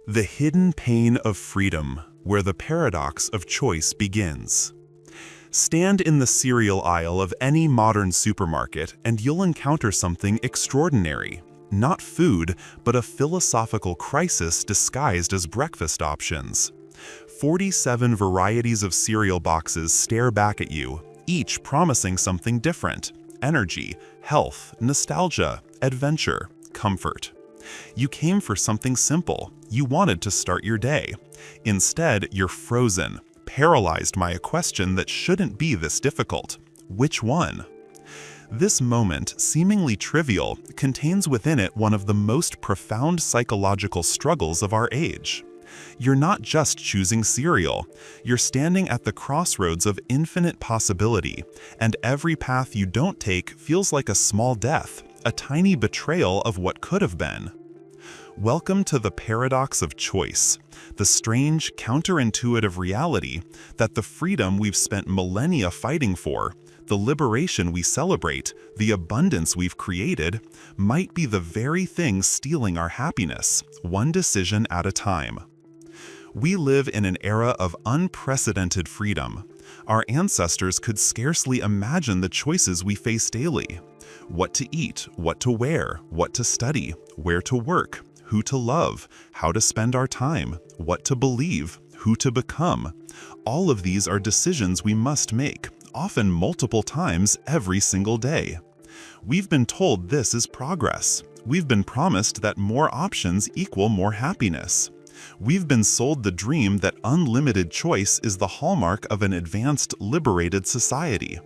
The hidden pain of freedom, where the paradox of choice begins. Stand in the cereal aisle of any modern supermarket and you'll encounter something extraordinary. Not food, but a philosophical crisis disguised as breakfast options. 47 varieties of cereal boxes stare back at you, each promising something different: energy, health, nostalgia, adventure, comfort. You came for something simple. You wanted to start your day. Instead, you're frozen, paralyzed by a question that shouldn't be this difficult. Which one? This moment, seemingly trivial, contains within it one of the most profound psychological struggles of our age. You're not just choosing cereal. You're standing at the crossroads of infinite possibility, and every path you don't take feels like a small death, a tiny betrayal of what could have been. Welcome to the paradox of choice, the strange, counterintuitive reality that the freedom we've spent millennia fighting for, the liberation we celebrate, the abundance we've created, might be the very thing stealing our happiness, one decision at a time. We live in an era of unprecedented freedom. Our ancestors could scarcely imagine the choices we face daily. What to eat, what to wear, what to study, where to work, who to love, how to spend our time, what to believe, who to become. All of these are decisions we must make, often multiple times every single day. We've been told this is progress. We've been promised that more options equal more happiness. We've been sold the dream that unlimited choice is the hallmark of an advanced, liberated society.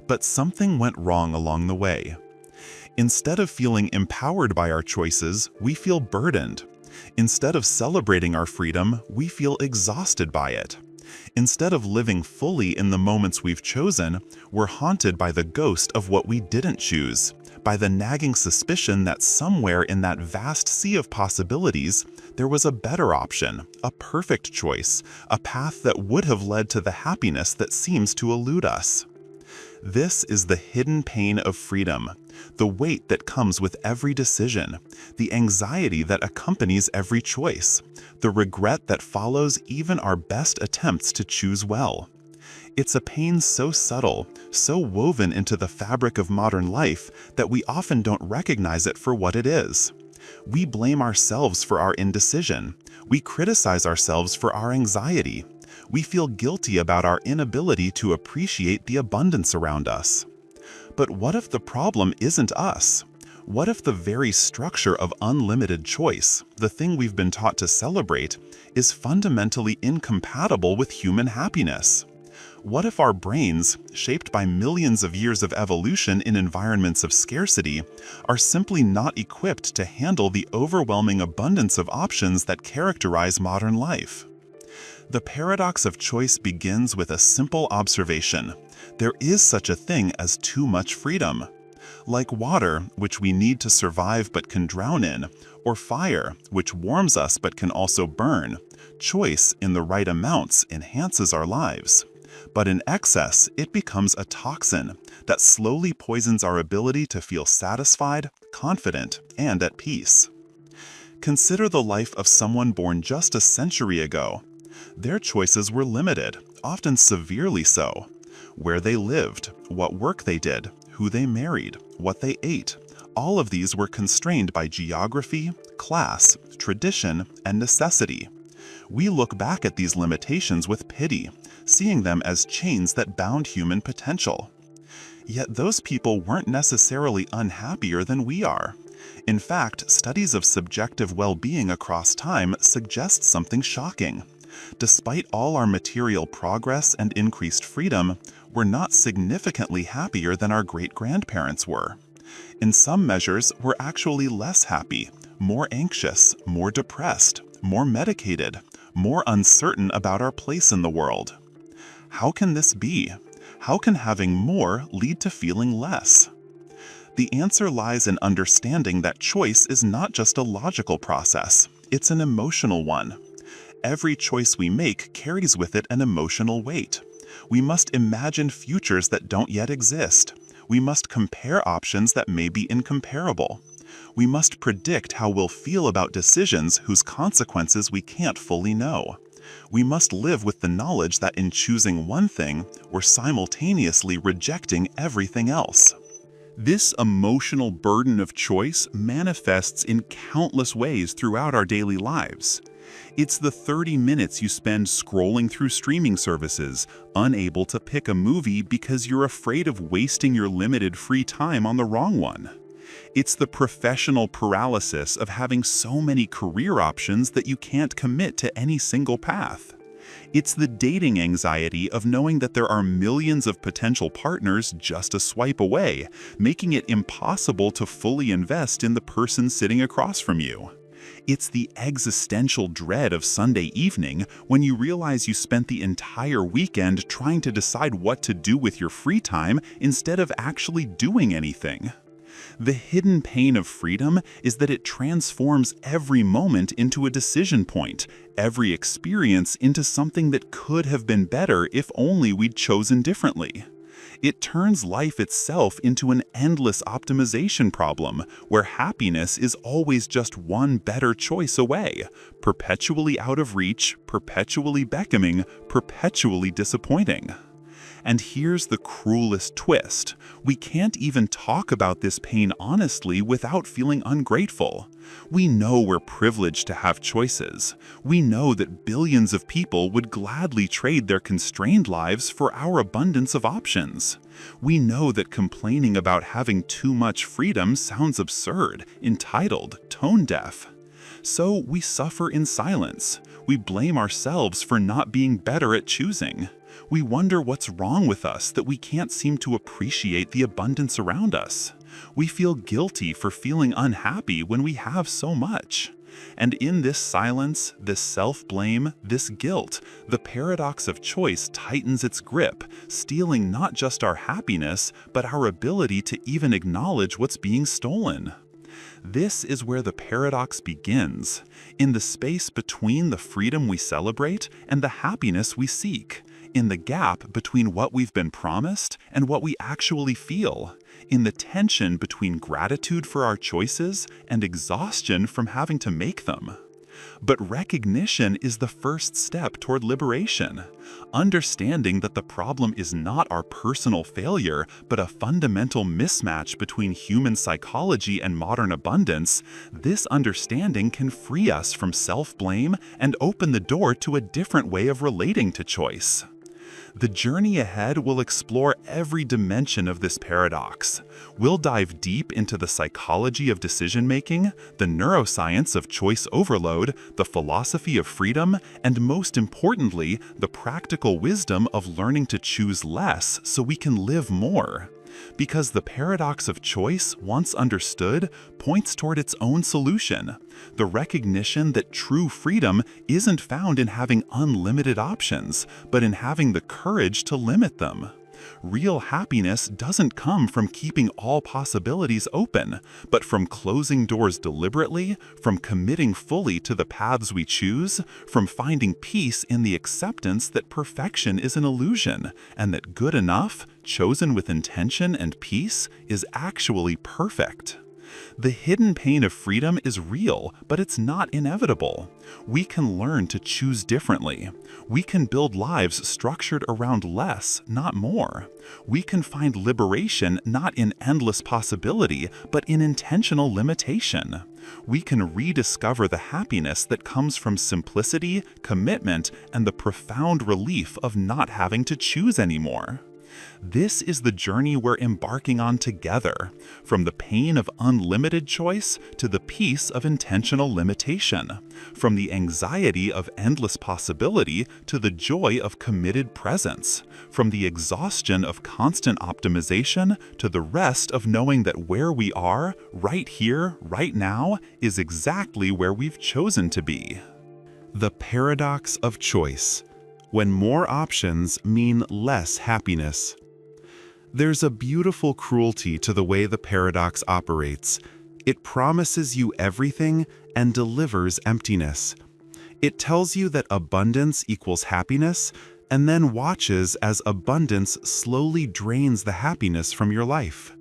But something went wrong along the way. Instead of feeling empowered by our choices, we feel burdened. Instead of celebrating our freedom, we feel exhausted by it. Instead of living fully in the moments we've chosen, we're haunted by the ghost of what we didn't choose, by the nagging suspicion that somewhere in that vast sea of possibilities, there was a better option, a perfect choice, a path that would have led to the happiness that seems to elude us. This is the hidden pain of freedom, the weight that comes with every decision, the anxiety that accompanies every choice, the regret that follows even our best attempts to choose well. It's a pain so subtle, so woven into the fabric of modern life that we often don't recognize it for what it is. We blame ourselves for our indecision. We criticize ourselves for our anxiety. We feel guilty about our inability to appreciate the abundance around us. But what if the problem isn't us? What if the very structure of unlimited choice, the thing we've been taught to celebrate, is fundamentally incompatible with human happiness? What if our brains, shaped by millions of years of evolution in environments of scarcity, are simply not equipped to handle the overwhelming abundance of options that characterize modern life? The paradox of choice begins with a simple observation. There is such a thing as too much freedom. Like water, which we need to survive but can drown in, or fire, which warms us but can also burn, choice in the right amounts enhances our lives. But in excess, it becomes a toxin that slowly poisons our ability to feel satisfied, confident, and at peace. Consider the life of someone born just a century ago. Their choices were limited, often severely so. Where they lived, what work they did, who they married, what they ate, all of these were constrained by geography, class, tradition, and necessity. We look back at these limitations with pity, seeing them as chains that bound human potential. Yet those people weren't necessarily unhappier than we are. In fact, studies of subjective well-being across time suggest something shocking. Despite all our material progress and increased freedom, we're not significantly happier than our great-grandparents were. In some measures, we're actually less happy, more anxious, more depressed, more medicated, more uncertain about our place in the world. How can this be? How can having more lead to feeling less? The answer lies in understanding that choice is not just a logical process, it's an emotional one. Every choice we make carries with it an emotional weight. We must imagine futures that don't yet exist. We must compare options that may be incomparable. We must predict how we'll feel about decisions whose consequences we can't fully know. We must live with the knowledge that in choosing one thing, we're simultaneously rejecting everything else. This emotional burden of choice manifests in countless ways throughout our daily lives. It's the 30 minutes you spend scrolling through streaming services, unable to pick a movie because you're afraid of wasting your limited free time on the wrong one. It's the professional paralysis of having so many career options that you can't commit to any single path. It's the dating anxiety of knowing that there are millions of potential partners just a swipe away, making it impossible to fully invest in the person sitting across from you. It's the existential dread of Sunday evening when you realize you spent the entire weekend trying to decide what to do with your free time instead of actually doing anything. The hidden pain of freedom is that it transforms every moment into a decision point, every experience into something that could have been better if only we'd chosen differently. It turns life itself into an endless optimization problem, where happiness is always just one better choice away, perpetually out of reach, perpetually beckoning, perpetually disappointing. And here's the cruelest twist. We can't even talk about this pain honestly without feeling ungrateful. We know we're privileged to have choices. We know that billions of people would gladly trade their constrained lives for our abundance of options. We know that complaining about having too much freedom sounds absurd, entitled, tone-deaf. So we suffer in silence. We blame ourselves for not being better at choosing. We wonder what's wrong with us that we can't seem to appreciate the abundance around us. We feel guilty for feeling unhappy when we have so much. And in this silence, this self-blame, this guilt, the paradox of choice tightens its grip, stealing not just our happiness, but our ability to even acknowledge what's being stolen. This is where the paradox begins, in the space between the freedom we celebrate and the happiness we seek, in the gap between what we've been promised and what we actually feel, in the tension between gratitude for our choices and exhaustion from having to make them. But recognition is the first step toward liberation. Understanding that the problem is not our personal failure, but a fundamental mismatch between human psychology and modern abundance, this understanding can free us from self-blame and open the door to a different way of relating to choice. The journey ahead will explore every dimension of this paradox. We'll dive deep into the psychology of decision-making, the neuroscience of choice overload, the philosophy of freedom, and most importantly, the practical wisdom of learning to choose less so we can live more. Because the paradox of choice, once understood, points toward its own solution: the recognition that true freedom isn't found in having unlimited options, but in having the courage to limit them. Real happiness doesn't come from keeping all possibilities open, but from closing doors deliberately, from committing fully to the paths we choose, from finding peace in the acceptance that perfection is an illusion, and that good enough, chosen with intention and peace, is actually perfect. The hidden pain of freedom is real, but it's not inevitable. We can learn to choose differently. We can build lives structured around less, not more. We can find liberation not in endless possibility, but in intentional limitation. We can rediscover the happiness that comes from simplicity, commitment, and the profound relief of not having to choose anymore. This is the journey we're embarking on together, from the pain of unlimited choice to the peace of intentional limitation, from the anxiety of endless possibility to the joy of committed presence, from the exhaustion of constant optimization to the rest of knowing that where we are, right here, right now, is exactly where we've chosen to be. The paradox of choice. When more options mean less happiness. There's a beautiful cruelty to the way the paradox operates. It promises you everything and delivers emptiness. It tells you that abundance equals happiness, and then watches as abundance slowly drains the happiness from your life.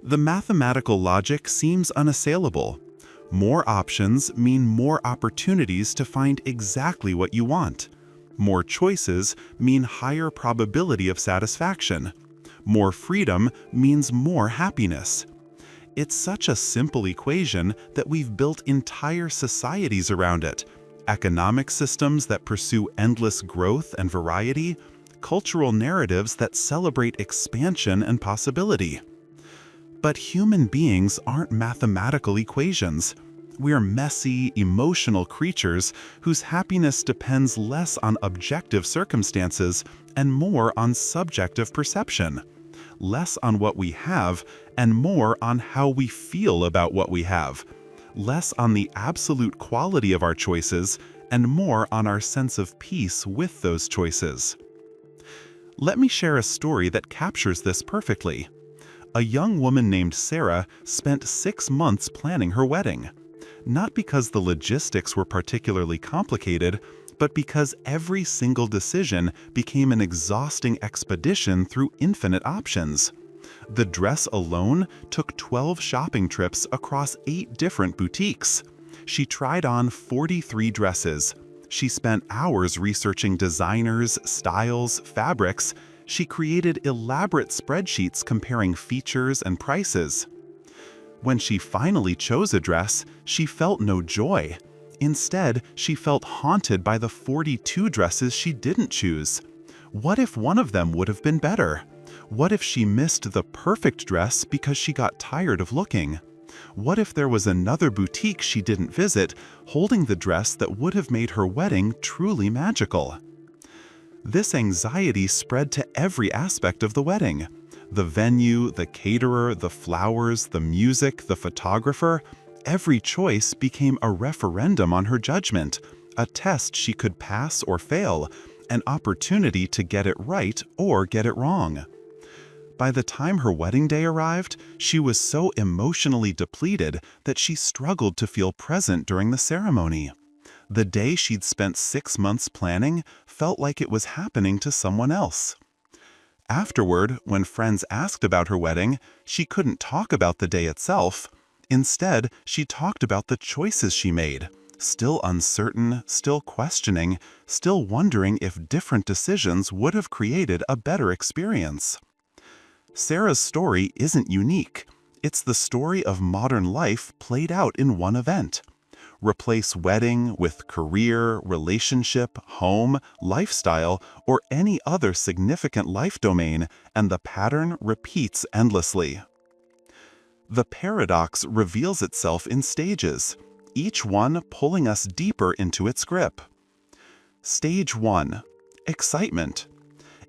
The mathematical logic seems unassailable. More options mean more opportunities to find exactly what you want. More choices mean higher probability of satisfaction. More freedom means more happiness. It's such a simple equation that we've built entire societies around it. Economic systems that pursue endless growth and variety, cultural narratives that celebrate expansion and possibility. But human beings aren't mathematical equations. We're messy, emotional creatures whose happiness depends less on objective circumstances and more on subjective perception. Less on what we have and more on how we feel about what we have. Less on the absolute quality of our choices and more on our sense of peace with those choices. Let me share a story that captures this perfectly. A young woman named Sarah spent 6 months planning her wedding. Not because the logistics were particularly complicated, but because every single decision became an exhausting expedition through infinite options. The dress alone took 12 shopping trips across 8 different boutiques. She tried on 43 dresses. She spent hours researching designers, styles, fabrics. She created elaborate spreadsheets comparing features and prices. When she finally chose a dress, she felt no joy. Instead, she felt haunted by the 42 dresses she didn't choose. What if one of them would have been better? What if she missed the perfect dress because she got tired of looking? What if there was another boutique she didn't visit, holding the dress that would have made her wedding truly magical? This anxiety spread to every aspect of the wedding. The venue, the caterer, the flowers, the music, the photographer. Every choice became a referendum on her judgment, a test she could pass or fail, an opportunity to get it right or get it wrong. By the time her wedding day arrived, she was so emotionally depleted that she struggled to feel present during the ceremony. The day she'd spent 6 months planning felt like it was happening to someone else. Afterward, when friends asked about her wedding, she couldn't talk about the day itself. Instead, she talked about the choices she made, still uncertain, still questioning, still wondering if different decisions would have created a better experience. Sarah's story isn't unique. It's the story of modern life played out in one event. Replace wedding with career, relationship, home, lifestyle, or any other significant life domain, and the pattern repeats endlessly. The paradox reveals itself in stages, each one pulling us deeper into its grip. Stage 1. Excitement.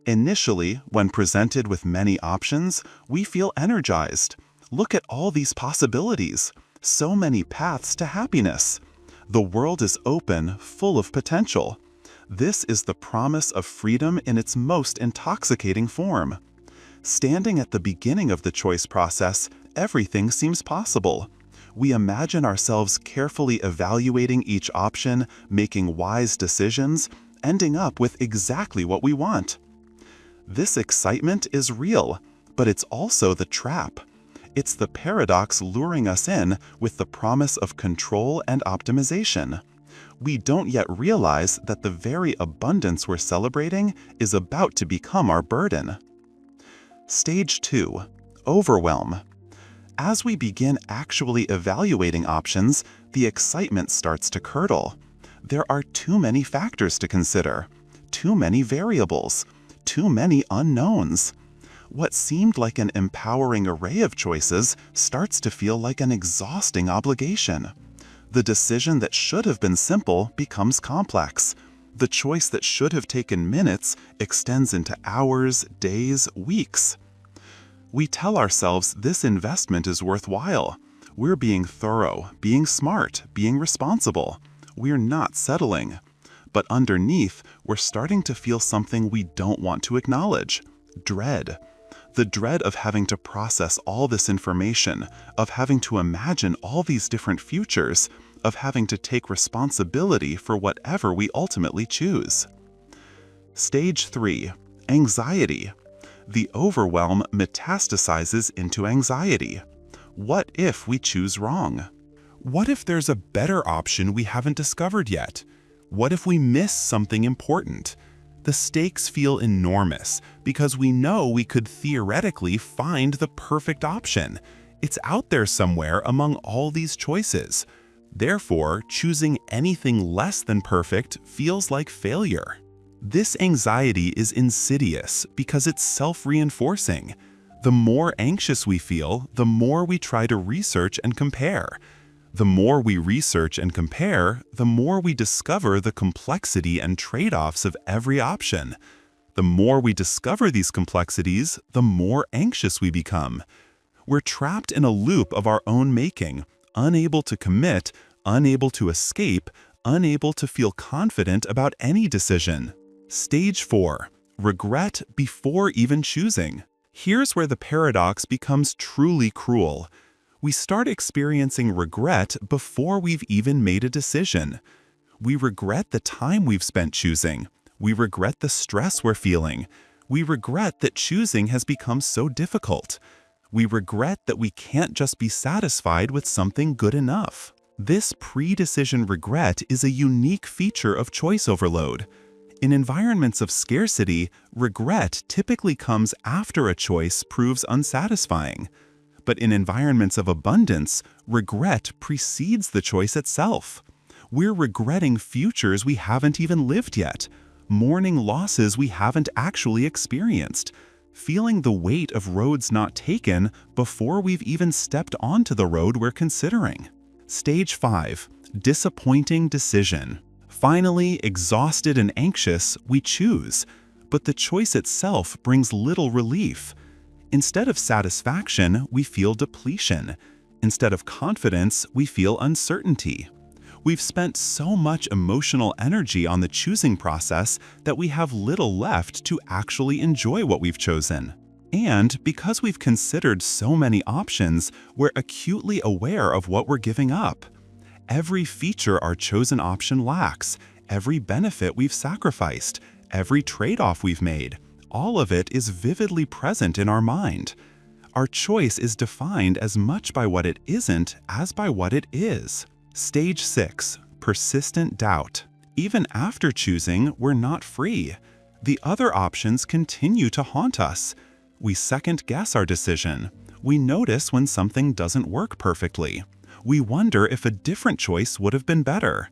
Initially, when presented with many options, we feel energized. Look at all these possibilities. So many paths to happiness. The world is open, full of potential. This is the promise of freedom in its most intoxicating form. Standing at the beginning of the choice process, everything seems possible. We imagine ourselves carefully evaluating each option, making wise decisions, ending up with exactly what we want. This excitement is real, but it's also the trap. It's the paradox luring us in with the promise of control and optimization. We don't yet realize that the very abundance we're celebrating is about to become our burden. Stage 2. Overwhelm. As we begin actually evaluating options, the excitement starts to curdle. There are too many factors to consider, too many variables, too many unknowns. What seemed like an empowering array of choices starts to feel like an exhausting obligation. The decision that should have been simple becomes complex. The choice that should have taken minutes extends into hours, days, weeks. We tell ourselves this investment is worthwhile. We're being thorough, being smart, being responsible. We're not settling. But underneath, we're starting to feel something we don't want to acknowledge: dread. The dread of having to process all this information, of having to imagine all these different futures, of having to take responsibility for whatever we ultimately choose. Stage 3. Anxiety. the overwhelm metastasizes into anxiety. What if we choose wrong? What if there's a better option we haven't discovered yet? What if we miss something important? The stakes feel enormous because we know we could theoretically find the perfect option. It's out there somewhere among all these choices. Therefore, choosing anything less than perfect feels like failure. This anxiety is insidious because it's self-reinforcing. The more anxious we feel, the more we try to research and compare. The more we research and compare, the more we discover the complexity and trade-offs of every option. The more we discover these complexities, the more anxious we become. We're trapped in a loop of our own making, unable to commit, unable to escape, unable to feel confident about any decision. Stage 4. Regret before even choosing. Here's where the paradox becomes truly cruel. We start experiencing regret before we've even made a decision. We regret the time we've spent choosing. We regret the stress we're feeling. We regret that choosing has become so difficult. We regret that we can't just be satisfied with something good enough. This pre-decision regret is a unique feature of choice overload. In environments of scarcity, regret typically comes after a choice proves unsatisfying. But in environments of abundance, regret precedes the choice itself. We're regretting futures we haven't even lived yet, mourning losses we haven't actually experienced, feeling the weight of roads not taken before we've even stepped onto the road we're considering. Stage 5. Disappointing decision. Finally, exhausted and anxious, we choose, but the choice itself brings little relief. Instead of satisfaction, we feel depletion. Instead of confidence, we feel uncertainty. We've spent so much emotional energy on the choosing process that we have little left to actually enjoy what we've chosen. And because we've considered so many options, we're acutely aware of what we're giving up. Every feature our chosen option lacks, every benefit we've sacrificed, every trade-off we've made, all of it is vividly present in our mind. Our choice is defined as much by what it isn't as by what it is. Stage 6. Persistent doubt. Even after choosing, we're not free. The other options continue to haunt us. We second-guess our decision. We notice when something doesn't work perfectly. We wonder if a different choice would have been better.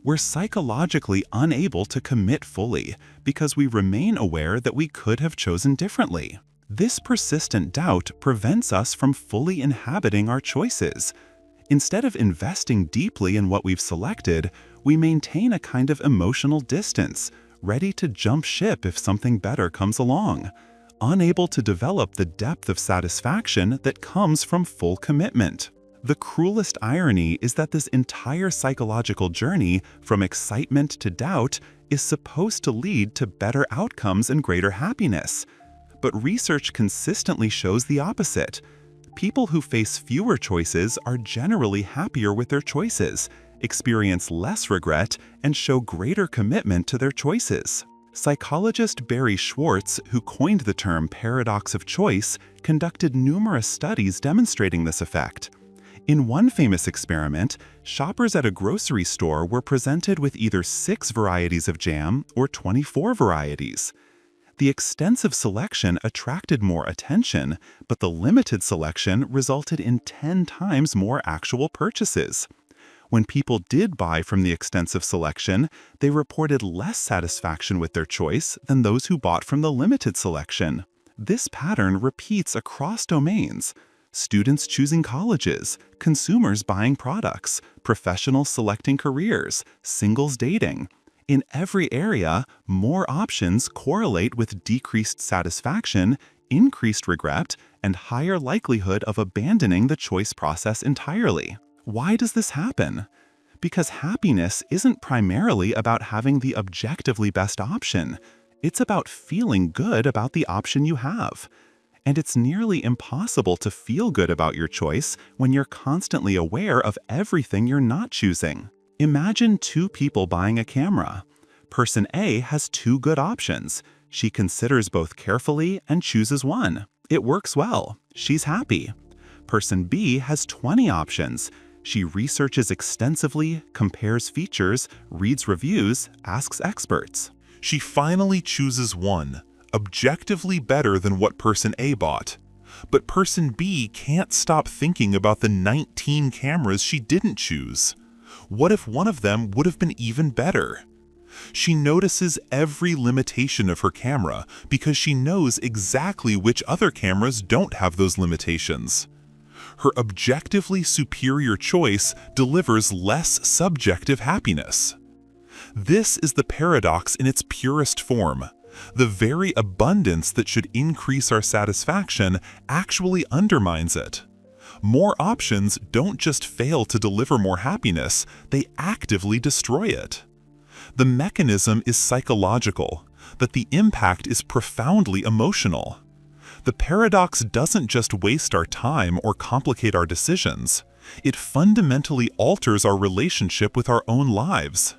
We're psychologically unable to commit fully because we remain aware that we could have chosen differently. This persistent doubt prevents us from fully inhabiting our choices. Instead of investing deeply in what we've selected, we maintain a kind of emotional distance, ready to jump ship if something better comes along, unable to develop the depth of satisfaction that comes from full commitment. The cruelest irony is that this entire psychological journey from excitement to doubt is supposed to lead to better outcomes and greater happiness. But research consistently shows the opposite. People who face fewer choices are generally happier with their choices, experience less regret, and show greater commitment to their choices. Psychologist Barry Schwartz, who coined the term paradox of choice, conducted numerous studies demonstrating this effect. In one famous experiment, shoppers at a grocery store were presented with either 6 varieties of jam or 24 varieties. The extensive selection attracted more attention, but the limited selection resulted in 10 times more actual purchases. When people did buy from the extensive selection, they reported less satisfaction with their choice than those who bought from the limited selection. This pattern repeats across domains. Students choosing colleges, consumers buying products, professionals selecting careers, singles dating. In every area, more options correlate with decreased satisfaction, increased regret, and higher likelihood of abandoning the choice process entirely. Why does this happen? Because happiness isn't primarily about having the objectively best option. It's about feeling good about the option you have. And it's nearly impossible to feel good about your choice when you're constantly aware of everything you're not choosing. Imagine 2 people buying a camera. Person A has 2 good options. She considers both carefully and chooses one. It works well. She's happy. Person B has 20 options. She researches extensively, compares features, reads reviews, asks experts. She finally chooses one, objectively better than what person A bought. But person B can't stop thinking about the 19 cameras she didn't choose. What if one of them would have been even better? She notices every limitation of her camera because she knows exactly which other cameras don't have those limitations. Her objectively superior choice delivers less subjective happiness. This is the paradox in its purest form. The very abundance that should increase our satisfaction actually undermines it. More options don't just fail to deliver more happiness, they actively destroy it. The mechanism is psychological, but the impact is profoundly emotional. The paradox doesn't just waste our time or complicate our decisions. It fundamentally alters our relationship with our own lives.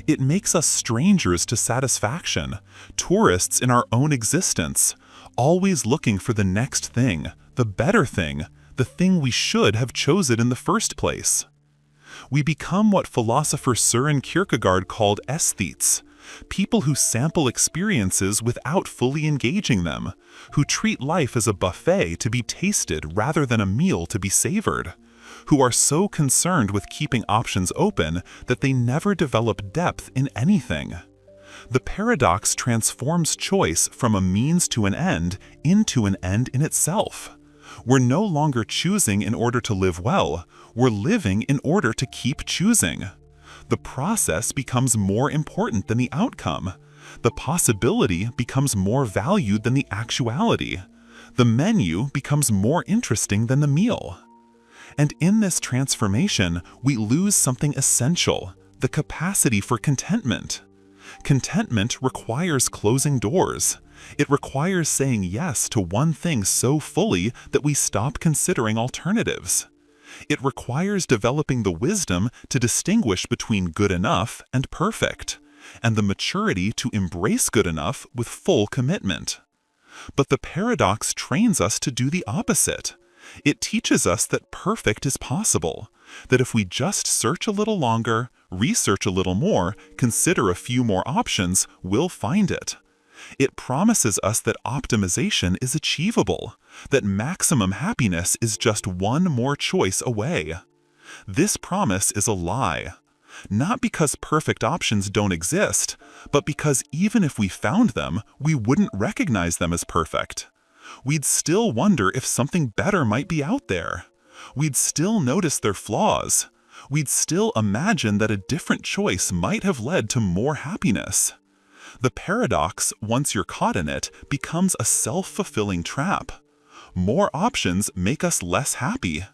It makes us strangers to satisfaction, tourists in our own existence, always looking for the next thing, the better thing, the thing we should have chosen in the first place. We become what philosopher Søren Kierkegaard called aesthetes, people who sample experiences without fully engaging them, who treat life as a buffet to be tasted rather than a meal to be savored, who are so concerned with keeping options open that they never develop depth in anything. The paradox transforms choice from a means to an end into an end in itself. We're no longer choosing in order to live well, we're living in order to keep choosing. The process becomes more important than the outcome. The possibility becomes more valued than the actuality. The menu becomes more interesting than the meal. And in this transformation, we lose something essential, the capacity for contentment. Contentment requires closing doors. It requires saying yes to one thing so fully that we stop considering alternatives. It requires developing the wisdom to distinguish between good enough and perfect, and the maturity to embrace good enough with full commitment. But the paradox trains us to do the opposite. It teaches us that perfect is possible, that if we just search a little longer, research a little more, consider a few more options, we'll find it. It promises us that optimization is achievable, that maximum happiness is just one more choice away. This promise is a lie. Not because perfect options don't exist, but because even if we found them, we wouldn't recognize them as perfect. We'd still wonder if something better might be out there. We'd still notice their flaws. We'd still imagine that a different choice might have led to more happiness. The paradox, once you're caught in it, becomes a self-fulfilling trap. More options make us less happy.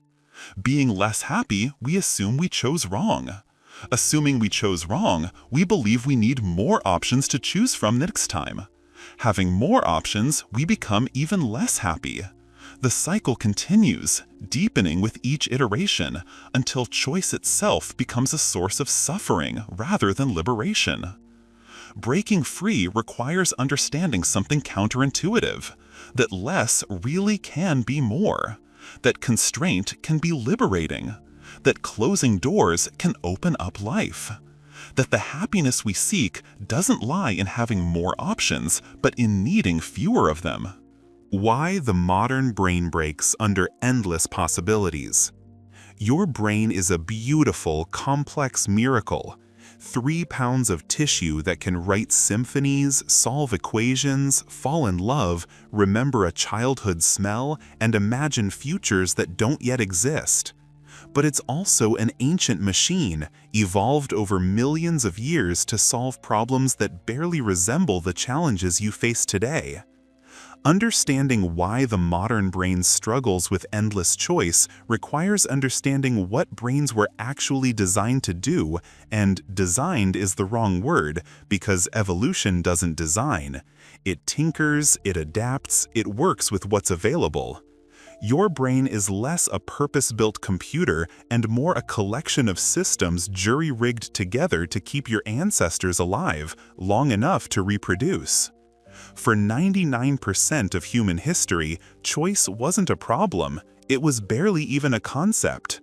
Being less happy, we assume we chose wrong. Assuming we chose wrong, we believe we need more options to choose from next time. Having more options, we become even less happy. The cycle continues, deepening with each iteration, until choice itself becomes a source of suffering rather than liberation. Breaking free requires understanding something counterintuitive, that less really can be more, that constraint can be liberating, that closing doors can open up life, that the happiness we seek doesn't lie in having more options, but in needing fewer of them. Why the modern brain breaks under endless possibilities. Your brain is a beautiful, complex miracle. 3 pounds of tissue that can write symphonies, solve equations, fall in love, remember a childhood smell, and imagine futures that don't yet exist. But it's also an ancient machine, evolved over millions of years to solve problems that barely resemble the challenges you face today. Understanding why the modern brain struggles with endless choice requires understanding what brains were actually designed to do, and designed is the wrong word because evolution doesn't design. It tinkers, it adapts, it works with what's available. Your brain is less a purpose-built computer and more a collection of systems jury-rigged together to keep your ancestors alive long enough to reproduce. For 99% of human history, choice wasn't a problem, it was barely even a concept.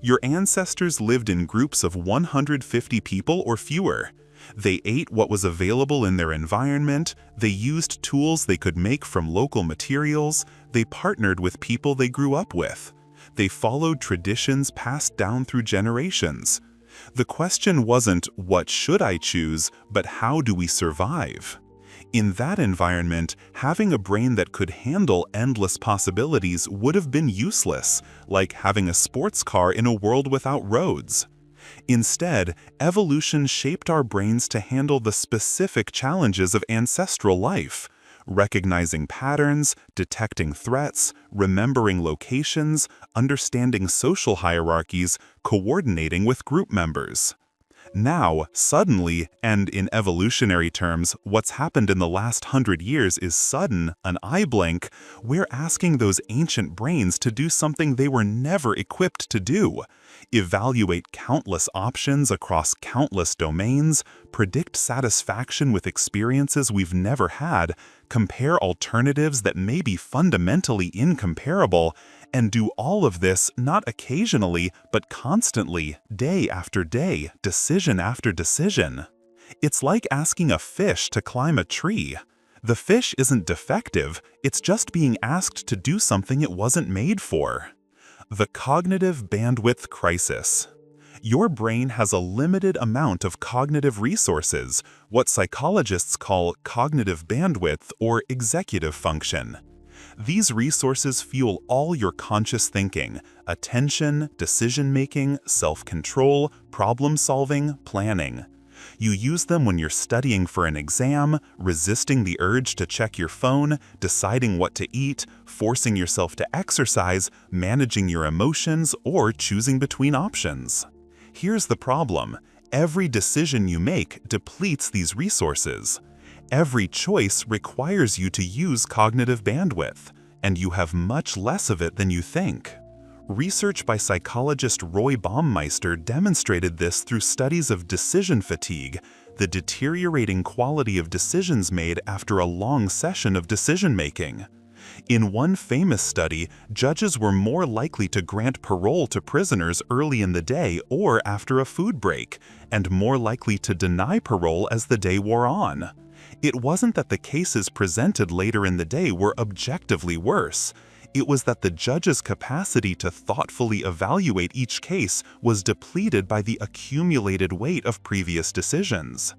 Your ancestors lived in groups of 150 people or fewer. They ate what was available in their environment, they used tools they could make from local materials, they partnered with people they grew up with. They followed traditions passed down through generations. The question wasn't, what should I choose, but how do we survive? In that environment, having a brain that could handle endless possibilities would have been useless, like having a sports car in a world without roads. Instead, evolution shaped our brains to handle the specific challenges of ancestral life, recognizing patterns, detecting threats, remembering locations, understanding social hierarchies, coordinating with group members. Now, suddenly, and in evolutionary terms, what's happened in the last 100 years is sudden, an eye blink, we're asking those ancient brains to do something they were never equipped to do. Evaluate countless options across countless domains, predict satisfaction with experiences we've never had, compare alternatives that may be fundamentally incomparable, and do all of this not occasionally, but constantly, day after day, decision after decision. It's like asking a fish to climb a tree. The fish isn't defective, it's just being asked to do something it wasn't made for. The cognitive bandwidth crisis. Your brain has a limited amount of cognitive resources, what psychologists call cognitive bandwidth or executive function. These resources fuel all your conscious thinking, attention, decision-making, self-control, problem-solving, planning. You use them when you're studying for an exam, resisting the urge to check your phone, deciding what to eat, forcing yourself to exercise, managing your emotions, or choosing between options. Here's the problem. Every decision you make depletes these resources. Every choice requires you to use cognitive bandwidth, and you have much less of it than you think. Research by psychologist Roy Baumeister demonstrated this through studies of decision fatigue, the deteriorating quality of decisions made after a long session of decision-making. In one famous study, judges were more likely to grant parole to prisoners early in the day or after a food break, and more likely to deny parole as the day wore on. It wasn't that the cases presented later in the day were objectively worse. It was that the judge's capacity to thoughtfully evaluate each case was depleted by the accumulated weight of previous decisions.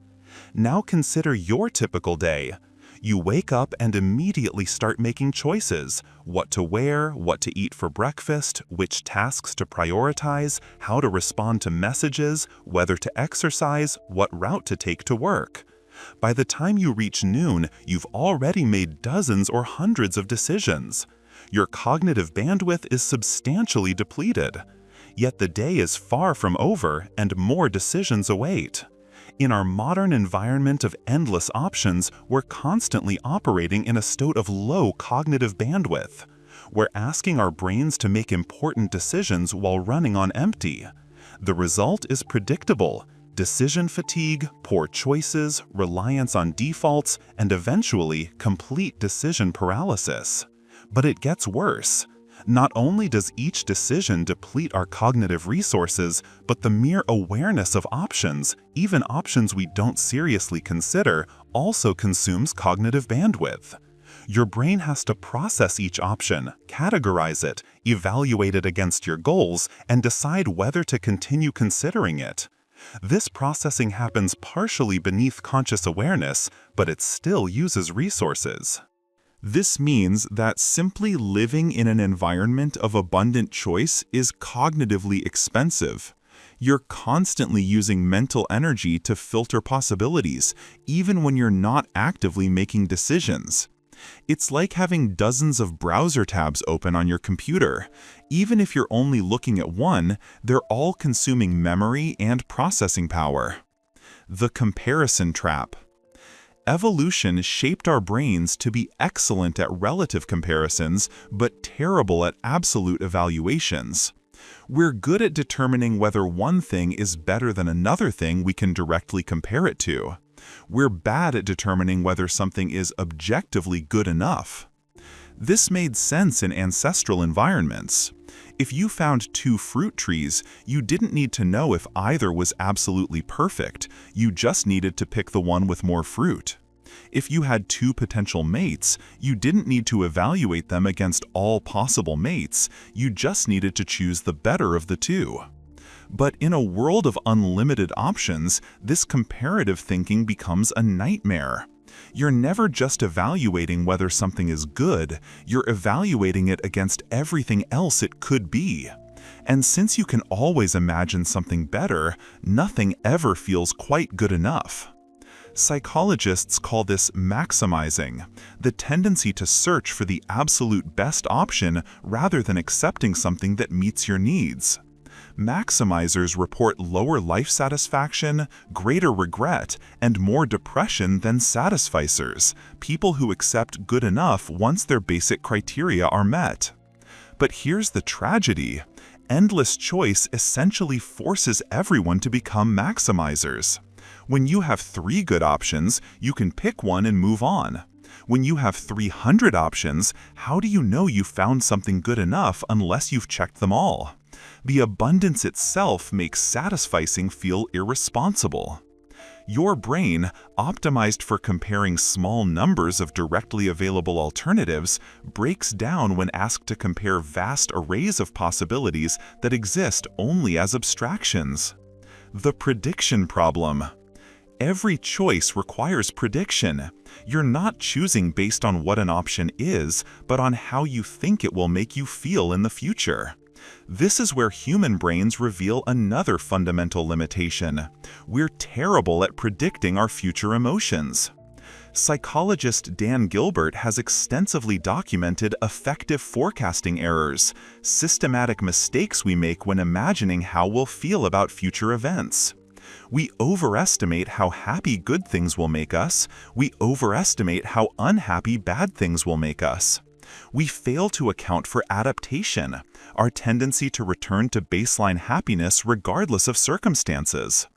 Now consider your typical day. You wake up and immediately start making choices: what to wear, what to eat for breakfast, which tasks to prioritize, how to respond to messages, whether to exercise, what route to take to work. By the time you reach noon, you've already made dozens or hundreds of decisions. Your cognitive bandwidth is substantially depleted. Yet the day is far from over and more decisions await. In our modern environment of endless options, we're constantly operating in a state of low cognitive bandwidth. We're asking our brains to make important decisions while running on empty. The result is predictable: decision fatigue, poor choices, reliance on defaults, and eventually complete decision paralysis. But it gets worse. Not only does each decision deplete our cognitive resources, but the mere awareness of options, even options we don't seriously consider, also consumes cognitive bandwidth. Your brain has to process each option, categorize it, evaluate it against your goals, and decide whether to continue considering it. This processing happens partially beneath conscious awareness, but it still uses resources. This means that simply living in an environment of abundant choice is cognitively expensive. You're constantly using mental energy to filter possibilities, even when you're not actively making decisions. It's like having dozens of browser tabs open on your computer. Even if you're only looking at one, they're all consuming memory and processing power. The comparison trap. Evolution shaped our brains to be excellent at relative comparisons, but terrible at absolute evaluations. We're good at determining whether one thing is better than another thing we can directly compare it to. We're bad at determining whether something is objectively good enough. This made sense in ancestral environments. If you found two fruit trees, you didn't need to know if either was absolutely perfect, you just needed to pick the one with more fruit. If you had two potential mates, you didn't need to evaluate them against all possible mates, you just needed to choose the better of the two. But in a world of unlimited options, this comparative thinking becomes a nightmare. You're never just evaluating whether something is good, you're evaluating it against everything else it could be. And since you can always imagine something better, nothing ever feels quite good enough. Psychologists call this maximizing, the tendency to search for the absolute best option rather than accepting something that meets your needs. Maximizers report lower life satisfaction, greater regret, and more depression than satisficers, people who accept good enough once their basic criteria are met. But here's the tragedy. Endless choice essentially forces everyone to become maximizers. When you have 3 good options, you can pick one and move on. When you have 300 options, how do you know you found something good enough unless you've checked them all? The abundance itself makes satisficing feel irresponsible. Your brain, optimized for comparing small numbers of directly available alternatives, breaks down when asked to compare vast arrays of possibilities that exist only as abstractions. The prediction problem. Every choice requires prediction. You're not choosing based on what an option is, but on how you think it will make you feel in the future. This is where human brains reveal another fundamental limitation. We're terrible at predicting our future emotions. Psychologist Dan Gilbert has extensively documented affective forecasting errors, systematic mistakes we make when imagining how we'll feel about future events. We overestimate how happy good things will make us. We overestimate how unhappy bad things will make us. We fail to account for adaptation, our tendency to return to baseline happiness regardless of circumstances.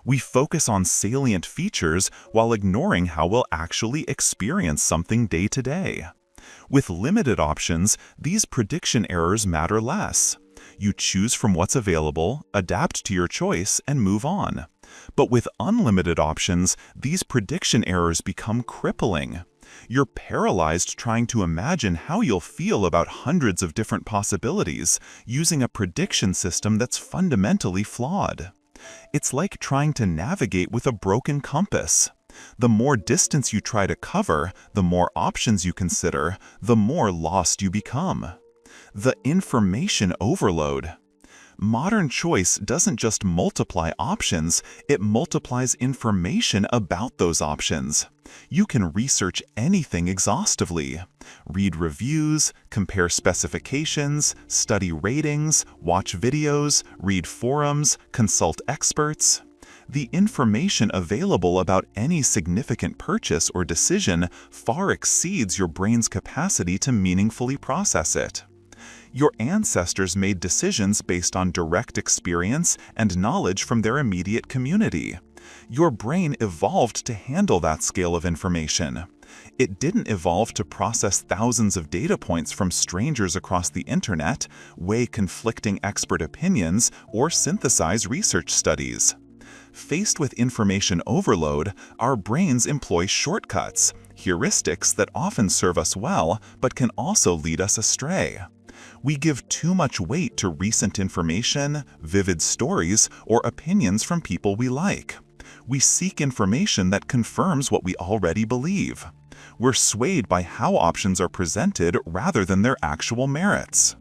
We focus on salient features while ignoring how we'll actually experience something day to day. With limited options, these prediction errors matter less. You choose from what's available, adapt to your choice, and move on. But with unlimited options, these prediction errors become crippling. You're paralyzed trying to imagine how you'll feel about hundreds of different possibilities, using a prediction system that's fundamentally flawed. It's like trying to navigate with a broken compass. The more distance you try to cover, the more options you consider, the more lost you become. The information overload. Modern choice doesn't just multiply options, it multiplies information about those options. You can research anything exhaustively. Read reviews, compare specifications, study ratings, watch videos, read forums, consult experts. The information available about any significant purchase or decision far exceeds your brain's capacity to meaningfully process it. Your ancestors made decisions based on direct experience and knowledge from their immediate community. Your brain evolved to handle that scale of information. It didn't evolve to process thousands of data points from strangers across the internet, weigh conflicting expert opinions, or synthesize research studies. Faced with information overload, our brains employ shortcuts, heuristics that often serve us well but can also lead us astray. We give too much weight to recent information, vivid stories, or opinions from people we like. We seek information that confirms what we already believe. We're swayed by how options are presented rather than their actual merits.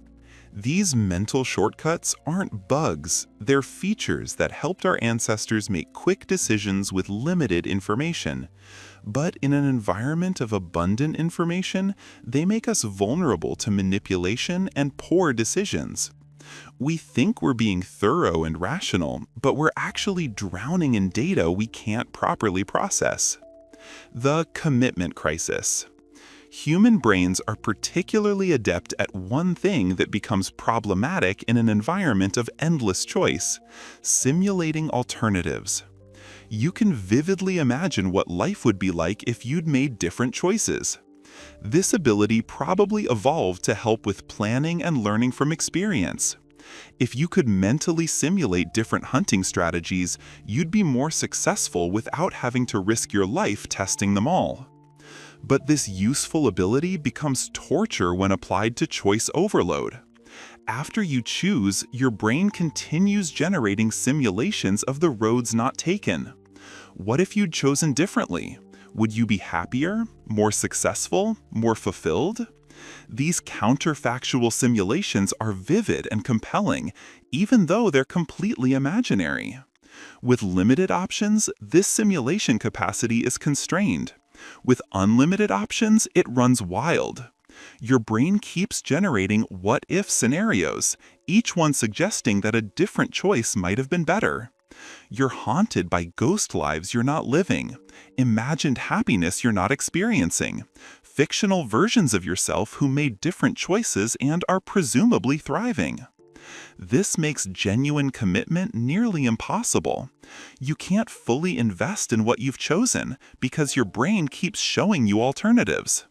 These mental shortcuts aren't bugs, they're features that helped our ancestors make quick decisions with limited information. But in an environment of abundant information, they make us vulnerable to manipulation and poor decisions. We think we're being thorough and rational, but we're actually drowning in data we can't properly process. The commitment crisis. Human brains are particularly adept at one thing that becomes problematic in an environment of endless choice: simulating alternatives. You can vividly imagine what life would be like if you'd made different choices. This ability probably evolved to help with planning and learning from experience. If you could mentally simulate different hunting strategies, you'd be more successful without having to risk your life testing them all. But this useful ability becomes torture when applied to choice overload. After you choose, your brain continues generating simulations of the roads not taken. What if you'd chosen differently? Would you be happier, more successful, more fulfilled? These counterfactual simulations are vivid and compelling, even though they're completely imaginary. With limited options, this simulation capacity is constrained. With unlimited options, it runs wild. Your brain keeps generating what-if scenarios, each one suggesting that a different choice might have been better. You're haunted by ghost lives you're not living, imagined happiness you're not experiencing, fictional versions of yourself who made different choices and are presumably thriving. This makes genuine commitment nearly impossible. You can't fully invest in what you've chosen because your brain keeps showing you alternatives.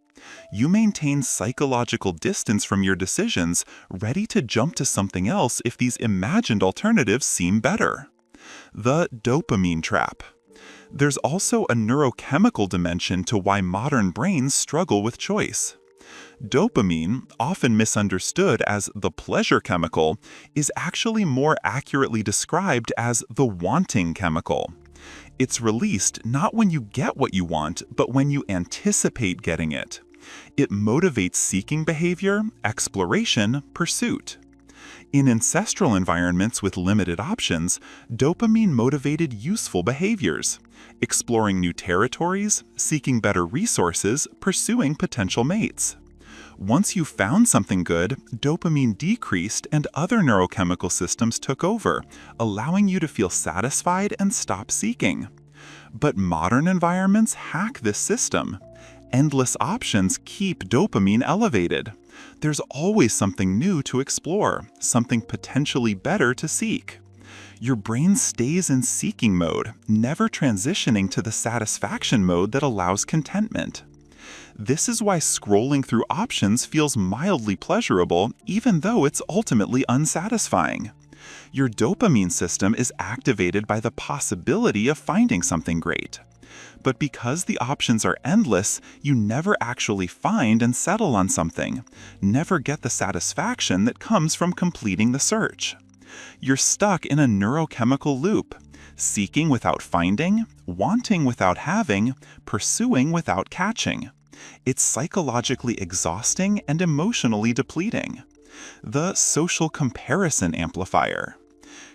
You maintain psychological distance from your decisions, ready to jump to something else if these imagined alternatives seem better. The dopamine trap. There's also a neurochemical dimension to why modern brains struggle with choice. Dopamine, often misunderstood as the pleasure chemical, is actually more accurately described as the wanting chemical. It's released not when you get what you want, but when you anticipate getting it. It motivates seeking behavior, exploration, pursuit. In ancestral environments with limited options, dopamine motivated useful behaviors, exploring new territories, seeking better resources, pursuing potential mates. Once you found something good, dopamine decreased and other neurochemical systems took over, allowing you to feel satisfied and stop seeking. But modern environments hack this system. Endless options keep dopamine elevated. There's always something new to explore, something potentially better to seek. Your brain stays in seeking mode, never transitioning to the satisfaction mode that allows contentment. This is why scrolling through options feels mildly pleasurable, even though it's ultimately unsatisfying. Your dopamine system is activated by the possibility of finding something great. But because the options are endless, you never actually find and settle on something, never get the satisfaction that comes from completing the search. You're stuck in a neurochemical loop, seeking without finding, wanting without having, pursuing without catching. It's psychologically exhausting and emotionally depleting. The social comparison amplifier.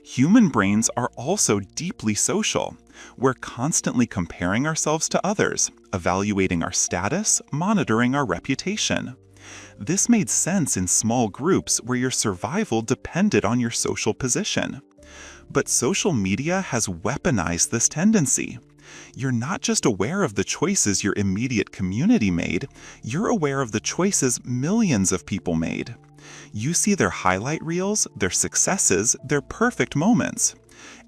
Human brains are also deeply social. We're constantly comparing ourselves to others, evaluating our status, monitoring our reputation. This made sense in small groups where your survival depended on your social position. But social media has weaponized this tendency. You're not just aware of the choices your immediate community made, you're aware of the choices millions of people made. You see their highlight reels, their successes, their perfect moments.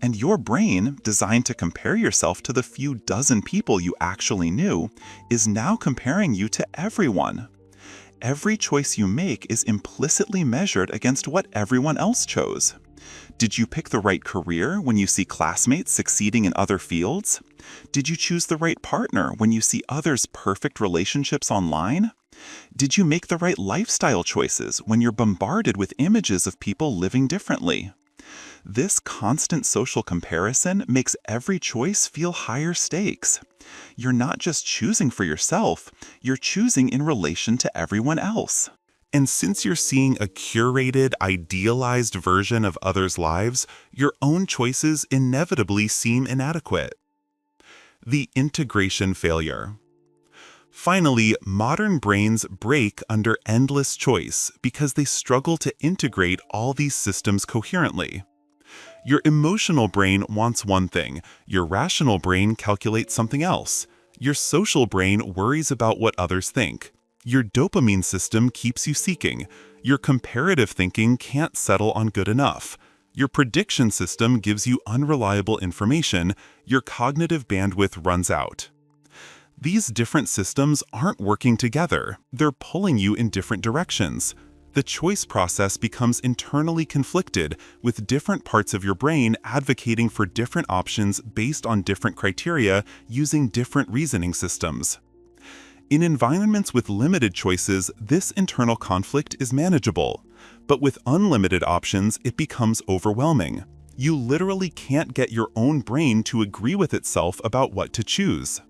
And your brain, designed to compare yourself to the few dozen people you actually knew, is now comparing you to everyone. Every choice you make is implicitly measured against what everyone else chose. Did you pick the right career when you see classmates succeeding in other fields? Did you choose the right partner when you see others' perfect relationships online? Did you make the right lifestyle choices when you're bombarded with images of people living differently? This constant social comparison makes every choice feel higher stakes. You're not just choosing for yourself, you're choosing in relation to everyone else. And since you're seeing a curated, idealized version of others' lives, your own choices inevitably seem inadequate. The integration failure. Finally, modern brains break under endless choice because they struggle to integrate all these systems coherently. Your emotional brain wants one thing, your rational brain calculates something else. Your social brain worries about what others think. Your dopamine system keeps you seeking. Your comparative thinking can't settle on good enough. Your prediction system gives you unreliable information, your cognitive bandwidth runs out. These different systems aren't working together, they're pulling you in different directions. The choice process becomes internally conflicted, with different parts of your brain advocating for different options based on different criteria using different reasoning systems. In environments with limited choices, this internal conflict is manageable. But with unlimited options, it becomes overwhelming. You literally can't get your own brain to agree with itself about what to choose.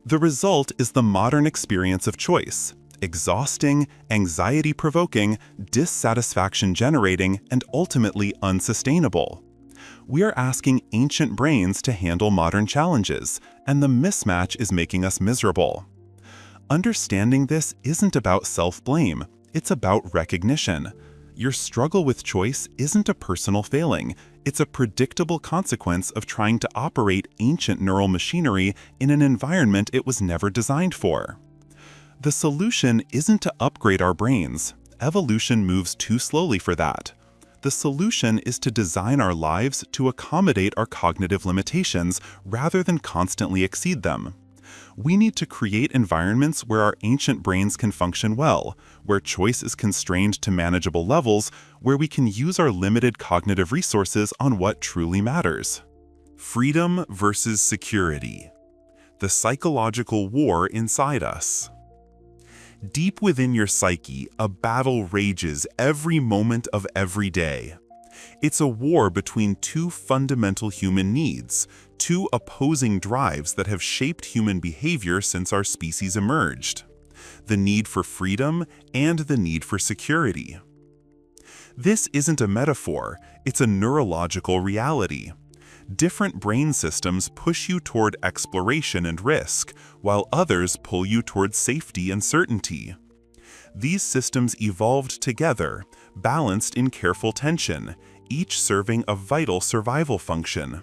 The result is the modern experience of choice. Exhausting, anxiety-provoking, dissatisfaction-generating, and ultimately unsustainable. We are asking ancient brains to handle modern challenges, and the mismatch is making us miserable. Understanding this isn't about self-blame, it's about recognition. Your struggle with choice isn't a personal failing, it's a predictable consequence of trying to operate ancient neural machinery in an environment it was never designed for. The solution isn't to upgrade our brains. Evolution moves too slowly for that. The solution is to design our lives to accommodate our cognitive limitations rather than constantly exceed them. We need to create environments where our ancient brains can function well, where choice is constrained to manageable levels, where we can use our limited cognitive resources on what truly matters. Freedom versus security. The psychological war inside us. Deep within your psyche, a battle rages every moment of every day. It's a war between two fundamental human needs, two opposing drives that have shaped human behavior since our species emerged: the need for freedom and the need for security. This isn't a metaphor, it's a neurological reality. Different brain systems push you toward exploration and risk, while others pull you toward safety and certainty. These systems evolved together, balanced in careful tension, each serving a vital survival function.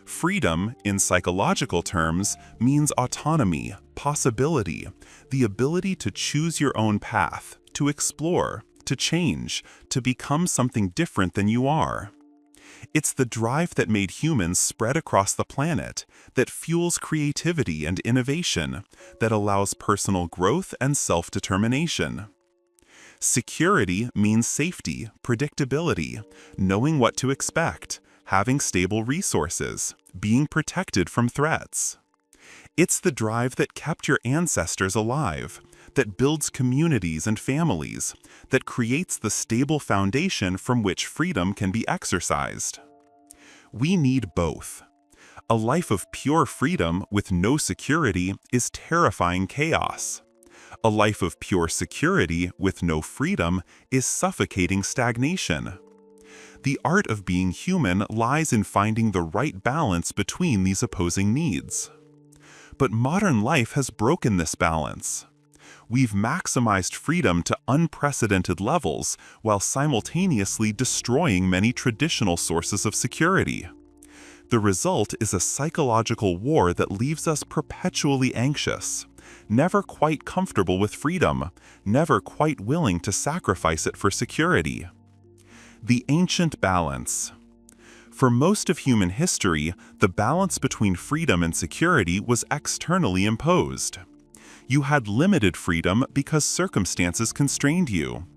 Freedom, in psychological terms, means autonomy, possibility, the ability to choose your own path, to explore, to change, to become something different than you are. It's the drive that made humans spread across the planet, that fuels creativity and innovation, that allows personal growth and self-determination. Security means safety, predictability, knowing what to expect, having stable resources, being protected from threats. It's the drive that kept your ancestors alive, that builds communities and families, that creates the stable foundation from which freedom can be exercised. We need both. A life of pure freedom with no security is terrifying chaos. A life of pure security with no freedom is suffocating stagnation. The art of being human lies in finding the right balance between these opposing needs. But modern life has broken this balance. We've maximized freedom to unprecedented levels while simultaneously destroying many traditional sources of security. The result is a psychological war that leaves us perpetually anxious, never quite comfortable with freedom, never quite willing to sacrifice it for security. The ancient balance. For most of human history, the balance between freedom and security was externally imposed. You had limited freedom because circumstances constrained you.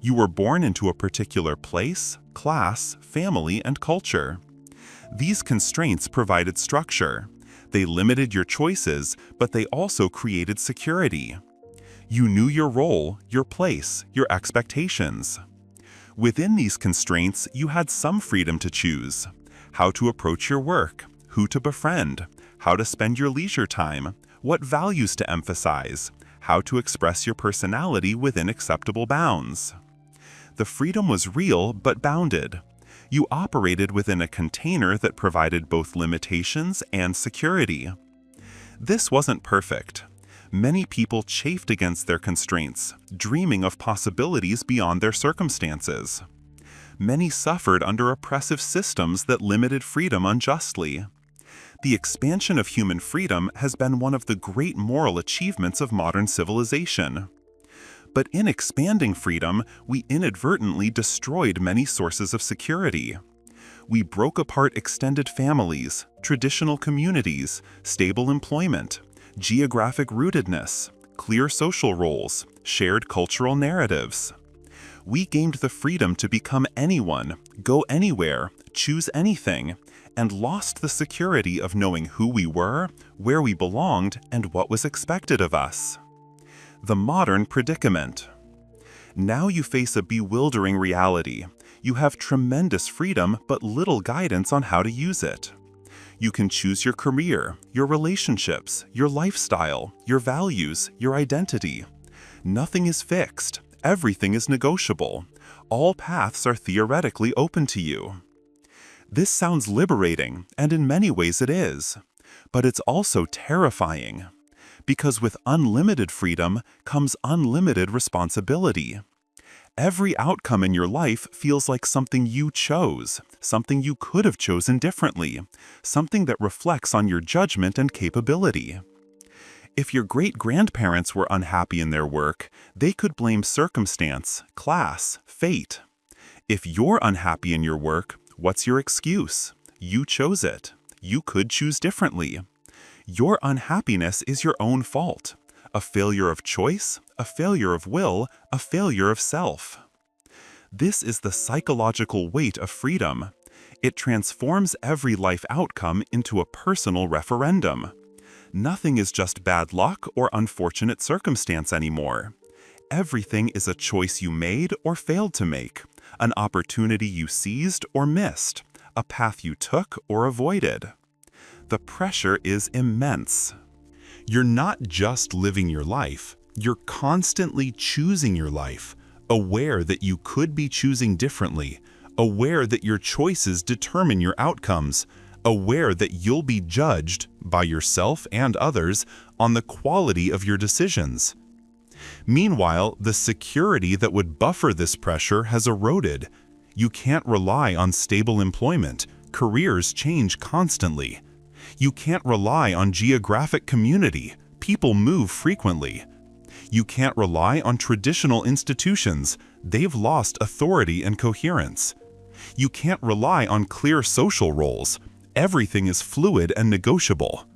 You were born into a particular place, class, family, and culture. These constraints provided structure. They limited your choices, but they also created security. You knew your role, your place, your expectations. Within these constraints, you had some freedom to choose: how to approach your work, who to befriend, how to spend your leisure time, what values to emphasize, how to express your personality within acceptable bounds. The freedom was real but bounded. You operated within a container that provided both limitations and security. This wasn't perfect. Many people chafed against their constraints, dreaming of possibilities beyond their circumstances. Many suffered under oppressive systems that limited freedom unjustly. The expansion of human freedom has been one of the great moral achievements of modern civilization. But in expanding freedom, we inadvertently destroyed many sources of security. We broke apart extended families, traditional communities, stable employment, geographic rootedness, clear social roles, shared cultural narratives. We gained the freedom to become anyone, go anywhere, choose anything, and lost the security of knowing who we were, where we belonged, and what was expected of us. The modern predicament. Now you face a bewildering reality. You have tremendous freedom, but little guidance on how to use it. You can choose your career, your relationships, your lifestyle, your values, your identity. Nothing is fixed. Everything is negotiable. All paths are theoretically open to you. This sounds liberating, and in many ways it is. But it's also terrifying. Because with unlimited freedom comes unlimited responsibility. Every outcome in your life feels like something you chose, something you could have chosen differently, something that reflects on your judgment and capability. If your great-grandparents were unhappy in their work, they could blame circumstance, class, fate. If you're unhappy in your work, what's your excuse? You chose it. You could choose differently. Your unhappiness is your own fault. A failure of choice, a failure of will, a failure of self. This is the psychological weight of freedom. It transforms every life outcome into a personal referendum. Nothing is just bad luck or unfortunate circumstance anymore. Everything is a choice you made or failed to make, an opportunity you seized or missed, a path you took or avoided. The pressure is immense. You're not just living your life, you're constantly choosing your life, aware that you could be choosing differently, aware that your choices determine your outcomes, aware that you'll be judged by yourself and others on the quality of your decisions. Meanwhile, the security that would buffer this pressure has eroded. You can't rely on stable employment. Careers change constantly. You can't rely on geographic community. People move frequently. You can't rely on traditional institutions. They've lost authority and coherence. You can't rely on clear social roles. Everything is fluid and negotiable.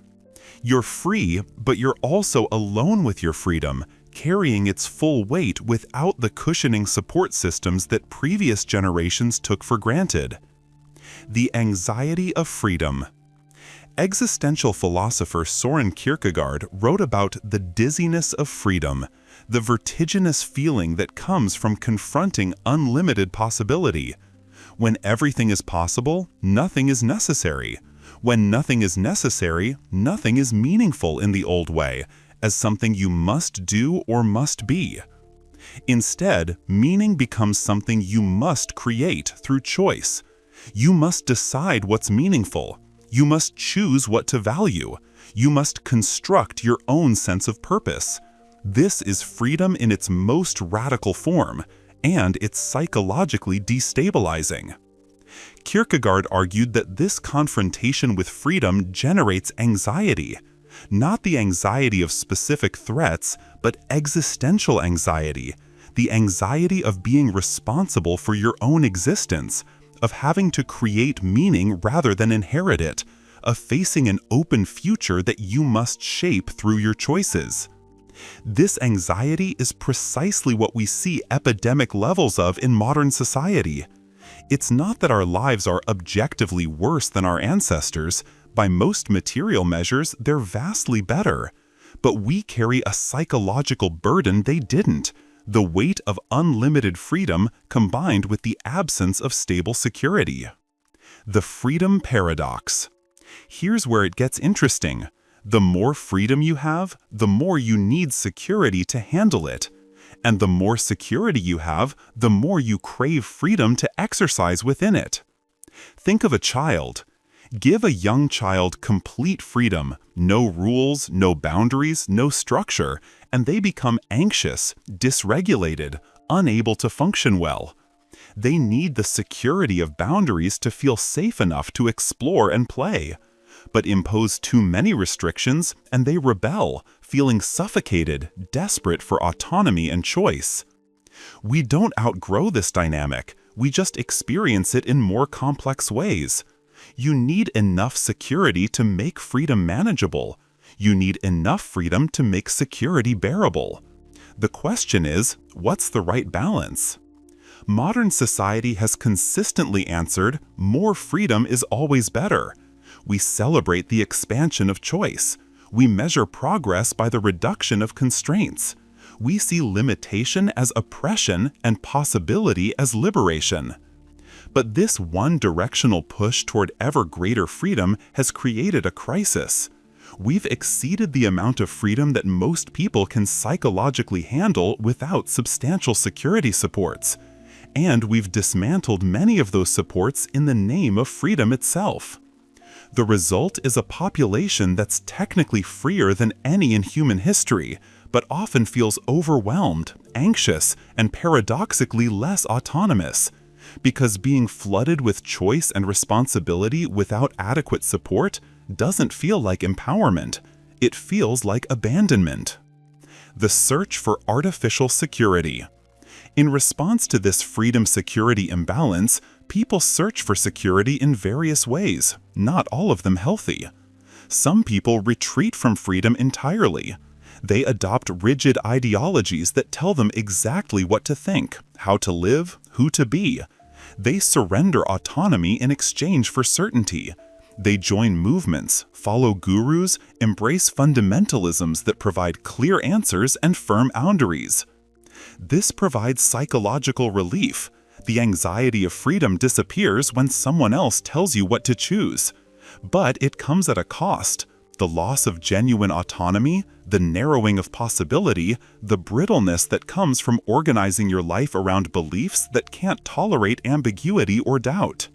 You're free, but you're also alone with your freedom, carrying its full weight without the cushioning support systems that previous generations took for granted. The anxiety of freedom. Existential philosopher Soren Kierkegaard wrote about the dizziness of freedom, the vertiginous feeling that comes from confronting unlimited possibility. When everything is possible, nothing is necessary. When nothing is necessary, nothing is meaningful in the old way, as something you must do or must be. Instead, meaning becomes something you must create through choice. You must decide what's meaningful. You must choose what to value. You must construct your own sense of purpose. This is freedom in its most radical form, and it's psychologically destabilizing. Kierkegaard argued that this confrontation with freedom generates anxiety, not the anxiety of specific threats, but existential anxiety, the anxiety of being responsible for your own existence, of having to create meaning rather than inherit it, of facing an open future that you must shape through your choices. This anxiety is precisely what we see epidemic levels of in modern society. It's not that our lives are objectively worse than our ancestors. By most material measures, they're vastly better. But we carry a psychological burden they didn't, the weight of unlimited freedom combined with the absence of stable security. The freedom paradox. Here's where it gets interesting. The more freedom you have, the more you need security to handle it. And the more security you have, the more you crave freedom to exercise within it. Think of a child. Give a young child complete freedom, no rules, no boundaries, no structure, and they become anxious, dysregulated, unable to function well. They need the security of boundaries to feel safe enough to explore and play. but impose too many restrictions and they rebel, feeling suffocated, desperate for autonomy and choice. We don't outgrow this dynamic, we just experience it in more complex ways. You need enough security to make freedom manageable. You need enough freedom to make security bearable. The question is, what's the right balance? Modern society has consistently answered, more freedom is always better. We celebrate the expansion of choice. We measure progress by the reduction of constraints. We see limitation as oppression and possibility as liberation. But this one-directional push toward ever greater freedom has created a crisis. We've exceeded the amount of freedom that most people can psychologically handle without substantial security supports. And we've dismantled many of those supports in the name of freedom itself. The result is a population that's technically freer than any in human history, but often feels overwhelmed, anxious, and paradoxically less autonomous. Because being flooded with choice and responsibility without adequate support doesn't feel like empowerment, it feels like abandonment. The search for artificial security. In response to this freedom-security imbalance, people search for security in various ways, not all of them healthy. Some people retreat from freedom entirely. They adopt rigid ideologies that tell them exactly what to think, how to live, who to be. They surrender autonomy in exchange for certainty. They join movements, follow gurus, embrace fundamentalisms that provide clear answers and firm boundaries. This provides psychological relief. The anxiety of freedom disappears when someone else tells you what to choose. But it comes at a cost: the loss of genuine autonomy, the narrowing of possibility, the brittleness that comes from organizing your life around beliefs that can't tolerate ambiguity or doubt.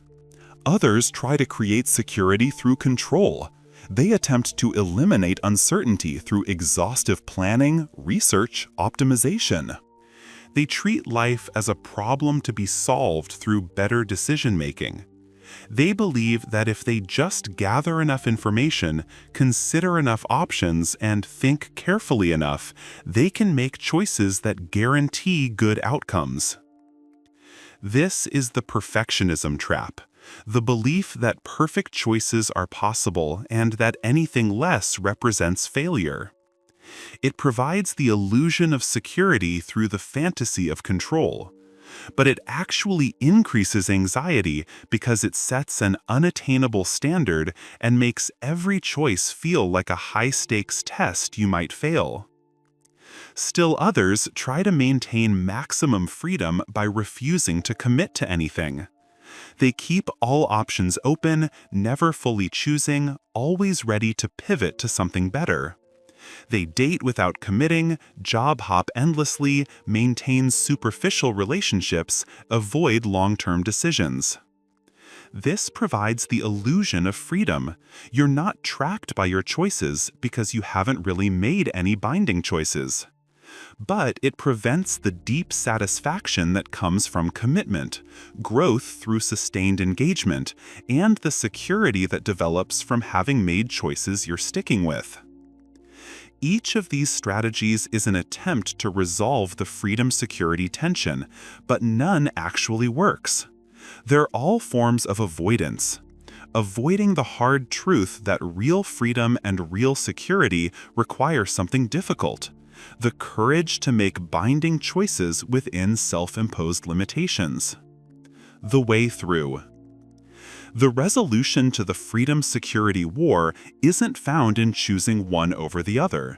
Others try to create security through control. They attempt to eliminate uncertainty through exhaustive planning, research, optimization. They treat life as a problem to be solved through better decision-making. They believe that if they just gather enough information, consider enough options, and think carefully enough, they can make choices that guarantee good outcomes. This is the perfectionism trap, the belief that perfect choices are possible and that anything less represents failure. It provides the illusion of security through the fantasy of control. But it actually increases anxiety because it sets an unattainable standard and makes every choice feel like a high-stakes test you might fail. Still others try to maintain maximum freedom by refusing to commit to anything. They keep all options open, never fully choosing, always ready to pivot to something better. They date without committing, job hop endlessly, maintain superficial relationships, avoid long-term decisions. This provides the illusion of freedom. You're not tracked by your choices because you haven't really made any binding choices. But it prevents the deep satisfaction that comes from commitment, growth through sustained engagement, and the security that develops from having made choices you're sticking with. Each of these strategies is an attempt to resolve the freedom-security tension, but none actually works. They're all forms of avoidance. Avoiding the hard truth that real freedom and real security require something difficult: the courage to make binding choices within self-imposed limitations. The way through. The resolution to the freedom-security war isn't found in choosing one over the other.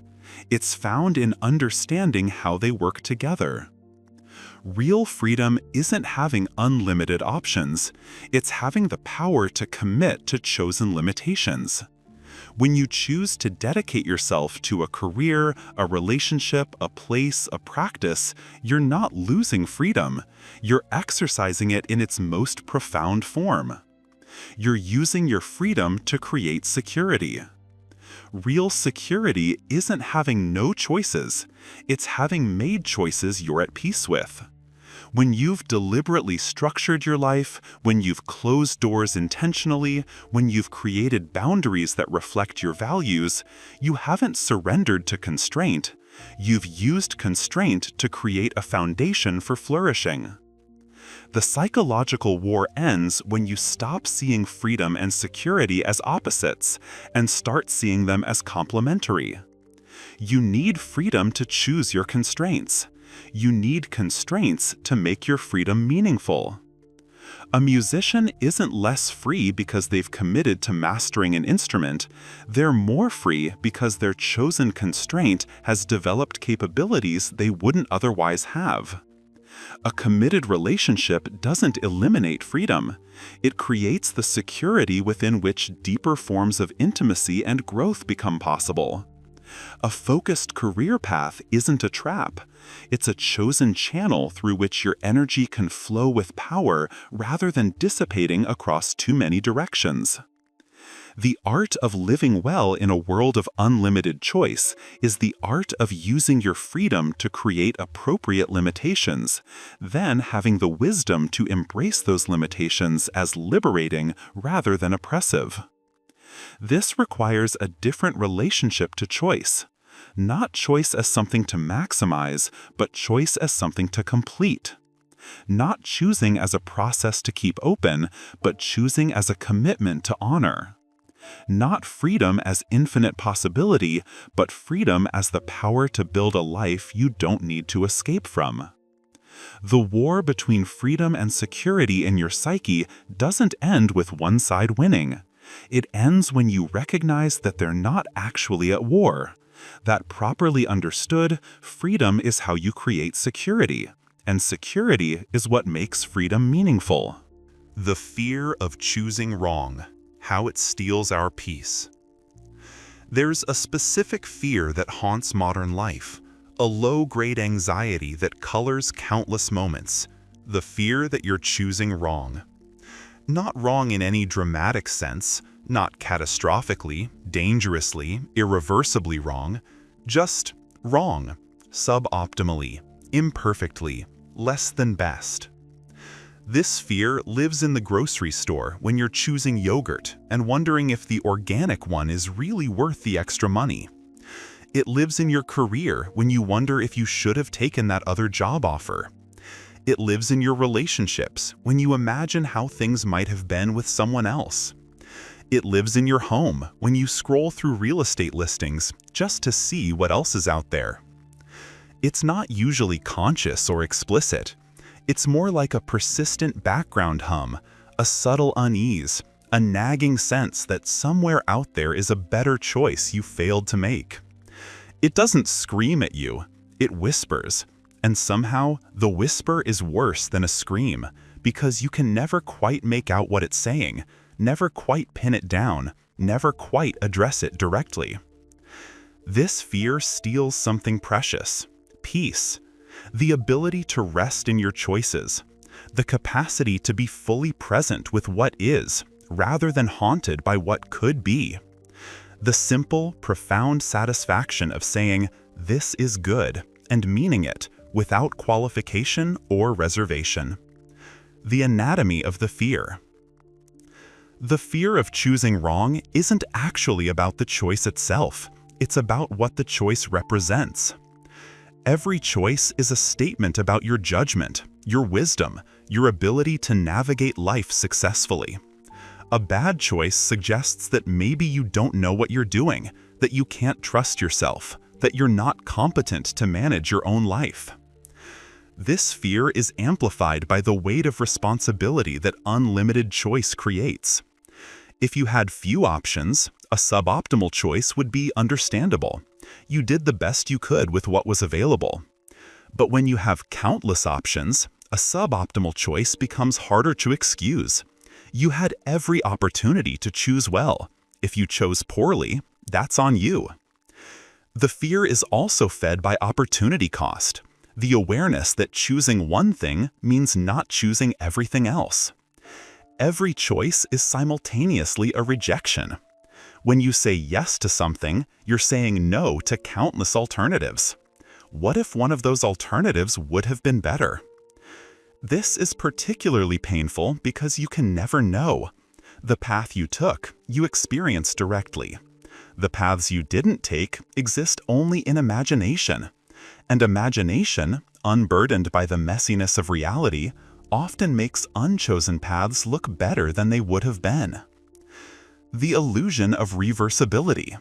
It's found in understanding how they work together. Real freedom isn't having unlimited options. It's having the power to commit to chosen limitations. When you choose to dedicate yourself to a career, a relationship, a place, a practice, you're not losing freedom. You're exercising it in its most profound form. You're using your freedom to create security. Real security isn't having no choices. It's having made choices you're at peace with. When you've deliberately structured your life, when you've closed doors intentionally, when you've created boundaries that reflect your values, you haven't surrendered to constraint. You've used constraint to create a foundation for flourishing. The psychological war ends when you stop seeing freedom and security as opposites and start seeing them as complementary. You need freedom to choose your constraints. You need constraints to make your freedom meaningful. A musician isn't less free because they've committed to mastering an instrument. They're more free because their chosen constraint has developed capabilities they wouldn't otherwise have. A committed relationship doesn't eliminate freedom. It creates the security within which deeper forms of intimacy and growth become possible. A focused career path isn't a trap. It's a chosen channel through which your energy can flow with power rather than dissipating across too many directions. The art of living well in a world of unlimited choice is the art of using your freedom to create appropriate limitations, then having the wisdom to embrace those limitations as liberating rather than oppressive. This requires a different relationship to choice. Not choice as something to maximize, but choice as something to complete. Not choosing as a process to keep open, but choosing as a commitment to honor. Not freedom as infinite possibility, but freedom as the power to build a life you don't need to escape from. The war between freedom and security in your psyche doesn't end with one side winning. It ends when you recognize that they're not actually at war. That properly understood, freedom is how you create security, and security is what makes freedom meaningful. The fear of choosing wrong. How it steals our peace. There's a specific fear that haunts modern life, a low-grade anxiety that colors countless moments, the fear that you're choosing wrong. Not wrong in any dramatic sense, not catastrophically, dangerously, irreversibly wrong, just wrong, suboptimally, imperfectly, less than best. This fear lives in the grocery store when you're choosing yogurt and wondering if the organic one is really worth the extra money. It lives in your career when you wonder if you should have taken that other job offer. It lives in your relationships when you imagine how things might have been with someone else. It lives in your home when you scroll through real estate listings just to see what else is out there. It's not usually conscious or explicit. It's more like a persistent background hum, a subtle unease, a nagging sense that somewhere out there is a better choice you failed to make. It doesn't scream at you, it whispers, and somehow the whisper is worse than a scream because you can never quite make out what it's saying, never quite pin it down, never quite address it directly. This fear steals something precious: peace. The ability to rest in your choices, the capacity to be fully present with what is, rather than haunted by what could be. The simple, profound satisfaction of saying, "This is good," and meaning it without qualification or reservation. The anatomy of the fear. The fear of choosing wrong isn't actually about the choice itself. It's about what the choice represents. Every choice is a statement about your judgment, your wisdom, your ability to navigate life successfully. A bad choice suggests that maybe you don't know what you're doing, that you can't trust yourself, that you're not competent to manage your own life. This fear is amplified by the weight of responsibility that unlimited choice creates. If you had few options, a suboptimal choice would be understandable. You did the best you could with what was available. But when you have countless options, a suboptimal choice becomes harder to excuse. You had every opportunity to choose well. If you chose poorly, that's on you. The fear is also fed by opportunity cost, the awareness that choosing one thing means not choosing everything else. Every choice is simultaneously a rejection. When you say yes to something, you're saying no to countless alternatives. What if one of those alternatives would have been better? This is particularly painful because you can never know. The path you took, you experience directly. The paths you didn't take exist only in imagination. And imagination, unburdened by the messiness of reality, often makes unchosen paths look better than they would have been. The illusion of reversibility.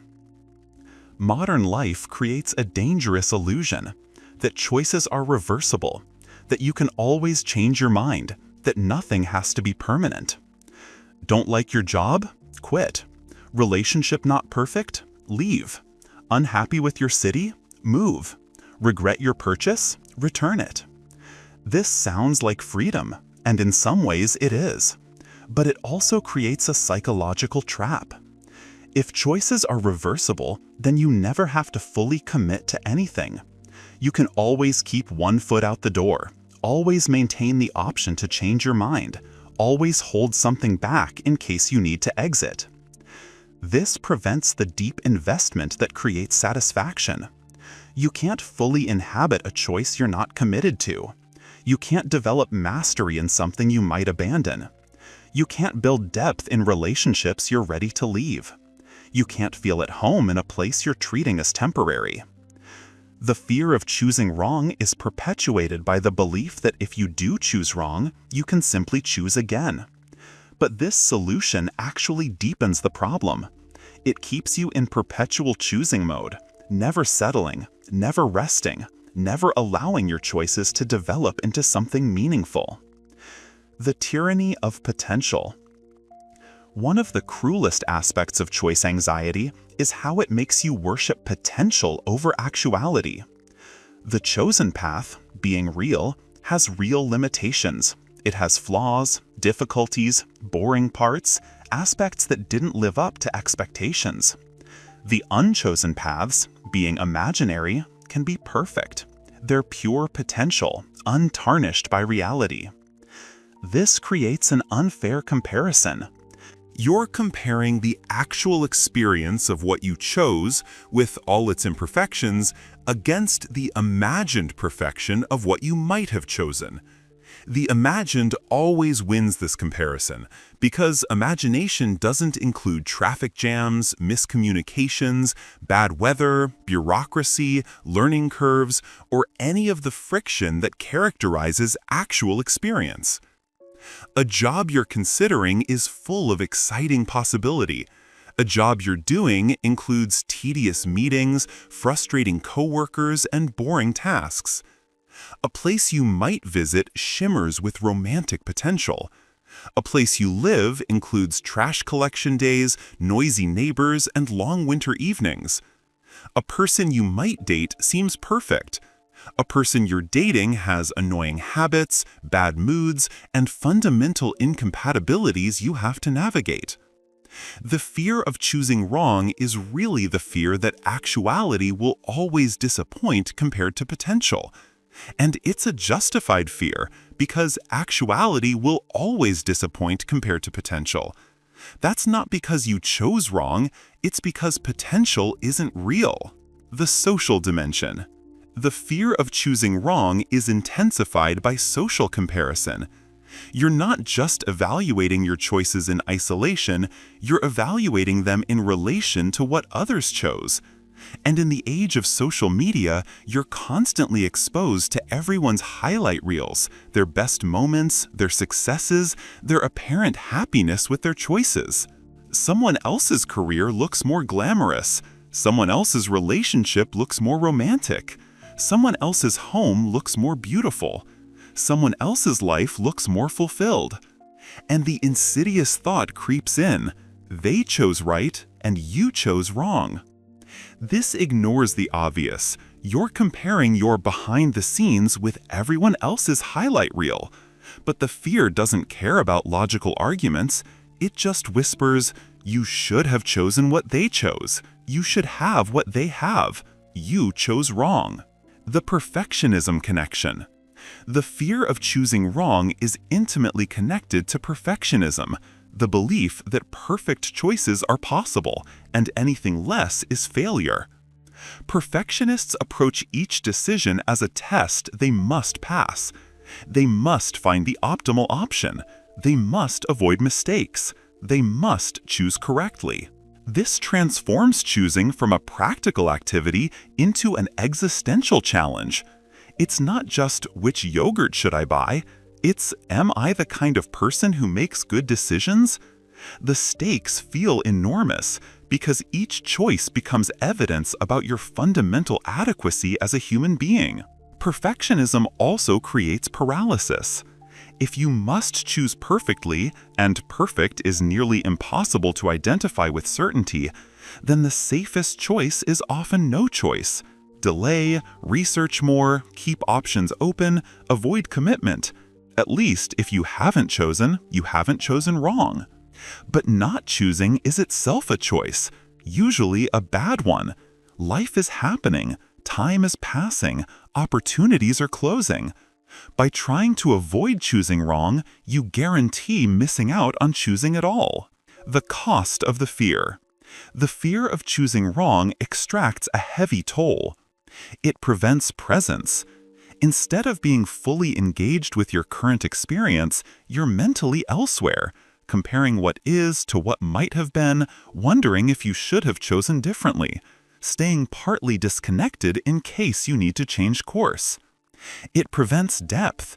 Modern life creates a dangerous illusion that choices are reversible, that you can always change your mind, that nothing has to be permanent. Don't like your job? Quit. Relationship not perfect? Leave. Unhappy with your city? Move. Regret your purchase? Return it. This sounds like freedom, and in some ways it is. But it also creates a psychological trap. If choices are reversible, then you never have to fully commit to anything. You can always keep one foot out the door, always maintain the option to change your mind, always hold something back in case you need to exit. This prevents the deep investment that creates satisfaction. You can't fully inhabit a choice you're not committed to. You can't develop mastery in something you might abandon. You can't build depth in relationships you're ready to leave. You can't feel at home in a place you're treating as temporary. The fear of choosing wrong is perpetuated by the belief that if you do choose wrong, you can simply choose again. But this solution actually deepens the problem. It keeps you in perpetual choosing mode, never settling, never resting, never allowing your choices to develop into something meaningful. The tyranny of potential. One of the cruelest aspects of choice anxiety is how it makes you worship potential over actuality. The chosen path, being real, has real limitations. It has flaws, difficulties, boring parts, aspects that didn't live up to expectations. The unchosen paths, being imaginary, can be perfect. They're pure potential, untarnished by reality. This creates an unfair comparison. You're comparing the actual experience of what you chose, with all its imperfections, against the imagined perfection of what you might have chosen. The imagined always wins this comparison, because imagination doesn't include traffic jams, miscommunications, bad weather, bureaucracy, learning curves, or any of the friction that characterizes actual experience. A job you're considering is full of exciting possibility. A job you're doing includes tedious meetings, frustrating coworkers, and boring tasks. A place you might visit shimmers with romantic potential. A place you live includes trash collection days, noisy neighbors, and long winter evenings. A person you might date seems perfect. A person you're dating has annoying habits, bad moods, and fundamental incompatibilities you have to navigate. The fear of choosing wrong is really the fear that actuality will always disappoint compared to potential. And it's a justified fear, because actuality will always disappoint compared to potential. That's not because you chose wrong, it's because potential isn't real. The social dimension. The fear of choosing wrong is intensified by social comparison. You're not just evaluating your choices in isolation, you're evaluating them in relation to what others chose. And in the age of social media, you're constantly exposed to everyone's highlight reels, their best moments, their successes, their apparent happiness with their choices. Someone else's career looks more glamorous. Someone else's relationship looks more romantic. Someone else's home looks more beautiful. Someone else's life looks more fulfilled. And the insidious thought creeps in, they chose right and you chose wrong. This ignores the obvious. You're comparing your behind the scenes with everyone else's highlight reel. But the fear doesn't care about logical arguments. It just whispers, you should have chosen what they chose. You should have what they have. You chose wrong. The perfectionism connection. The fear of choosing wrong is intimately connected to perfectionism, the belief that perfect choices are possible and anything less is failure. Perfectionists approach each decision as a test they must pass. They must find the optimal option. They must avoid mistakes. They must choose correctly. This transforms choosing from a practical activity into an existential challenge. It's not just which yogurt should I buy, it's am I the kind of person who makes good decisions? The stakes feel enormous because each choice becomes evidence about your fundamental adequacy as a human being. Perfectionism also creates paralysis. If you must choose perfectly, and perfect is nearly impossible to identify with certainty, then the safest choice is often no choice. Delay, research more, keep options open, avoid commitment. At least if you haven't chosen wrong. But not choosing is itself a choice, usually a bad one. Life is happening, time is passing, opportunities are closing. By trying to avoid choosing wrong, you guarantee missing out on choosing at all. The cost of the fear. The fear of choosing wrong extracts a heavy toll. It prevents presence. Instead of being fully engaged with your current experience, you're mentally elsewhere, comparing what is to what might have been, wondering if you should have chosen differently, staying partly disconnected in case you need to change course. It prevents depth.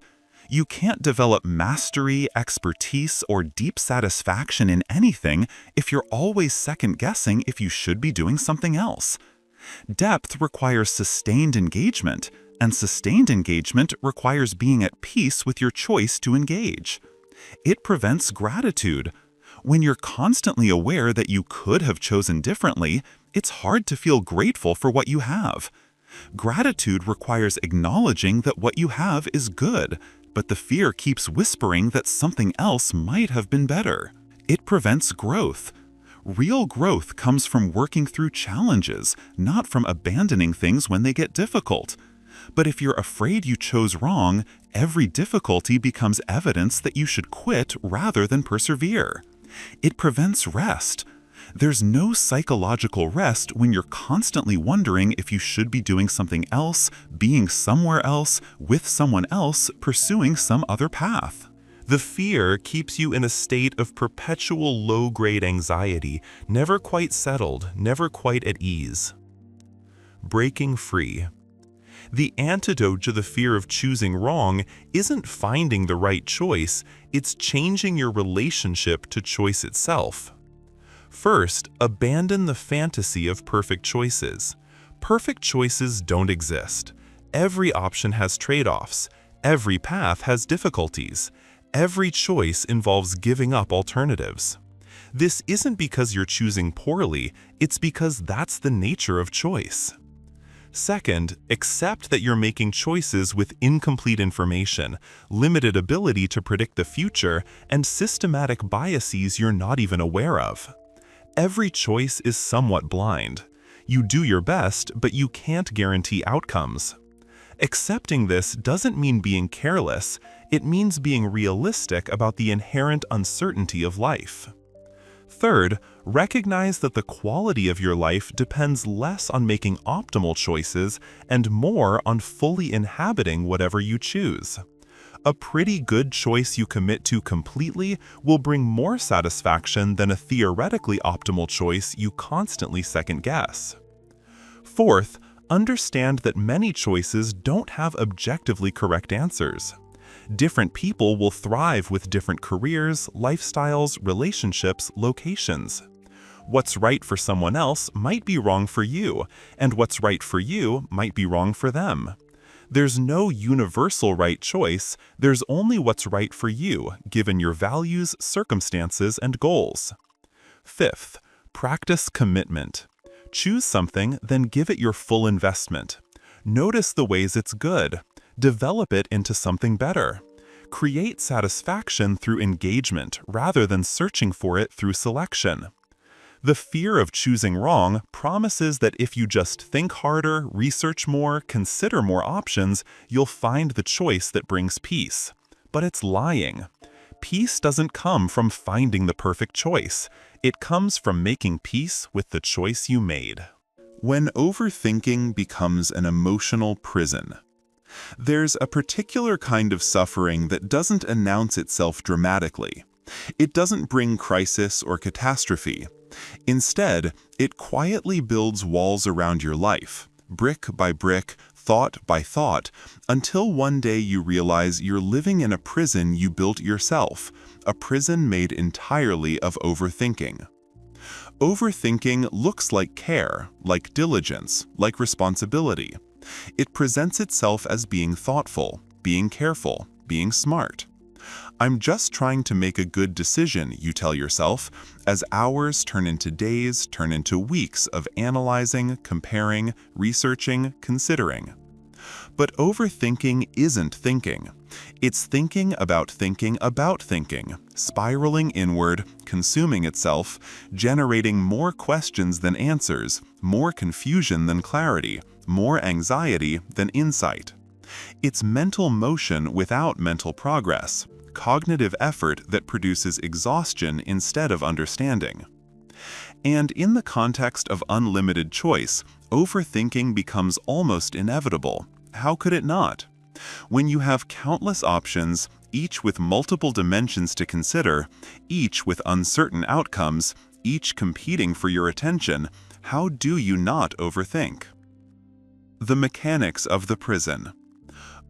You can't develop mastery, expertise, or deep satisfaction in anything if you're always second-guessing if you should be doing something else. Depth requires sustained engagement, and sustained engagement requires being at peace with your choice to engage. It prevents gratitude. When you're constantly aware that you could have chosen differently, it's hard to feel grateful for what you have. Gratitude requires acknowledging that what you have is good, but the fear keeps whispering that something else might have been better. It prevents growth. Real growth comes from working through challenges, not from abandoning things when they get difficult. But if you're afraid you chose wrong, every difficulty becomes evidence that you should quit rather than persevere. It prevents rest. There's no psychological rest when you're constantly wondering if you should be doing something else, being somewhere else, with someone else, pursuing some other path. The fear keeps you in a state of perpetual low-grade anxiety, never quite settled, never quite at ease. Breaking free. The antidote to the fear of choosing wrong isn't finding the right choice, it's changing your relationship to choice itself. First, abandon the fantasy of perfect choices. Perfect choices don't exist. Every option has trade-offs. Every path has difficulties. Every choice involves giving up alternatives. This isn't because you're choosing poorly, it's because that's the nature of choice. Second, accept that you're making choices with incomplete information, limited ability to predict the future, and systematic biases you're not even aware of. Every choice is somewhat blind. You do your best, but you can't guarantee outcomes. Accepting this doesn't mean being careless, it means being realistic about the inherent uncertainty of life. Third, recognize that the quality of your life depends less on making optimal choices and more on fully inhabiting whatever you choose. A pretty good choice you commit to completely will bring more satisfaction than a theoretically optimal choice you constantly second-guess. Fourth, understand that many choices don't have objectively correct answers. Different people will thrive with different careers, lifestyles, relationships, locations. What's right for someone else might be wrong for you, and what's right for you might be wrong for them. There's no universal right choice, there's only what's right for you, given your values, circumstances, and goals. Fifth, practice commitment. Choose something, then give it your full investment. Notice the ways it's good. Develop it into something better. Create satisfaction through engagement rather than searching for it through selection. The fear of choosing wrong promises that if you just think harder, research more, consider more options, you'll find the choice that brings peace. But it's lying. Peace doesn't come from finding the perfect choice. It comes from making peace with the choice you made. When overthinking becomes an emotional prison. There's a particular kind of suffering that doesn't announce itself dramatically. It doesn't bring crisis or catastrophe. Instead, it quietly builds walls around your life, brick by brick, thought by thought, until one day you realize you're living in a prison you built yourself, a prison made entirely of overthinking. Overthinking looks like care, like diligence, like responsibility. It presents itself as being thoughtful, being careful, being smart. I'm just trying to make a good decision, you tell yourself, as hours turn into days, turn into weeks of analyzing, comparing, researching, considering. But overthinking isn't thinking. It's thinking, spiraling inward, consuming itself, generating more questions than answers, more confusion than clarity, more anxiety than insight. It's mental motion without mental progress, cognitive effort that produces exhaustion instead of understanding. And in the context of unlimited choice, overthinking becomes almost inevitable. How could it not? When you have countless options, each with multiple dimensions to consider, each with uncertain outcomes, each competing for your attention, how do you not overthink? The mechanics of the prison.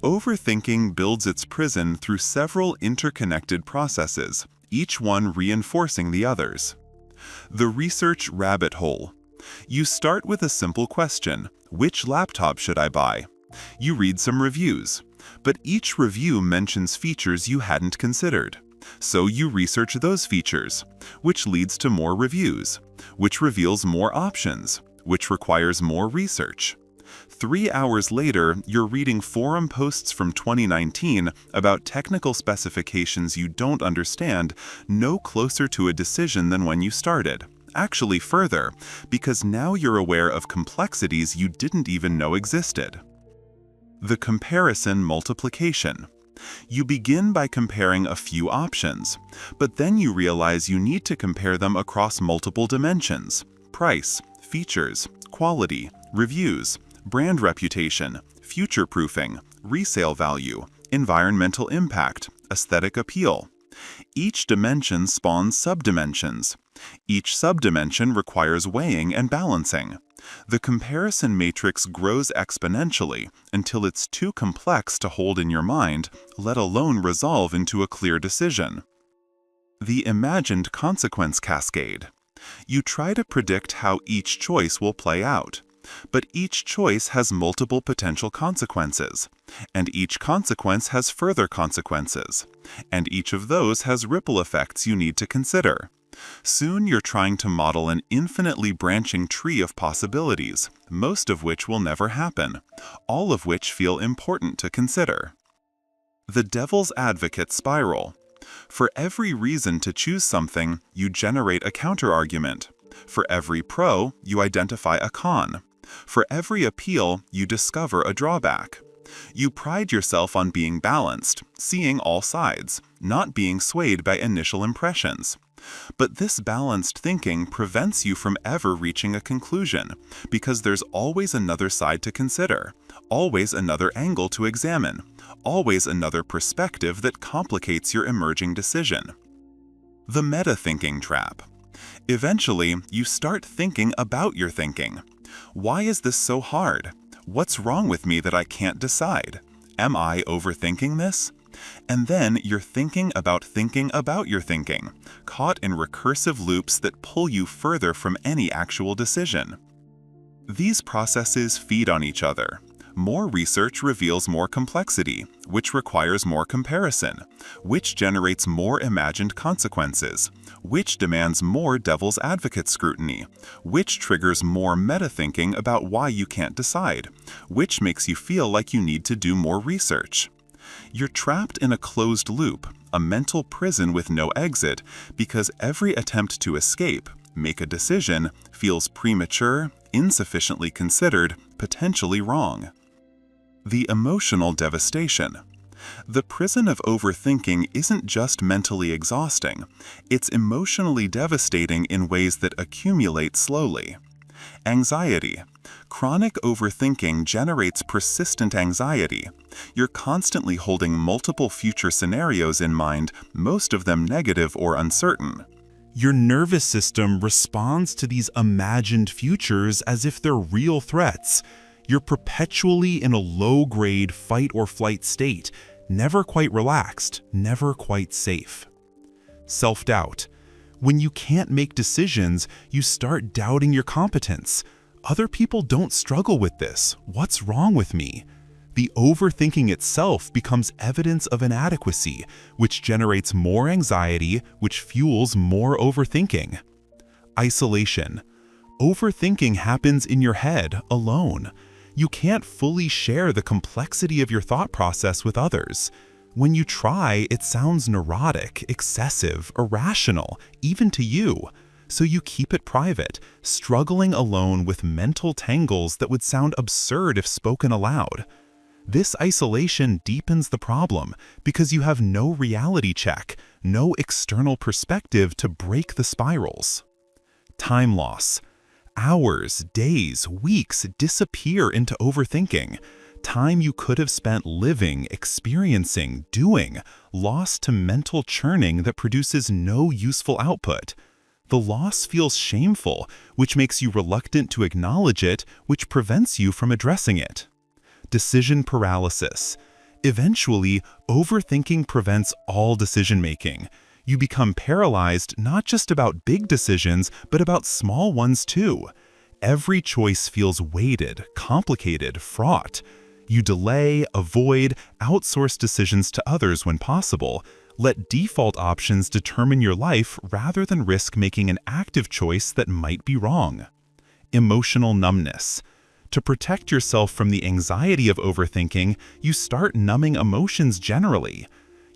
Overthinking builds its prison through several interconnected processes, each one reinforcing the others. The research rabbit hole. You start with a simple question: which laptop should I buy? You read some reviews, but each review mentions features you hadn't considered. So you research those features, which leads to more reviews, which reveals more options, which requires more research. 3 hours later, you're reading forum posts from 2019 about technical specifications you don't understand, no closer to a decision than when you started. Actually further, because now you're aware of complexities you didn't even know existed. The comparison multiplication. You begin by comparing a few options, but then you realize you need to compare them across multiple dimensions: price, features, quality, reviews, brand reputation, future-proofing, resale value, environmental impact, aesthetic appeal. Each dimension spawns subdimensions. Each subdimension requires weighing and balancing. The comparison matrix grows exponentially until it's too complex to hold in your mind, let alone resolve into a clear decision. The imagined consequence cascade. You try to predict how each choice will play out. But each choice has multiple potential consequences, and each consequence has further consequences, and each of those has ripple effects you need to consider. Soon you're trying to model an infinitely branching tree of possibilities, most of which will never happen, all of which feel important to consider. The devil's advocate spiral. For every reason to choose something, you generate a counterargument. For every pro, you identify a con. For every appeal, you discover a drawback. You pride yourself on being balanced, seeing all sides, not being swayed by initial impressions. But this balanced thinking prevents you from ever reaching a conclusion, because there's always another side to consider, always another angle to examine, always another perspective that complicates your emerging decision. The meta-thinking trap. Eventually, you start thinking about your thinking. Why is this so hard? What's wrong with me that I can't decide? Am I overthinking this? And then you're thinking about your thinking, caught in recursive loops that pull you further from any actual decision. These processes feed on each other. More research reveals more complexity, which requires more comparison, which generates more imagined consequences, which demands more devil's advocate scrutiny, which triggers more meta-thinking about why you can't decide, which makes you feel like you need to do more research. You're trapped in a closed loop, a mental prison with no exit, because every attempt to escape, make a decision, feels premature, insufficiently considered, potentially wrong. The emotional devastation. The prison of overthinking isn't just mentally exhausting, it's emotionally devastating in ways that accumulate slowly. Anxiety, Chronic overthinking generates persistent anxiety. You're constantly holding multiple future scenarios in mind, most of them negative or uncertain. Your nervous system responds to these imagined futures as if they're real threats. You're perpetually in a low-grade fight-or-flight state, never quite relaxed, never quite safe. Self-doubt. When you can't make decisions, you start doubting your competence. Other people don't struggle with this. What's wrong with me? The overthinking itself becomes evidence of inadequacy, which generates more anxiety, which fuels more overthinking. Isolation. Overthinking happens in your head, alone. You can't fully share the complexity of your thought process with others. When you try, it sounds neurotic, excessive, irrational, even to you. So you keep it private, struggling alone with mental tangles that would sound absurd if spoken aloud. This isolation deepens the problem because you have no reality check, no external perspective to break the spirals. Time loss. Hours, days, weeks disappear into overthinking. Time you could have spent living, experiencing, doing, lost to mental churning that produces no useful output. The loss feels shameful, which makes you reluctant to acknowledge it, which prevents you from addressing it. Decision paralysis. Eventually, overthinking prevents all decision-making. You become paralyzed not just about big decisions, but about small ones too. Every choice feels weighted, complicated, fraught. You delay, avoid, outsource decisions to others when possible. Let default options determine your life rather than risk making an active choice that might be wrong. Emotional numbness. To protect yourself from the anxiety of overthinking, you start numbing emotions generally.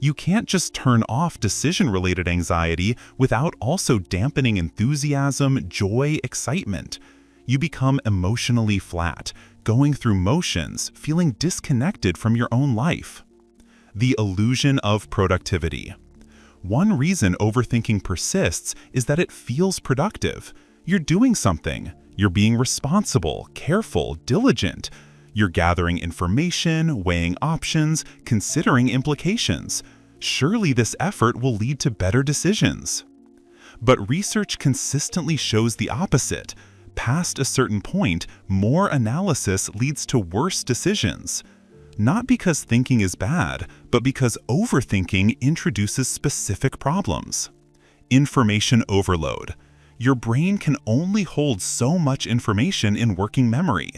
You can't just turn off decision-related anxiety without also dampening enthusiasm, joy, excitement. You become emotionally flat, going through motions, feeling disconnected from your own life. The illusion of productivity. One reason overthinking persists is that it feels productive. You're doing something. You're being responsible, careful, diligent. You're gathering information, weighing options, considering implications. Surely this effort will lead to better decisions. But research consistently shows the opposite. Past a certain point, more analysis leads to worse decisions. Not because thinking is bad, but because overthinking introduces specific problems. Information overload. Your brain can only hold so much information in working memory.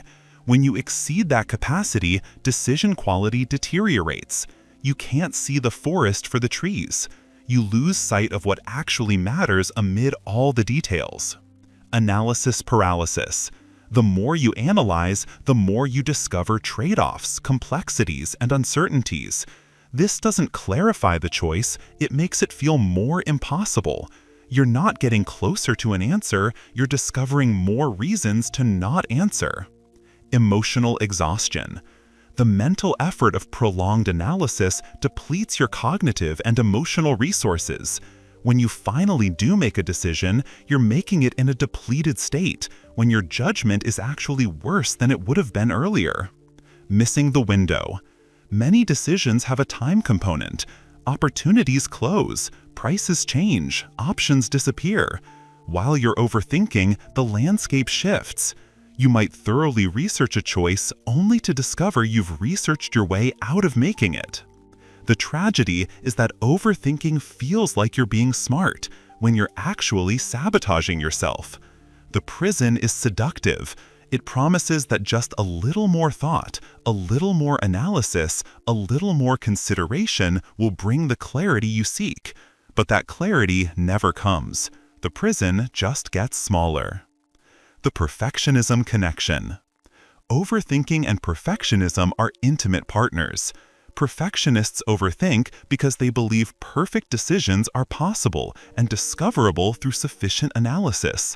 When you exceed that capacity, decision quality deteriorates. You can't see the forest for the trees. You lose sight of what actually matters amid all the details. Analysis paralysis. The more you analyze, the more you discover trade-offs, complexities, and uncertainties. This doesn't clarify the choice, it makes it feel more impossible. You're not getting closer to an answer, you're discovering more reasons to not answer. Emotional exhaustion. The mental effort of prolonged analysis depletes your cognitive and emotional resources. When you finally do make a decision, you're making it in a depleted state, when your judgment is actually worse than it would have been earlier. Missing the window. Many decisions have a time component. Opportunities close, prices change, options disappear. While you're overthinking, the landscape shifts. You might thoroughly research a choice only to discover you've researched your way out of making it. The tragedy is that overthinking feels like you're being smart when you're actually sabotaging yourself. The prison is seductive. It promises that just a little more thought, a little more analysis, a little more consideration will bring the clarity you seek. But that clarity never comes. The prison just gets smaller. The perfectionism connection. Overthinking and perfectionism are intimate partners. Perfectionists overthink because they believe perfect decisions are possible and discoverable through sufficient analysis.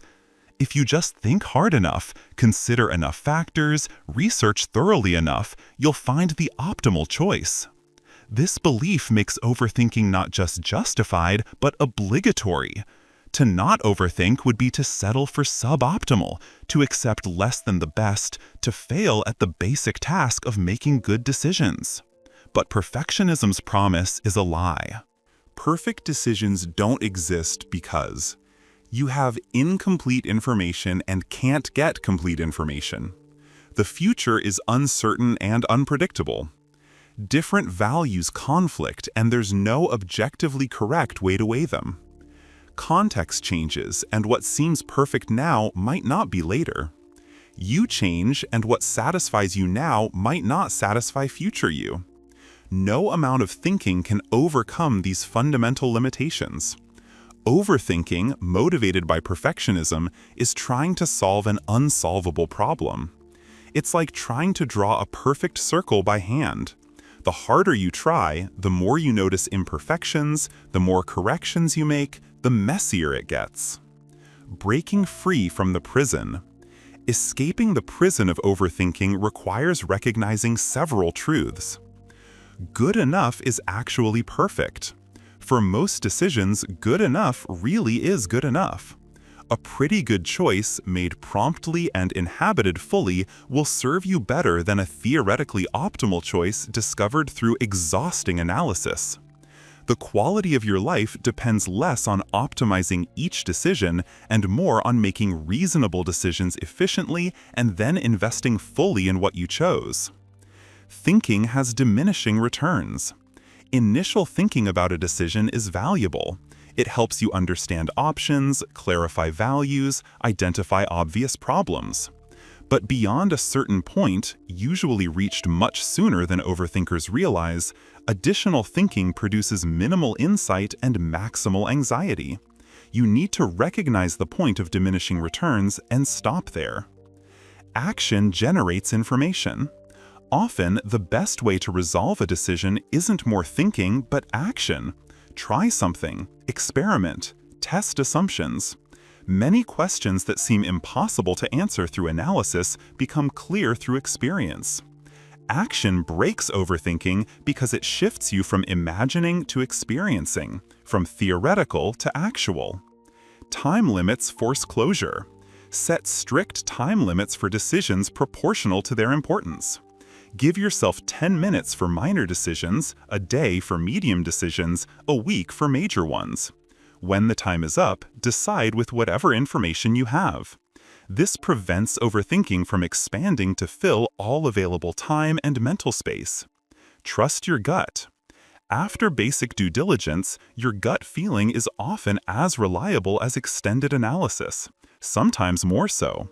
If you just think hard enough, consider enough factors, research thoroughly enough, you'll find the optimal choice. This belief makes overthinking not just justified, but obligatory. To not overthink would be to settle for suboptimal, to accept less than the best, to fail at the basic task of making good decisions. But perfectionism's promise is a lie. Perfect decisions don't exist because you have incomplete information and can't get complete information. The future is uncertain and unpredictable. Different values conflict, and there's no objectively correct way to weigh them. Context changes, and what seems perfect now might not be later. You change, and what satisfies you now might not satisfy future you. No amount of thinking can overcome these fundamental limitations. Overthinking, motivated by perfectionism, is trying to solve an unsolvable problem. It's like trying to draw a perfect circle by hand. The harder you try, the more you notice imperfections, the more corrections you make, the messier it gets. Breaking free from the prison. Escaping the prison of overthinking requires recognizing several truths. Good enough is actually perfect. For most decisions, good enough really is good enough. A pretty good choice, made promptly and inhabited fully, will serve you better than a theoretically optimal choice discovered through exhausting analysis. The quality of your life depends less on optimizing each decision and more on making reasonable decisions efficiently and then investing fully in what you chose. Thinking has diminishing returns. Initial thinking about a decision is valuable. It helps you understand options, clarify values, identify obvious problems. But beyond a certain point, usually reached much sooner than overthinkers realize, additional thinking produces minimal insight and maximal anxiety. You need to recognize the point of diminishing returns and stop there. Action generates information. Often, the best way to resolve a decision isn't more thinking, but action. Try something, experiment, test assumptions. Many questions that seem impossible to answer through analysis become clear through experience. Action breaks overthinking because it shifts you from imagining to experiencing, from theoretical to actual. Time limits force closure. Set strict time limits for decisions proportional to their importance. Give yourself 10 minutes for minor decisions, a day for medium decisions, a week for major ones. When the time is up, decide with whatever information you have. This prevents overthinking from expanding to fill all available time and mental space. Trust your gut. After basic due diligence, your gut feeling is often as reliable as extended analysis, sometimes more so.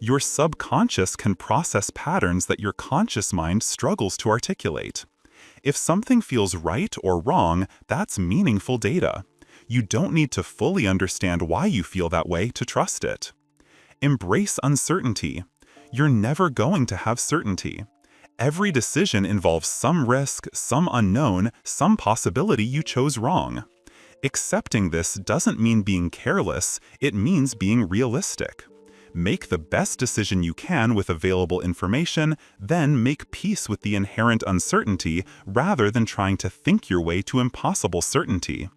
Your subconscious can process patterns that your conscious mind struggles to articulate. If something feels right or wrong, that's meaningful data. You don't need to fully understand why you feel that way to trust it. Embrace uncertainty. You're never going to have certainty. Every decision involves some risk, some unknown, some possibility you chose wrong. Accepting this doesn't mean being careless, it means being realistic. Make the best decision you can with available information, then make peace with the inherent uncertainty rather than trying to think your way to impossible certainty.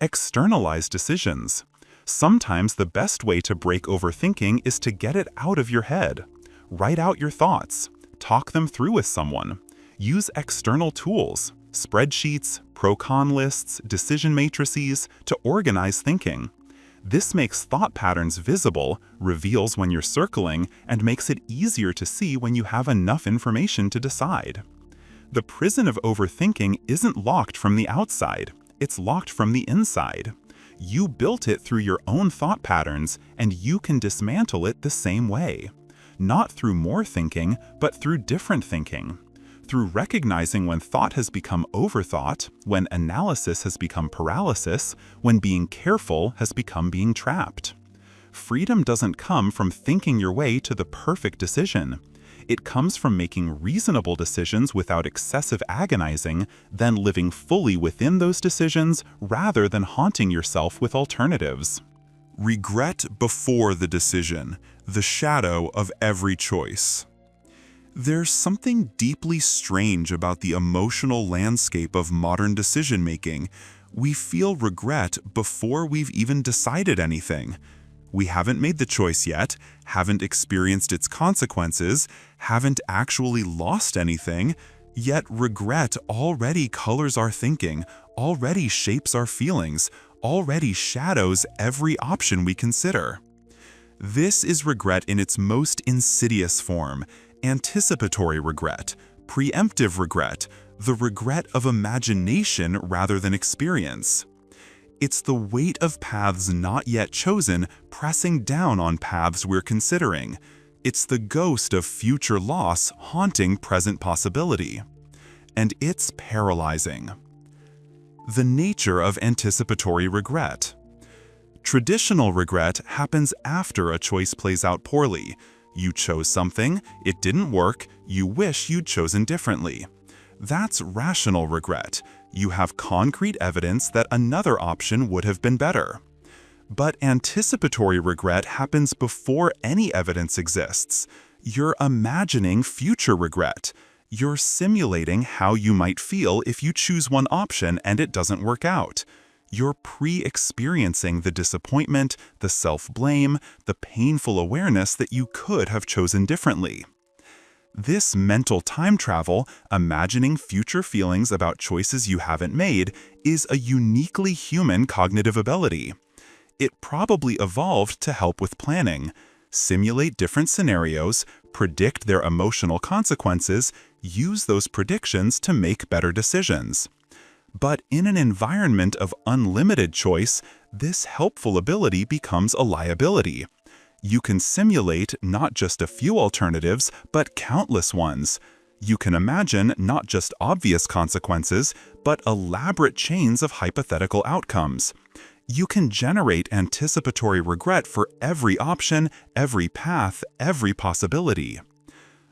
Externalize decisions. Sometimes the best way to break overthinking is to get it out of your head. Write out your thoughts. Talk them through with someone. Use external tools, spreadsheets, pro-con lists, decision matrices to organize thinking. This makes thought patterns visible, reveals when you're circling, and makes it easier to see when you have enough information to decide. The prison of overthinking isn't locked from the outside, it's locked from the inside. You built it through your own thought patterns, and you can dismantle it the same way. Not through more thinking, but through different thinking. Through recognizing when thought has become overthought, when analysis has become paralysis, when being careful has become being trapped. Freedom doesn't come from thinking your way to the perfect decision. It comes from making reasonable decisions without excessive agonizing, then living fully within those decisions rather than haunting yourself with alternatives. Regret before the decision, the shadow of every choice. There's something deeply strange about the emotional landscape of modern decision-making, We feel regret before we've even decided anything. We haven't made the choice yet, haven't experienced its consequences, haven't actually lost anything, yet regret already colors our thinking, already shapes our feelings, already shadows every option we consider. This is regret in its most insidious form: anticipatory regret, preemptive regret, the regret of imagination rather than experience. It's the weight of paths not yet chosen pressing down on paths we're considering. It's the ghost of future loss haunting present possibility. And it's paralyzing. The nature of anticipatory regret. Traditional regret happens after a choice plays out poorly. You chose something, it didn't work, you wish you'd chosen differently. That's rational regret. You have concrete evidence that another option would have been better. But anticipatory regret happens before any evidence exists. You're imagining future regret. You're simulating how you might feel if you choose one option and it doesn't work out. You're pre-experiencing the disappointment, the self-blame, the painful awareness that you could have chosen differently. This mental time travel, imagining future feelings about choices you haven't made, is a uniquely human cognitive ability. It probably evolved to help with planning, simulate different scenarios, predict their emotional consequences, use those predictions to make better decisions. But in an environment of unlimited choice, this helpful ability becomes a liability. You can simulate not just a few alternatives, but countless ones. You can imagine not just obvious consequences, but elaborate chains of hypothetical outcomes. You can generate anticipatory regret for every option, every path, every possibility.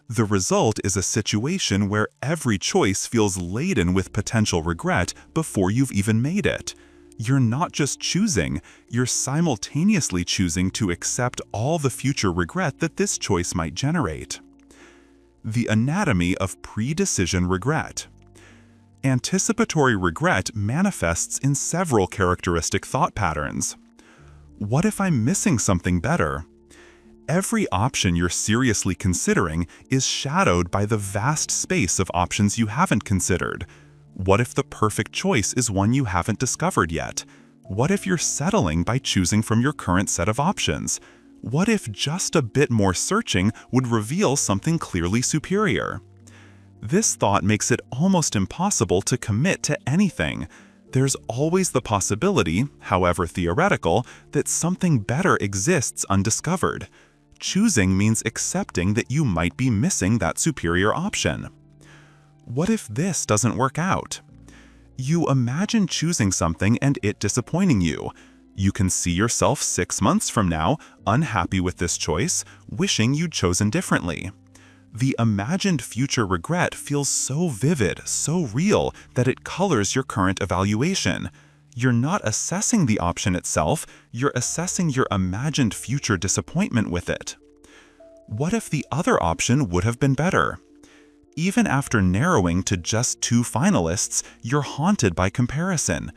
The result is a situation where every choice feels laden with potential regret before you've even made it. You're not just choosing, you're simultaneously choosing to accept all the future regret that this choice might generate. The anatomy of pre-decision regret. Anticipatory regret manifests in several characteristic thought patterns. What if I'm missing something better? Every option you're seriously considering is shadowed by the vast space of options you haven't considered. What if the perfect choice is one you haven't discovered yet? What if you're settling by choosing from your current set of options? What if just a bit more searching would reveal something clearly superior? This thought makes it almost impossible to commit to anything. There's always the possibility, however theoretical, that something better exists undiscovered. Choosing means accepting that you might be missing that superior option. What if this doesn't work out? You imagine choosing something and it disappointing you. You can see yourself 6 months from now, unhappy with this choice, wishing you'd chosen differently. The imagined future regret feels so vivid, so real, that it colors your current evaluation. You're not assessing the option itself, you're assessing your imagined future disappointment with it. What if the other option would have been better? Even after narrowing to just 2 finalists, you're haunted by comparison.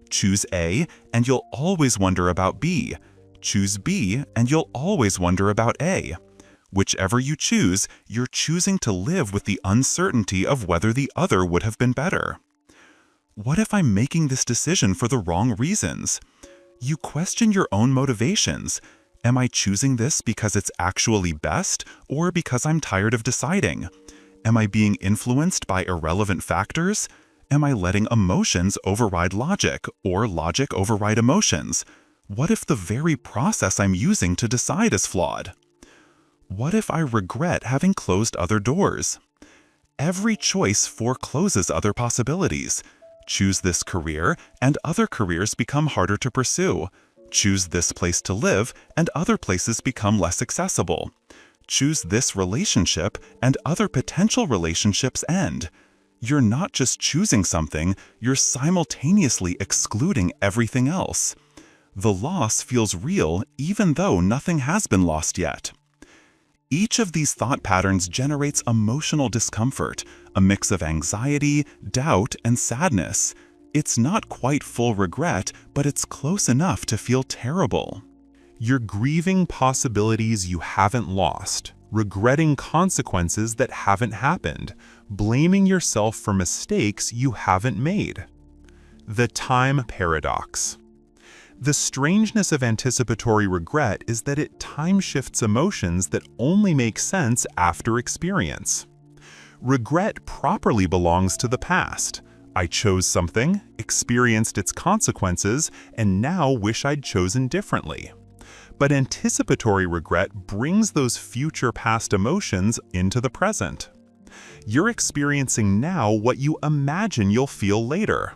Choose A, and you'll always wonder about B. Choose B, and you'll always wonder about A. Whichever you choose, you're choosing to live with the uncertainty of whether the other would have been better. What if I'm making this decision for the wrong reasons? You question your own motivations. Am I choosing this because it's actually best, or because I'm tired of deciding? Am I being influenced by irrelevant factors? Am I letting emotions override logic, or logic override emotions? What if the very process I'm using to decide is flawed? What if I regret having closed other doors? Every choice forecloses other possibilities. Choose this career, and other careers become harder to pursue. Choose this place to live, and other places become less accessible. Choose this relationship, and other potential relationships end. You're not just choosing something, you're simultaneously excluding everything else. The loss feels real even though nothing has been lost yet. Each of these thought patterns generates emotional discomfort, a mix of anxiety, doubt, and sadness. It's not quite full regret, but it's close enough to feel terrible. You're grieving possibilities you haven't lost, regretting consequences that haven't happened, blaming yourself for mistakes you haven't made. The time paradox. The strangeness of anticipatory regret is that it time-shifts emotions that only make sense after experience. Regret properly belongs to the past. I chose something, experienced its consequences, and now wish I'd chosen differently. But anticipatory regret brings those future past emotions into the present. You're experiencing now what you imagine you'll feel later.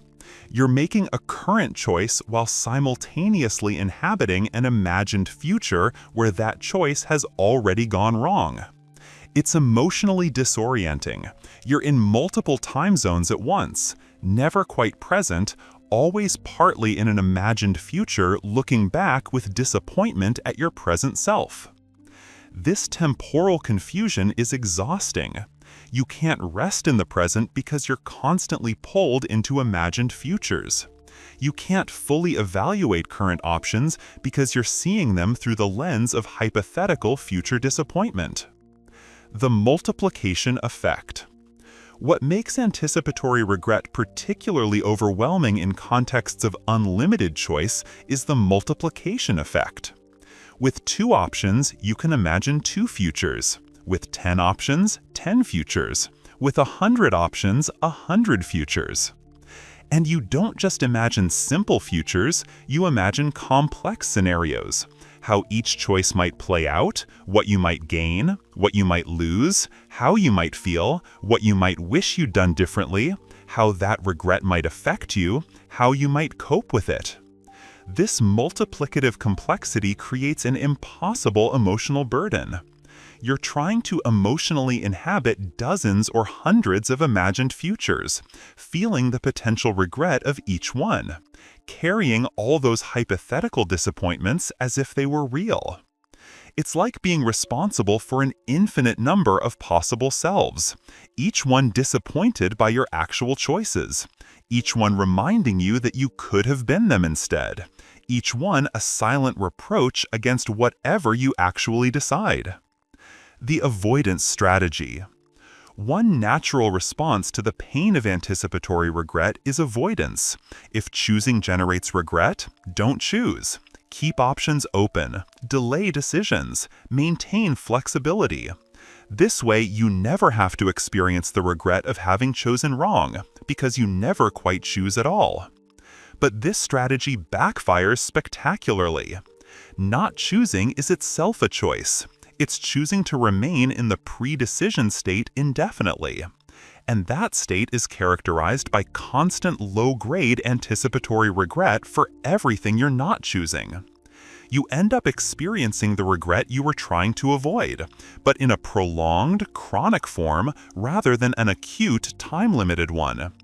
You're making a current choice while simultaneously inhabiting an imagined future where that choice has already gone wrong. It's emotionally disorienting. You're in multiple time zones at once, never quite present, always partly in an imagined future, looking back with disappointment at your present self. This temporal confusion is exhausting. You can't rest in the present because you're constantly pulled into imagined futures. You can't fully evaluate current options because you're seeing them through the lens of hypothetical future disappointment. The multiplication effect. What makes anticipatory regret particularly overwhelming in contexts of unlimited choice is the multiplication effect. With 2 options, you can imagine 2 futures. With 10 options, 10 futures. With 100 options, 100 futures. And you don't just imagine simple futures, you imagine complex scenarios. How each choice might play out, what you might gain, what you might lose, how you might feel, what you might wish you'd done differently, how that regret might affect you, how you might cope with it. This multiplicative complexity creates an impossible emotional burden. You're trying to emotionally inhabit dozens or hundreds of imagined futures, feeling the potential regret of each one, carrying all those hypothetical disappointments as if they were real. It's like being responsible for an infinite number of possible selves, each one disappointed by your actual choices, each one reminding you that you could have been them instead, each one a silent reproach against whatever you actually decide. The avoidance strategy. One natural response to the pain of anticipatory regret is avoidance. If choosing generates regret, don't choose. Keep options open, delay decisions, maintain flexibility. This way, you never have to experience the regret of having chosen wrong, because you never quite choose at all. But this strategy backfires spectacularly. Not choosing is itself a choice. It's choosing to remain in the pre-decision state indefinitely. And that state is characterized by constant low-grade anticipatory regret for everything you're not choosing. You end up experiencing the regret you were trying to avoid, but in a prolonged, chronic form rather than an acute, time-limited one.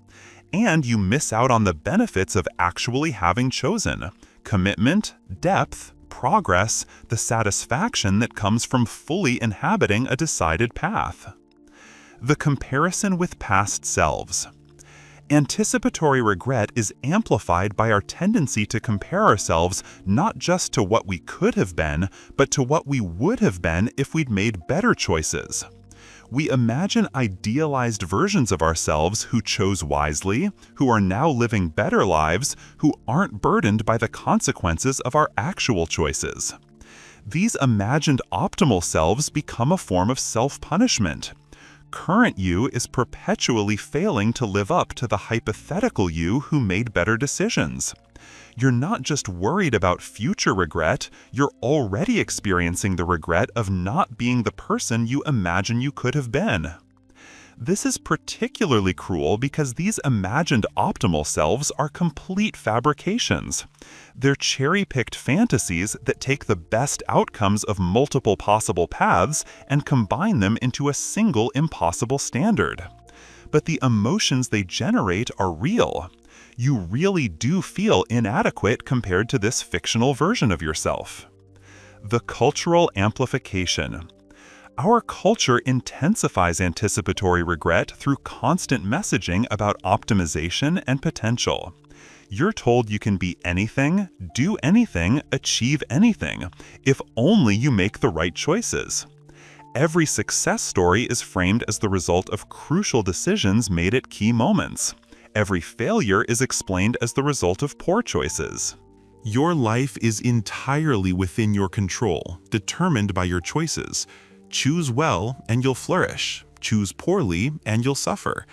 And you miss out on the benefits of actually having chosen: commitment, depth, progress, the satisfaction that comes from fully inhabiting a decided path. The comparison with past selves. Anticipatory regret is amplified by our tendency to compare ourselves not just to what we could have been, but to what we would have been if we'd made better choices. We imagine idealized versions of ourselves who chose wisely, who are now living better lives, who aren't burdened by the consequences of our actual choices. These imagined optimal selves become a form of self-punishment. Current you is perpetually failing to live up to the hypothetical you who made better decisions. You're not just worried about future regret, you're already experiencing the regret of not being the person you imagine you could have been. This is particularly cruel because these imagined optimal selves are complete fabrications. They're cherry-picked fantasies that take the best outcomes of multiple possible paths and combine them into a single impossible standard. But the emotions they generate are real. You really do feel inadequate compared to this fictional version of yourself. The cultural amplification. Our culture intensifies anticipatory regret through constant messaging about optimization and potential. You're told you can be anything, do anything, achieve anything, if only you make the right choices. Every success story is framed as the result of crucial decisions made at key moments. Every failure is explained as the result of poor choices. Your life is entirely within your control, determined by your choices. Choose well and you'll flourish. Choose poorly and you'll suffer.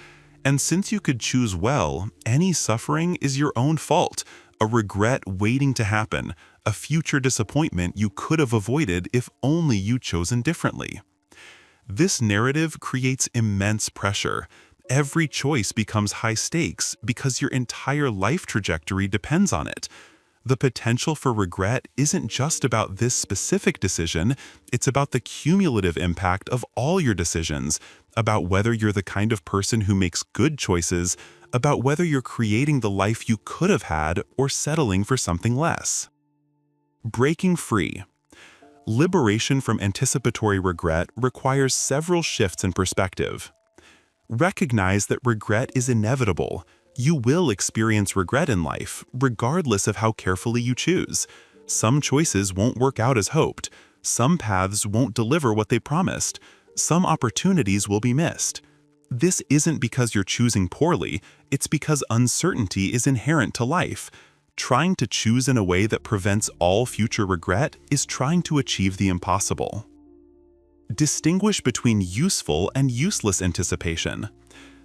And since you could choose well, any suffering is your own fault, a regret waiting to happen, a future disappointment you could have avoided if only you'd chosen differently. This narrative creates immense pressure. Every choice becomes high stakes because your entire life trajectory depends on it. The potential for regret isn't just about this specific decision, it's about the cumulative impact of all your decisions, about whether you're the kind of person who makes good choices, about whether you're creating the life you could have had or settling for something less. Breaking free. Liberation from anticipatory regret requires several shifts in perspective. Recognize that regret is inevitable. You will experience regret in life, regardless of how carefully you choose. Some choices won't work out as hoped. Some paths won't deliver what they promised. Some opportunities will be missed. This isn't because you're choosing poorly, it's because uncertainty is inherent to life. Trying to choose in a way that prevents all future regret is trying to achieve the impossible. Distinguish between useful and useless anticipation.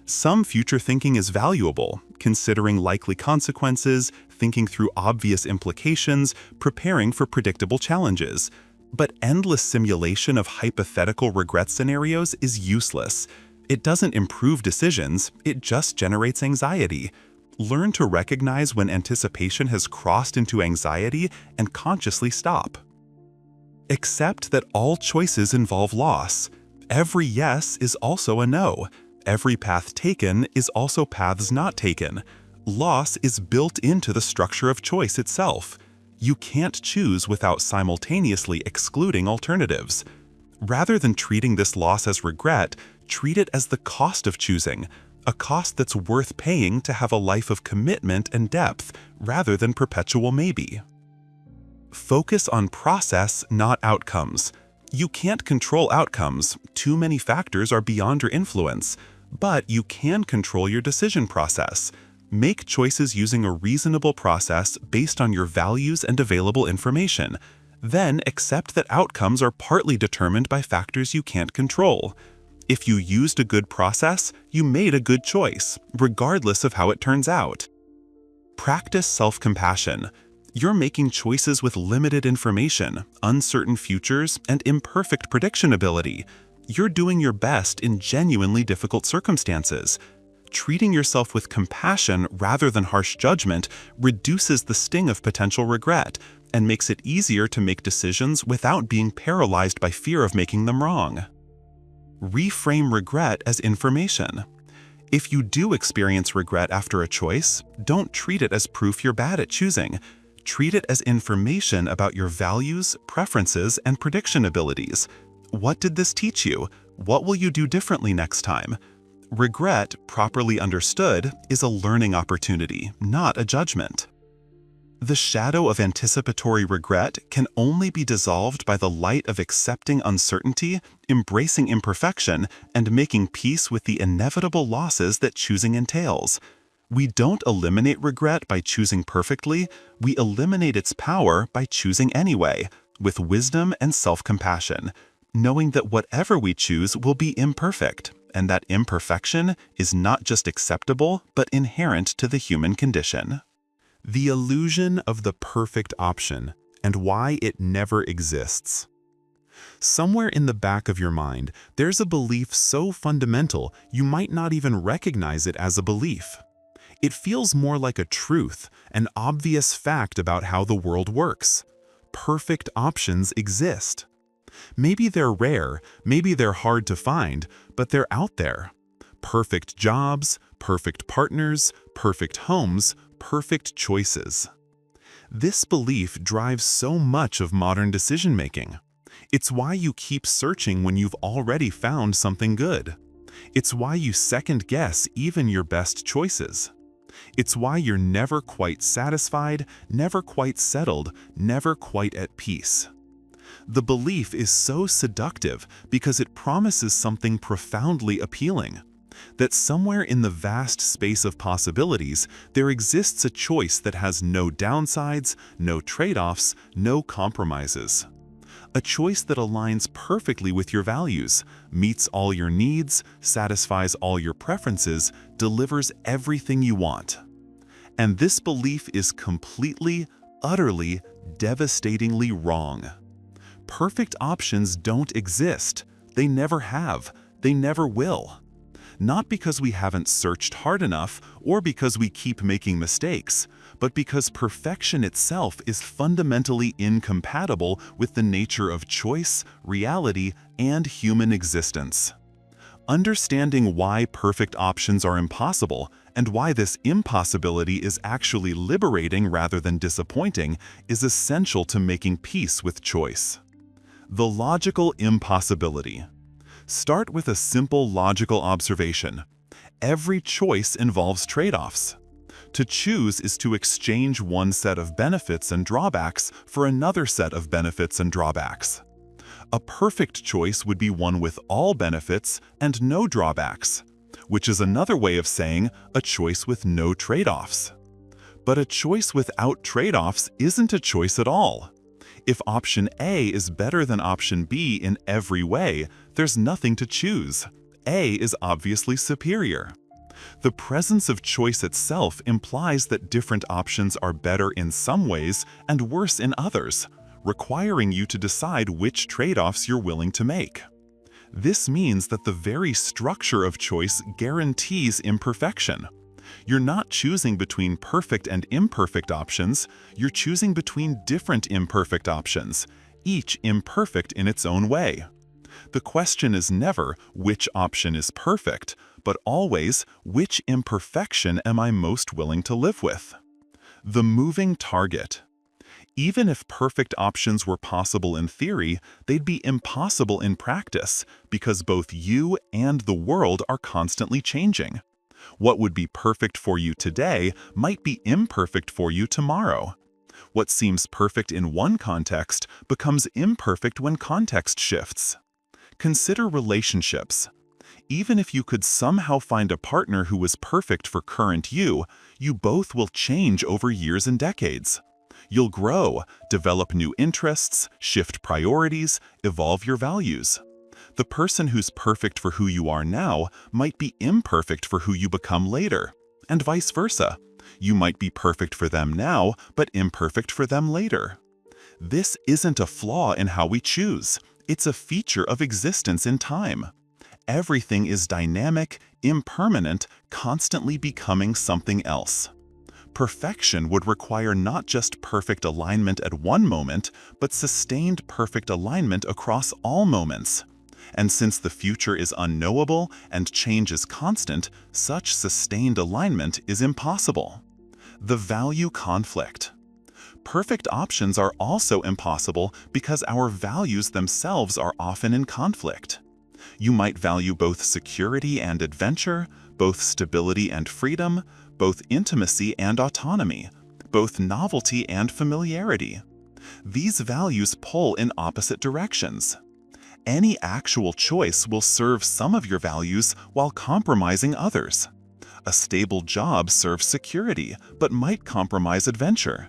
Some future thinking is valuable, considering likely consequences, thinking through obvious implications, preparing for predictable challenges. But endless simulation of hypothetical regret scenarios is useless. It doesn't improve decisions, it just generates anxiety. Learn to recognize when anticipation has crossed into anxiety and consciously stop. Accept that all choices involve loss. Every yes is also a no. Every path taken is also paths not taken. Loss is built into the structure of choice itself. You can't choose without simultaneously excluding alternatives. Rather than treating this loss as regret, treat it as the cost of choosing, a cost that's worth paying to have a life of commitment and depth rather than perpetual maybe. Focus on process, not outcomes. You can't control outcomes. Too many factors are beyond your influence. But you can control your decision process. Make choices using a reasonable process based on your values and available information. Then accept that outcomes are partly determined by factors you can't control. If you used a good process, you made a good choice, regardless of how it turns out. Practice self-compassion. You're making choices with limited information, uncertain futures, and imperfect prediction ability. You're doing your best in genuinely difficult circumstances. Treating yourself with compassion rather than harsh judgment reduces the sting of potential regret and makes it easier to make decisions without being paralyzed by fear of making them wrong. Reframe regret as information. If you do experience regret after a choice, don't treat it as proof you're bad at choosing. Treat it as information about your values, preferences, and prediction abilities. What did this teach you? What will you do differently next time? Regret, properly understood, is a learning opportunity, not a judgment. The shadow of anticipatory regret can only be dissolved by the light of accepting uncertainty, embracing imperfection, and making peace with the inevitable losses that choosing entails. We don't eliminate regret by choosing perfectly, we eliminate its power by choosing anyway, with wisdom and self-compassion, knowing that whatever we choose will be imperfect, and that imperfection is not just acceptable but inherent to the human condition. The illusion of the perfect option and why it never exists. Somewhere in the back of your mind, there's a belief so fundamental you might not even recognize it as a belief. It feels more like a truth, an obvious fact about how the world works. Perfect options exist. Maybe they're rare, maybe they're hard to find, but they're out there. Perfect jobs, perfect partners, perfect homes, perfect choices. This belief drives so much of modern decision-making. It's why you keep searching when you've already found something good. It's why you second-guess even your best choices. It's why you're never quite satisfied, never quite settled, never quite at peace. The belief is so seductive because it promises something profoundly appealing, that somewhere in the vast space of possibilities, there exists a choice that has no downsides, no trade-offs, no compromises. A choice that aligns perfectly with your values, meets all your needs, satisfies all your preferences, delivers everything you want. And this belief is completely, utterly, devastatingly wrong. Perfect options don't exist. They never have. They never will. Not because we haven't searched hard enough or because we keep making mistakes, but because perfection itself is fundamentally incompatible with the nature of choice, reality, and human existence. Understanding why perfect options are impossible and why this impossibility is actually liberating rather than disappointing is essential to making peace with choice. The logical impossibility. Start with a simple logical observation. Every choice involves trade-offs. To choose is to exchange one set of benefits and drawbacks for another set of benefits and drawbacks. A perfect choice would be one with all benefits and no drawbacks, which is another way of saying a choice with no trade-offs. But a choice without trade-offs isn't a choice at all. If option A is better than option B in every way, there's nothing to choose. A is obviously superior. The presence of choice itself implies that different options are better in some ways and worse in others, requiring you to decide which trade-offs you're willing to make. This means that the very structure of choice guarantees imperfection. You're not choosing between perfect and imperfect options, you're choosing between different imperfect options, each imperfect in its own way. The question is never which option is perfect, but always which imperfection am I most willing to live with. The moving target. Even if perfect options were possible in theory, they'd be impossible in practice because both you and the world are constantly changing. What would be perfect for you today might be imperfect for you tomorrow. What seems perfect in one context becomes imperfect when context shifts. Consider relationships. Even if you could somehow find a partner who was perfect for current you, you both will change over years and decades. You'll grow, develop new interests, shift priorities, evolve your values. The person who's perfect for who you are now might be imperfect for who you become later, and vice versa. You might be perfect for them now, but imperfect for them later. This isn't a flaw in how we choose. It's a feature of existence in time. Everything is dynamic, impermanent, constantly becoming something else. Perfection would require not just perfect alignment at one moment, but sustained perfect alignment across all moments. And since the future is unknowable and change is constant, such sustained alignment is impossible. The value conflict. Perfect options are also impossible because our values themselves are often in conflict. You might value both security and adventure, both stability and freedom, both intimacy and autonomy, both novelty and familiarity. These values pull in opposite directions. Any actual choice will serve some of your values while compromising others. A stable job serves security, but might compromise adventure.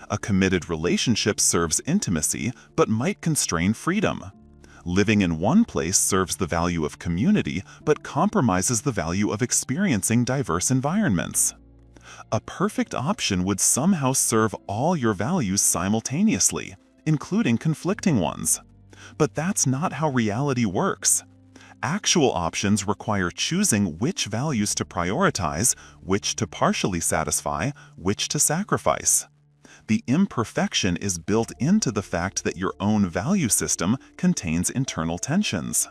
A committed relationship serves intimacy, but might constrain freedom. Living in one place serves the value of community, but compromises the value of experiencing diverse environments. A perfect option would somehow serve all your values simultaneously, including conflicting ones. But that's not how reality works. Actual options require choosing which values to prioritize, which to partially satisfy, which to sacrifice. The imperfection is built into the fact that your own value system contains internal tensions.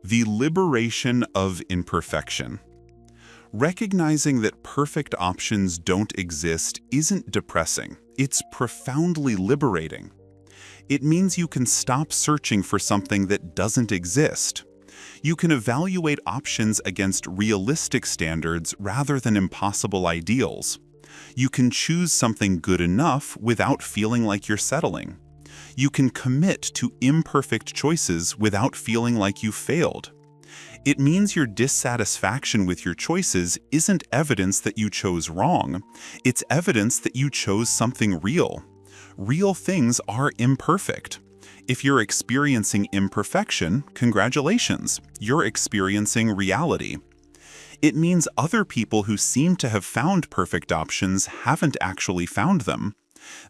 The liberation of imperfection. Recognizing that perfect options don't exist isn't depressing. It's profoundly liberating. It means you can stop searching for something that doesn't exist. You can evaluate options against realistic standards rather than impossible ideals. You can choose something good enough without feeling like you're settling. You can commit to imperfect choices without feeling like you've failed. It means your dissatisfaction with your choices isn't evidence that you chose wrong. It's evidence that you chose something real. Real things are imperfect. If you're experiencing imperfection, congratulations, you're experiencing reality. It means other people who seem to have found perfect options haven't actually found them.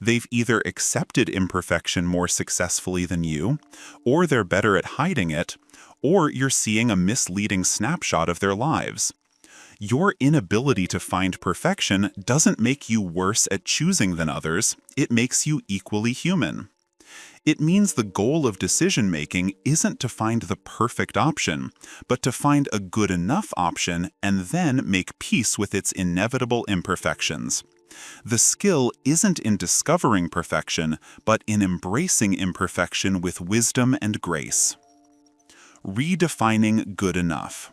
They've either accepted imperfection more successfully than you, or they're better at hiding it, or you're seeing a misleading snapshot of their lives. Your inability to find perfection doesn't make you worse at choosing than others, it makes you equally human. It means the goal of decision-making isn't to find the perfect option, but to find a good enough option and then make peace with its inevitable imperfections. The skill isn't in discovering perfection, but in embracing imperfection with wisdom and grace. Redefining good enough.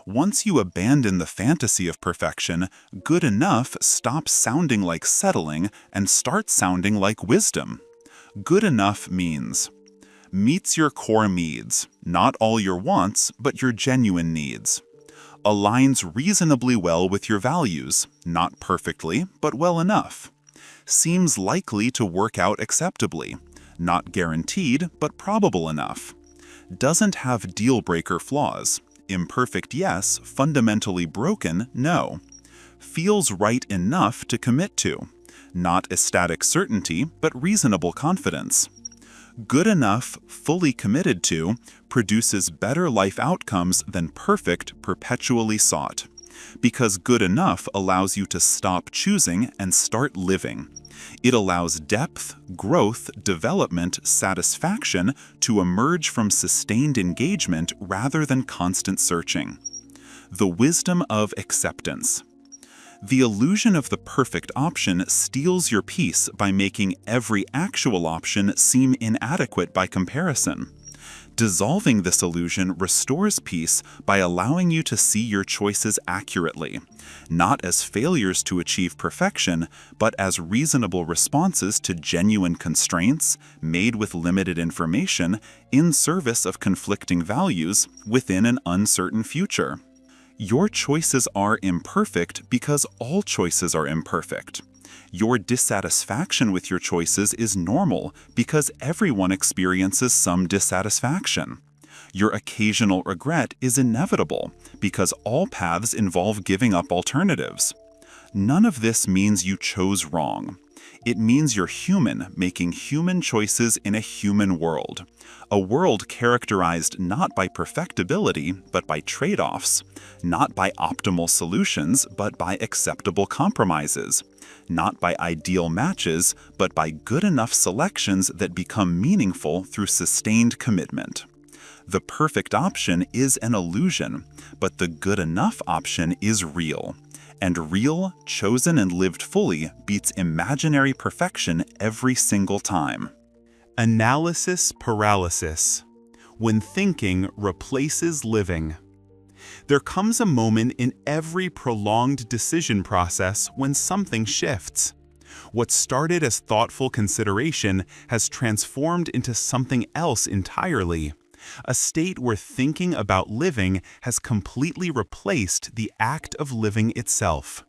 Once you abandon the fantasy of perfection, good enough stops sounding like settling and starts sounding like wisdom. Good enough means meets your core needs, not all your wants, but your genuine needs. Aligns reasonably well with your values, not perfectly, but well enough. Seems likely to work out acceptably, not guaranteed, but probable enough. Doesn't have deal-breaker flaws. Imperfect yes, fundamentally broken no. Feels right enough to commit to. Not ecstatic certainty, but reasonable confidence. Good enough, fully committed to, produces better life outcomes than perfect, perpetually sought. Because good enough allows you to stop choosing and start living. It allows depth, growth, development, satisfaction to emerge from sustained engagement rather than constant searching. The wisdom of acceptance. The illusion of the perfect option steals your peace by making every actual option seem inadequate by comparison. Dissolving this illusion restores peace by allowing you to see your choices accurately, not as failures to achieve perfection, but as reasonable responses to genuine constraints made with limited information in service of conflicting values within an uncertain future. Your choices are imperfect because all choices are imperfect. Your dissatisfaction with your choices is normal because everyone experiences some dissatisfaction. Your occasional regret is inevitable because all paths involve giving up alternatives. None of this means you chose wrong. It means you're human, making human choices in a human world. A world characterized not by perfectibility, but by trade-offs. Not by optimal solutions, but by acceptable compromises. Not by ideal matches, but by good enough selections that become meaningful through sustained commitment. The perfect option is an illusion, but the good enough option is real. And real, chosen and lived fully beats imaginary perfection every single time. Analysis paralysis. When thinking replaces living. There comes a moment in every prolonged decision process when something shifts. What started as thoughtful consideration has transformed into something else entirely. A state where thinking about living has completely replaced the act of living itself.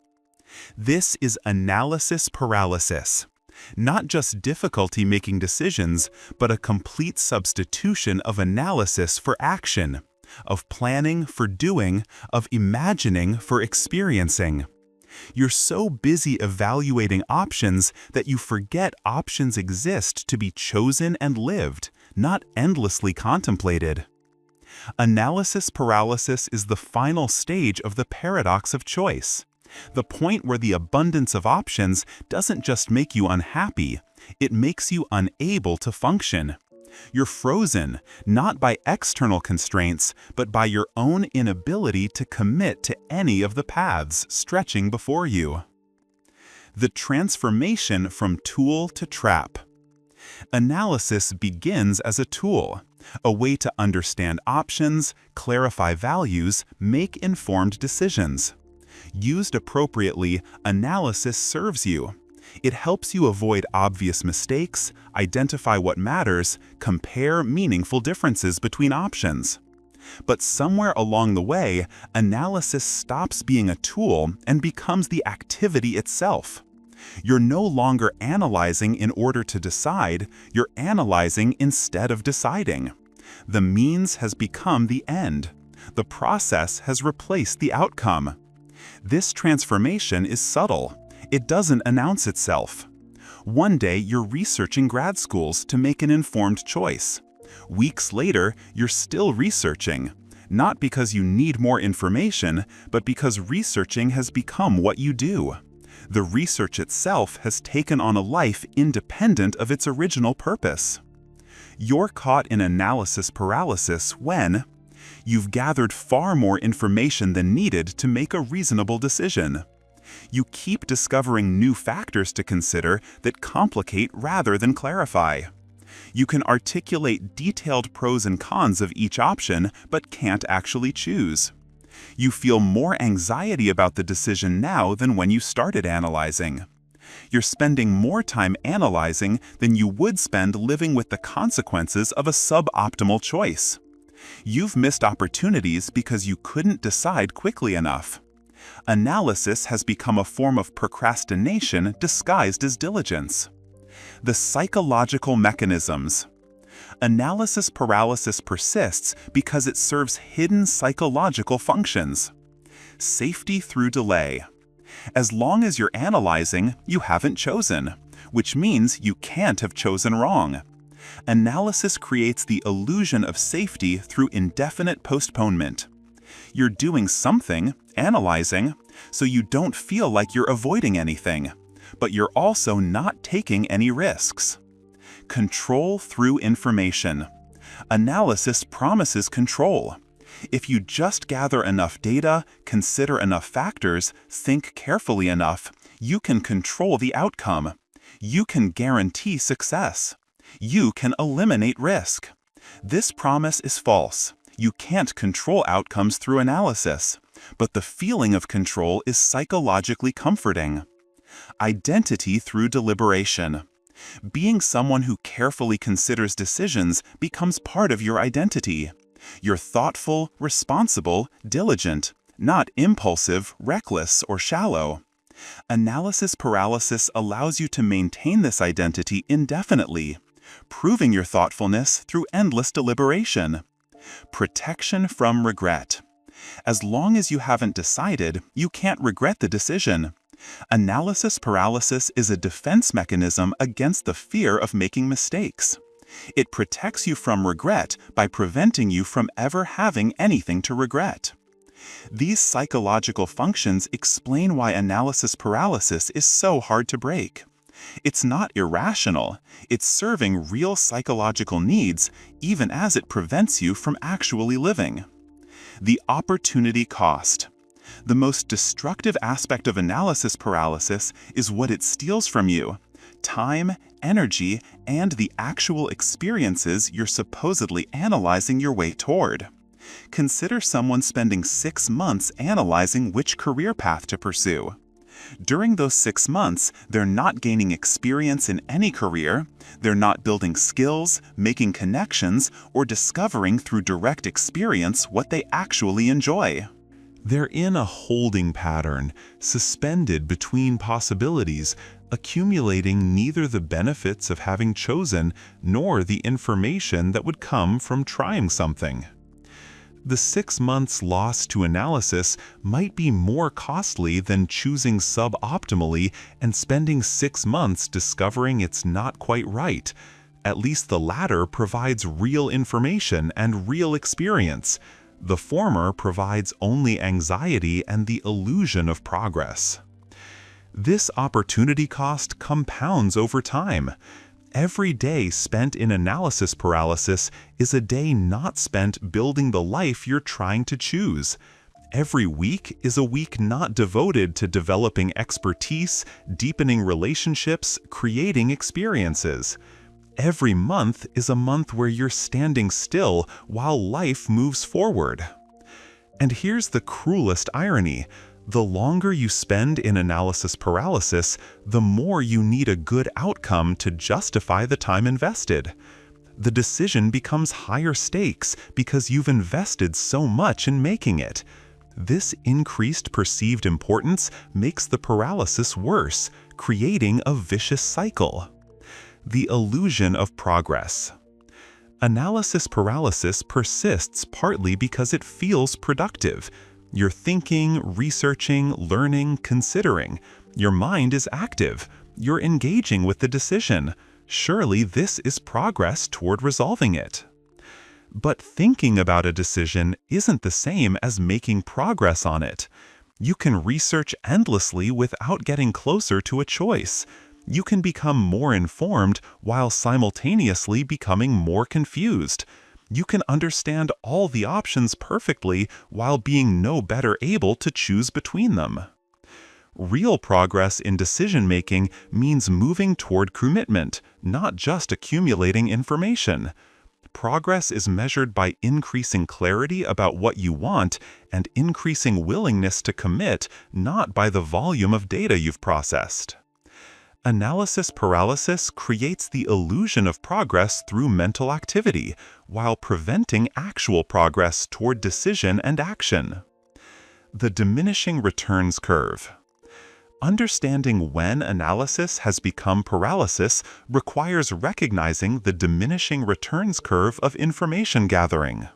This is analysis paralysis. Not just difficulty making decisions, but a complete substitution of analysis for action, of planning for doing, of imagining for experiencing. You're so busy evaluating options that you forget options exist to be chosen and lived, not endlessly contemplated. Analysis paralysis is the final stage of the paradox of choice. The point where the abundance of options doesn't just make you unhappy, it makes you unable to function. You're frozen, not by external constraints, but by your own inability to commit to any of the paths stretching before you. The transformation from tool to trap. Analysis begins as a tool, a way to understand options, clarify values, make informed decisions. Used appropriately, analysis serves you. It helps you avoid obvious mistakes, identify what matters, compare meaningful differences between options. But somewhere along the way, analysis stops being a tool and becomes the activity itself. You're no longer analyzing in order to decide, you're analyzing instead of deciding. The means has become the end. The process has replaced the outcome. This transformation is subtle. It doesn't announce itself. One day you're researching grad schools to make an informed choice. Weeks later, you're still researching, not because you need more information, but because researching has become what you do. The research itself has taken on a life independent of its original purpose. You're caught in analysis paralysis when you've gathered far more information than needed to make a reasonable decision. You keep discovering new factors to consider that complicate rather than clarify. You can articulate detailed pros and cons of each option, but can't actually choose. You feel more anxiety about the decision now than when you started analyzing. You're spending more time analyzing than you would spend living with the consequences of a suboptimal choice. You've missed opportunities because you couldn't decide quickly enough. Analysis has become a form of procrastination disguised as diligence. The psychological mechanisms. Analysis paralysis persists because it serves hidden psychological functions. Safety through delay. As long as you're analyzing, you haven't chosen, which means you can't have chosen wrong. Analysis creates the illusion of safety through indefinite postponement. You're doing something, analyzing, so you don't feel like you're avoiding anything, but you're also not taking any risks. Control through information. Analysis promises control. If you just gather enough data, consider enough factors, think carefully enough, you can control the outcome. You can guarantee success. You can eliminate risk. This promise is false. You can't control outcomes through analysis, but the feeling of control is psychologically comforting. Identity through deliberation. Being someone who carefully considers decisions becomes part of your identity. You're thoughtful, responsible, diligent, not impulsive, reckless, or shallow. Analysis paralysis allows you to maintain this identity indefinitely, proving your thoughtfulness through endless deliberation. Protection from regret. As long as you haven't decided, you can't regret the decision. Analysis paralysis is a defense mechanism against the fear of making mistakes. It protects you from regret by preventing you from ever having anything to regret. These psychological functions explain why analysis paralysis is so hard to break. It's not irrational, it's serving real psychological needs, even as it prevents you from actually living. The opportunity cost. The most destructive aspect of analysis paralysis is what it steals from you: time, energy, and the actual experiences you're supposedly analyzing your way toward. Consider someone spending 6 months analyzing which career path to pursue. During those 6 months, they're not gaining experience in any career, they're not building skills, making connections, or discovering through direct experience what they actually enjoy. They're in a holding pattern, suspended between possibilities, accumulating neither the benefits of having chosen nor the information that would come from trying something. The 6 months lost to analysis might be more costly than choosing suboptimally and spending 6 months discovering it's not quite right. At least the latter provides real information and real experience. The former provides only anxiety and the illusion of progress. This opportunity cost compounds over time. Every day spent in analysis paralysis is a day not spent building the life you're trying to choose. Every week is a week not devoted to developing expertise, deepening relationships, creating experiences. Every month is a month where you're standing still while life moves forward. And here's the cruelest irony. The longer you spend in analysis paralysis, the more you need a good outcome to justify the time invested. The decision becomes higher stakes because you've invested so much in making it. This increased perceived importance makes the paralysis worse, creating a vicious cycle. The illusion of progress. Analysis paralysis persists partly because it feels productive. You're thinking, researching, learning, considering. Your mind is active. You're engaging with the decision. Surely this is progress toward resolving it. But thinking about a decision isn't the same as making progress on it. You can research endlessly without getting closer to a choice. You can become more informed while simultaneously becoming more confused. You can understand all the options perfectly while being no better able to choose between them. Real progress in decision-making means moving toward commitment, not just accumulating information. Progress is measured by increasing clarity about what you want and increasing willingness to commit, not by the volume of data you've processed. Analysis paralysis creates the illusion of progress through mental activity, while preventing actual progress toward decision and action. The diminishing returns curve. Understanding when analysis has become paralysis requires recognizing the diminishing returns curve of information gathering.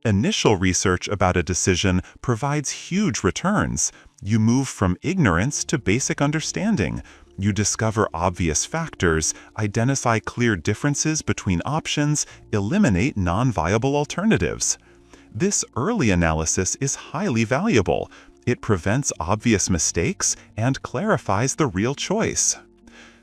Initial research about a decision provides huge returns. You move from ignorance to basic understanding. You discover obvious factors, identify clear differences between options, eliminate non-viable alternatives. This early analysis is highly valuable. It prevents obvious mistakes and clarifies the real choice.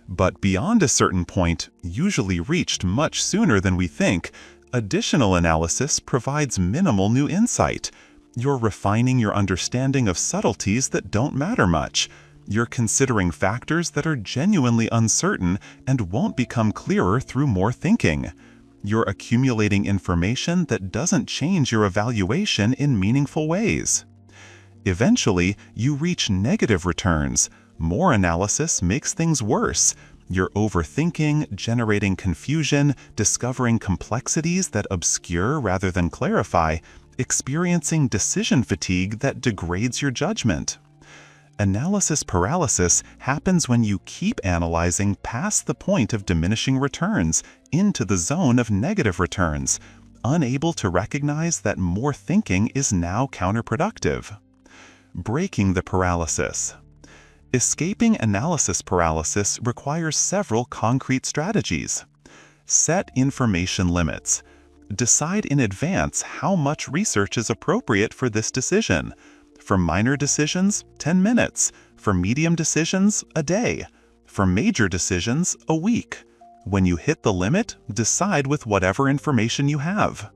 But beyond a certain point, usually reached much sooner than we think, additional analysis provides minimal new insight. You're refining your understanding of subtleties that don't matter much. You're considering factors that are genuinely uncertain and won't become clearer through more thinking. You're accumulating information that doesn't change your evaluation in meaningful ways. Eventually, you reach negative returns. More analysis makes things worse. You're overthinking, generating confusion, discovering complexities that obscure rather than clarify, experiencing decision fatigue that degrades your judgment. Analysis paralysis happens when you keep analyzing past the point of diminishing returns into the zone of negative returns, unable to recognize that more thinking is now counterproductive. Breaking the paralysis. Escaping analysis paralysis requires several concrete strategies. Set information limits. Decide in advance how much research is appropriate for this decision. For minor decisions, 10 minutes. For medium decisions, a day. For major decisions, a week. When you hit the limit, decide with whatever information you have.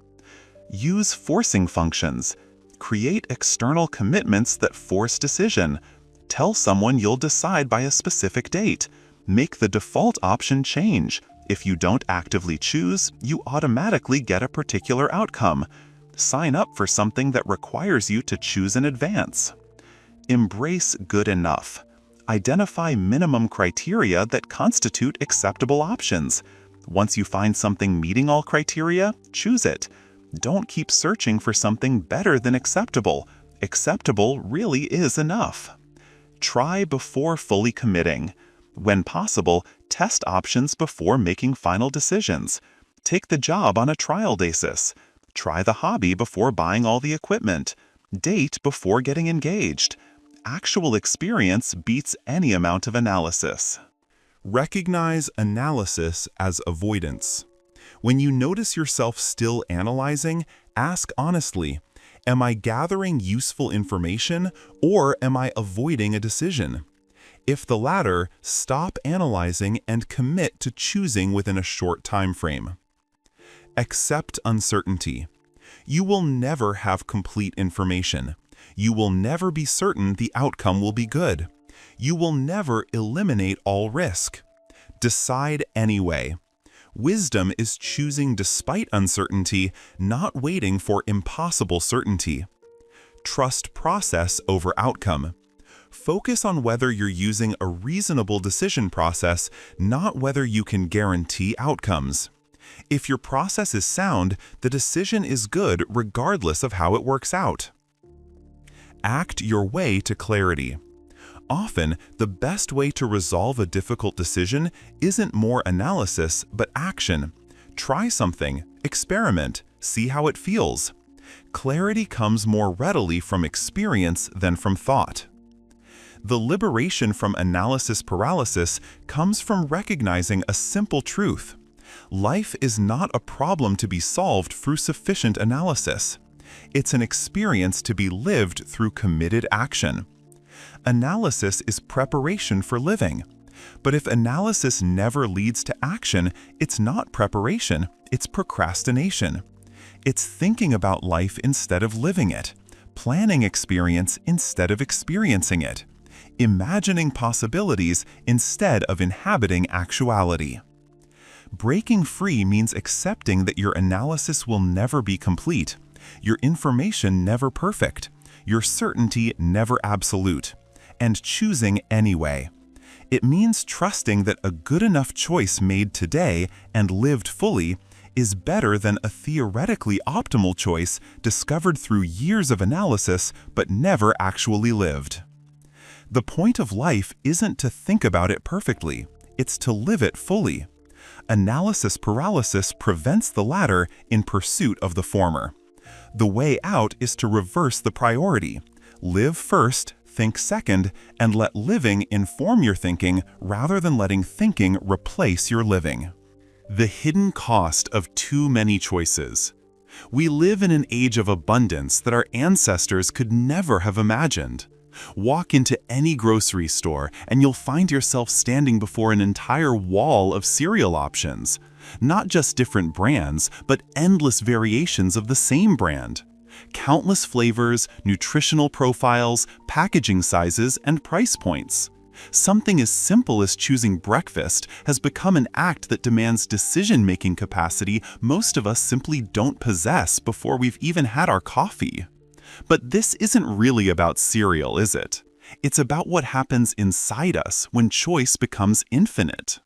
Use forcing functions. Create external commitments that force decision. Tell someone you'll decide by a specific date. Make the default option change. If you don't actively choose, you automatically get a particular outcome. Sign up for something that requires you to choose in advance. Embrace good enough. Identify minimum criteria that constitute acceptable options. Once you find something meeting all criteria, choose it. Don't keep searching for something better than acceptable. Acceptable really is enough. Try before fully committing. When possible, test options before making final decisions. Take the job on a trial basis. Try the hobby before buying all the equipment. Date before getting engaged. Actual experience beats any amount of analysis. Recognize analysis as avoidance. When you notice yourself still analyzing, ask honestly, am I gathering useful information or am I avoiding a decision? If the latter, stop analyzing and commit to choosing within a short time frame. Accept uncertainty. You will never have complete information. You will never be certain the outcome will be good. You will never eliminate all risk. Decide anyway. Wisdom is choosing despite uncertainty, not waiting for impossible certainty. Trust process over outcome. Focus on whether you're using a reasonable decision process, not whether you can guarantee outcomes. If your process is sound, the decision is good regardless of how it works out. Act your way to clarity. Often, the best way to resolve a difficult decision isn't more analysis, but action. Try something, experiment, see how it feels. Clarity comes more readily from experience than from thought. The liberation from analysis paralysis comes from recognizing a simple truth. Life is not a problem to be solved through sufficient analysis. It's an experience to be lived through committed action. Analysis is preparation for living. But if analysis never leads to action, it's not preparation, it's procrastination. It's thinking about life instead of living it, planning experience instead of experiencing it, imagining possibilities instead of inhabiting actuality. Breaking free means accepting that your analysis will never be complete, your information never perfect, your certainty never absolute, and choosing anyway. It means trusting that a good enough choice made today and lived fully is better than a theoretically optimal choice discovered through years of analysis but never actually lived. The point of life isn't to think about it perfectly, it's to live it fully. Analysis paralysis prevents the latter in pursuit of the former. The way out is to reverse the priority. Live first, think second, and let living inform your thinking rather than letting thinking replace your living. The hidden cost of too many choices. We live in an age of abundance that our ancestors could never have imagined. Walk into any grocery store and you'll find yourself standing before an entire wall of cereal options. Not just different brands, but endless variations of the same brand. Countless flavors, nutritional profiles, packaging sizes, and price points. Something as simple as choosing breakfast has become an act that demands decision-making capacity most of us simply don't possess before we've even had our coffee. But this isn't really about cereal, is it? It's about what happens inside us when choice becomes infinite.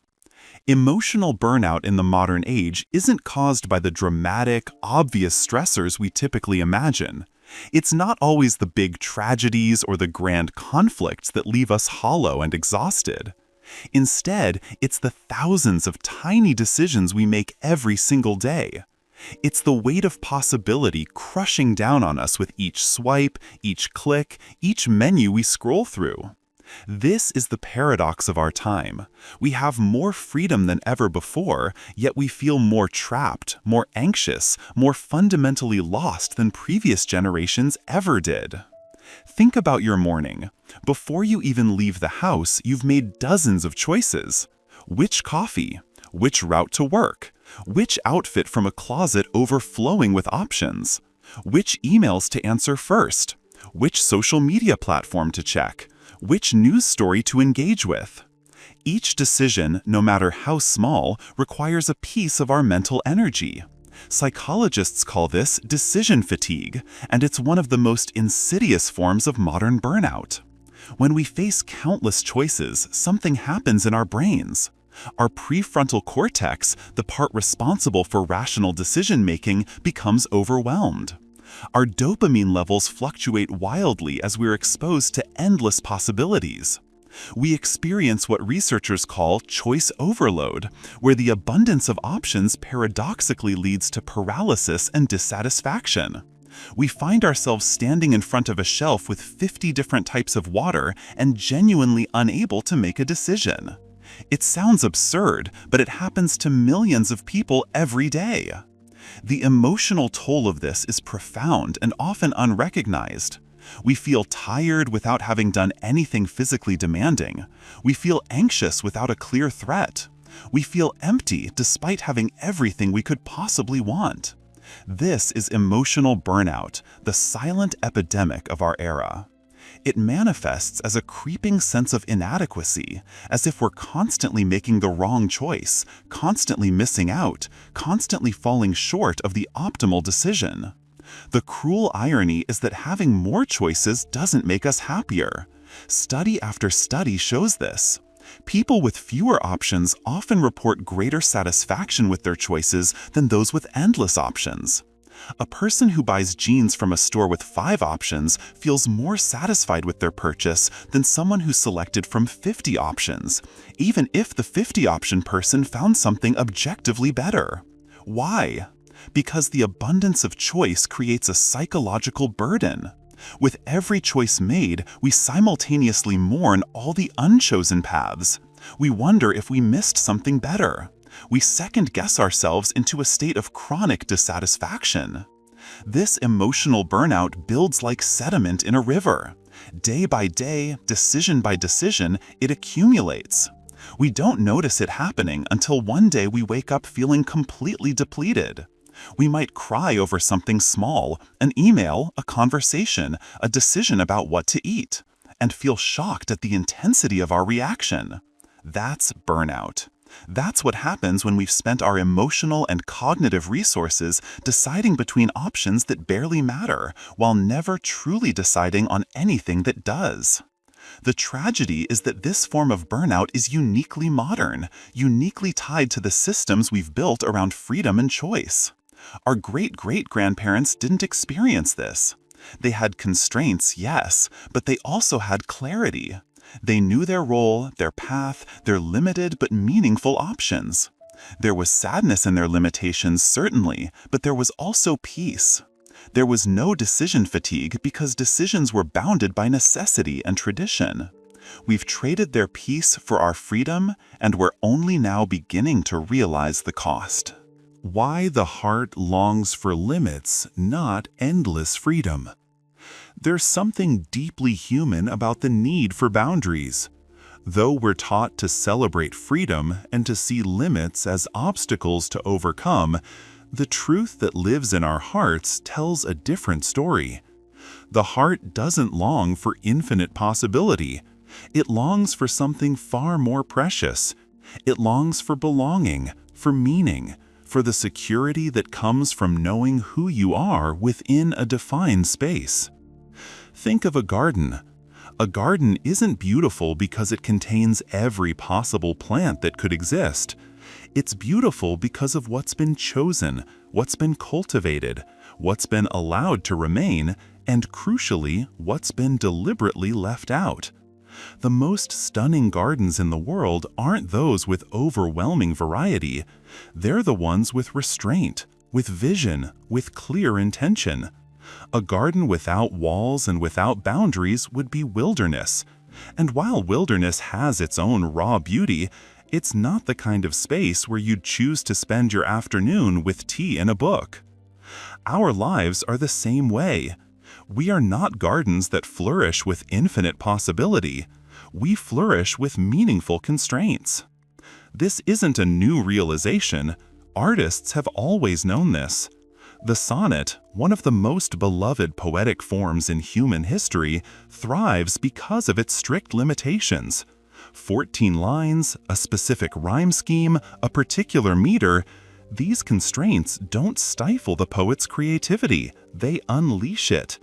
Emotional burnout in the modern age isn't caused by the dramatic, obvious stressors we typically imagine. It's not always the big tragedies or the grand conflicts that leave us hollow and exhausted. Instead, it's the thousands of tiny decisions we make every single day. It's the weight of possibility crushing down on us with each swipe, each click, each menu we scroll through. This is the paradox of our time. We have more freedom than ever before, yet we feel more trapped, more anxious, more fundamentally lost than previous generations ever did. Think about your morning. Before you even leave the house, you've made dozens of choices. Which coffee? Which route to work? Which outfit from a closet overflowing with options? Which emails to answer first? Which social media platform to check? Which news story to engage with? Each decision, no matter how small, requires a piece of our mental energy. Psychologists call this decision fatigue, and it's one of the most insidious forms of modern burnout. When we face countless choices, something happens in our brains. Our prefrontal cortex, the part responsible for rational decision-making, becomes overwhelmed. Our dopamine levels fluctuate wildly as we're exposed to endless possibilities. We experience what researchers call choice overload, where the abundance of options paradoxically leads to paralysis and dissatisfaction. We find ourselves standing in front of a shelf with 50 different types of water and genuinely unable to make a decision. It sounds absurd, but it happens to millions of people every day. The emotional toll of this is profound and often unrecognized. We feel tired without having done anything physically demanding. We feel anxious without a clear threat. We feel empty despite having everything we could possibly want. This is emotional burnout, the silent epidemic of our era. It manifests as a creeping sense of inadequacy, as if we're constantly making the wrong choice, constantly missing out, constantly falling short of the optimal decision. The cruel irony is that having more choices doesn't make us happier. Study after study shows this. People with fewer options often report greater satisfaction with their choices than those with endless options. A person who buys jeans from a store with 5 options feels more satisfied with their purchase than someone who selected from 50 options, even if the 50-option person found something objectively better. Why? Because the abundance of choice creates a psychological burden. With every choice made, we simultaneously mourn all the unchosen paths. We wonder if we missed something better. We second-guess ourselves into a state of chronic dissatisfaction. This emotional burnout builds like sediment in a river. Day by day, decision by decision, it accumulates. We don't notice it happening until one day we wake up feeling completely depleted. We might cry over something small, an email, a conversation, a decision about what to eat, and feel shocked at the intensity of our reaction. That's burnout. That's what happens when we've spent our emotional and cognitive resources deciding between options that barely matter, while never truly deciding on anything that does. The tragedy is that this form of burnout is uniquely modern, uniquely tied to the systems we've built around freedom and choice. Our great-great-grandparents didn't experience this. They had constraints, yes, but they also had clarity. They knew their role, their path, their limited but meaningful options. There was sadness in their limitations, certainly, but there was also peace. There was no decision fatigue because decisions were bounded by necessity and tradition. We've traded their peace for our freedom, and we're only now beginning to realize the cost. Why the heart longs for limits, not endless freedom. There's something deeply human about the need for boundaries. Though we're taught to celebrate freedom and to see limits as obstacles to overcome, the truth that lives in our hearts tells a different story. The heart doesn't long for infinite possibility. It longs for something far more precious. It longs for belonging, for meaning, for the security that comes from knowing who you are within a defined space. Think of a garden. A garden isn't beautiful because it contains every possible plant that could exist. It's beautiful because of what's been chosen, what's been cultivated, what's been allowed to remain, and crucially, what's been deliberately left out. The most stunning gardens in the world aren't those with overwhelming variety. They're the ones with restraint, with vision, with clear intention. A garden without walls and without boundaries would be wilderness. And while wilderness has its own raw beauty, it's not the kind of space where you'd choose to spend your afternoon with tea and a book. Our lives are the same way. We are not gardens that flourish with infinite possibility. We flourish with meaningful constraints. This isn't a new realization. Artists have always known this. The sonnet, one of the most beloved poetic forms in human history, thrives because of its strict limitations. 14 lines, a specific rhyme scheme, a particular meter. These constraints don't stifle the poet's creativity, they unleash it.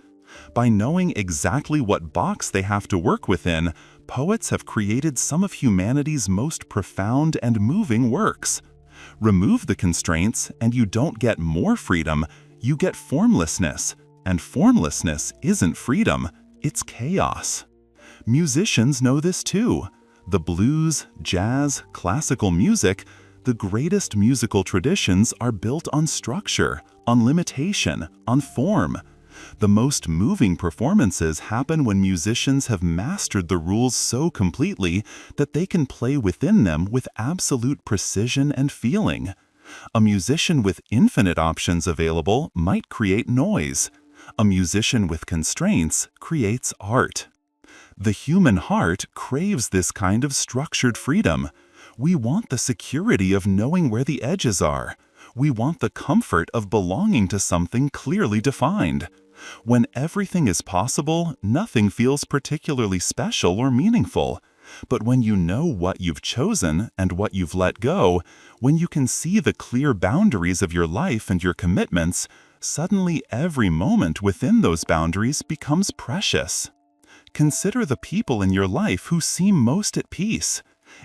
By knowing exactly what box they have to work within, poets have created some of humanity's most profound and moving works. Remove the constraints and you don't get more freedom, you get formlessness. And formlessness isn't freedom, it's chaos. Musicians know this too. The blues, jazz, classical music, the greatest musical traditions are built on structure, on limitation, on form. The most moving performances happen when musicians have mastered the rules so completely that they can play within them with absolute precision and feeling. A musician with infinite options available might create noise. A musician with constraints creates art. The human heart craves this kind of structured freedom. We want the security of knowing where the edges are. We want the comfort of belonging to something clearly defined. When everything is possible, nothing feels particularly special or meaningful. But when you know what you've chosen and what you've let go, when you can see the clear boundaries of your life and your commitments, suddenly every moment within those boundaries becomes precious. Consider the people in your life who seem most at peace.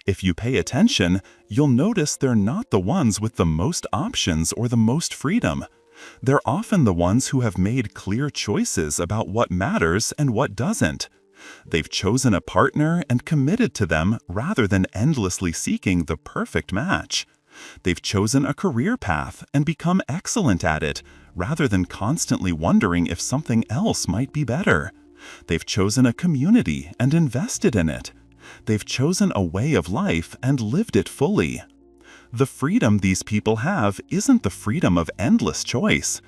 If you pay attention, you'll notice they're not the ones with the most options or the most freedom. They're often the ones who have made clear choices about what matters and what doesn't. They've chosen a partner and committed to them rather than endlessly seeking the perfect match. They've chosen a career path and become excellent at it, rather than constantly wondering if something else might be better. They've chosen a community and invested in it. They've chosen a way of life and lived it fully. The freedom these people have isn't the freedom of endless choice.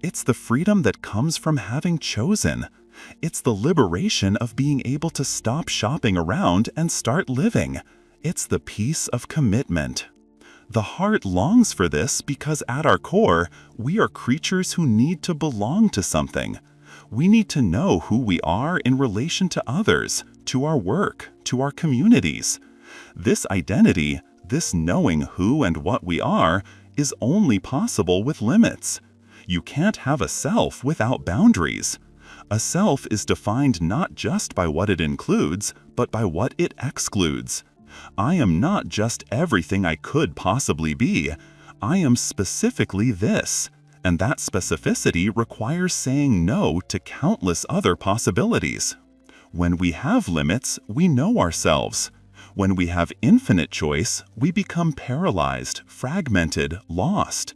It's the freedom that comes from having chosen. It's the liberation of being able to stop shopping around and start living. It's the peace of commitment. The heart longs for this because at our core, we are creatures who need to belong to something. We need to know who we are in relation to others, to our work, to our communities. This identity, this knowing who and what we are, is only possible with limits. You can't have a self without boundaries. A self is defined not just by what it includes, but by what it excludes. I am not just everything I could possibly be. I am specifically this, and that specificity requires saying no to countless other possibilities. When we have limits, we know ourselves. When we have infinite choice, we become paralyzed, fragmented, lost.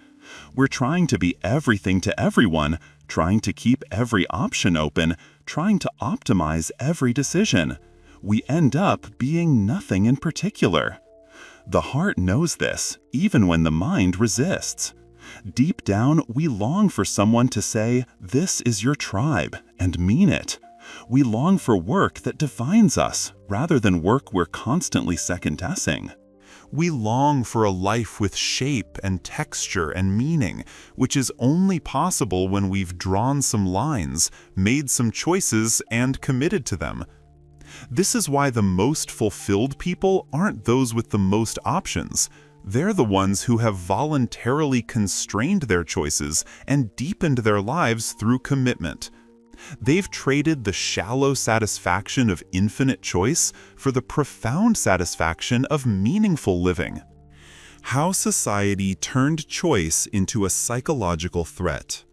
We're trying to be everything to everyone, trying to keep every option open, trying to optimize every decision. We end up being nothing in particular. The heart knows this, even when the mind resists. Deep down, we long for someone to say, "This is your tribe," and mean it. We long for work that defines us, rather than work we're constantly second-guessing. We long for a life with shape and texture and meaning, which is only possible when we've drawn some lines, made some choices, and committed to them. This is why the most fulfilled people aren't those with the most options. They're the ones who have voluntarily constrained their choices and deepened their lives through commitment. They've traded the shallow satisfaction of infinite choice for the profound satisfaction of meaningful living. How society turned choice into a psychological threat.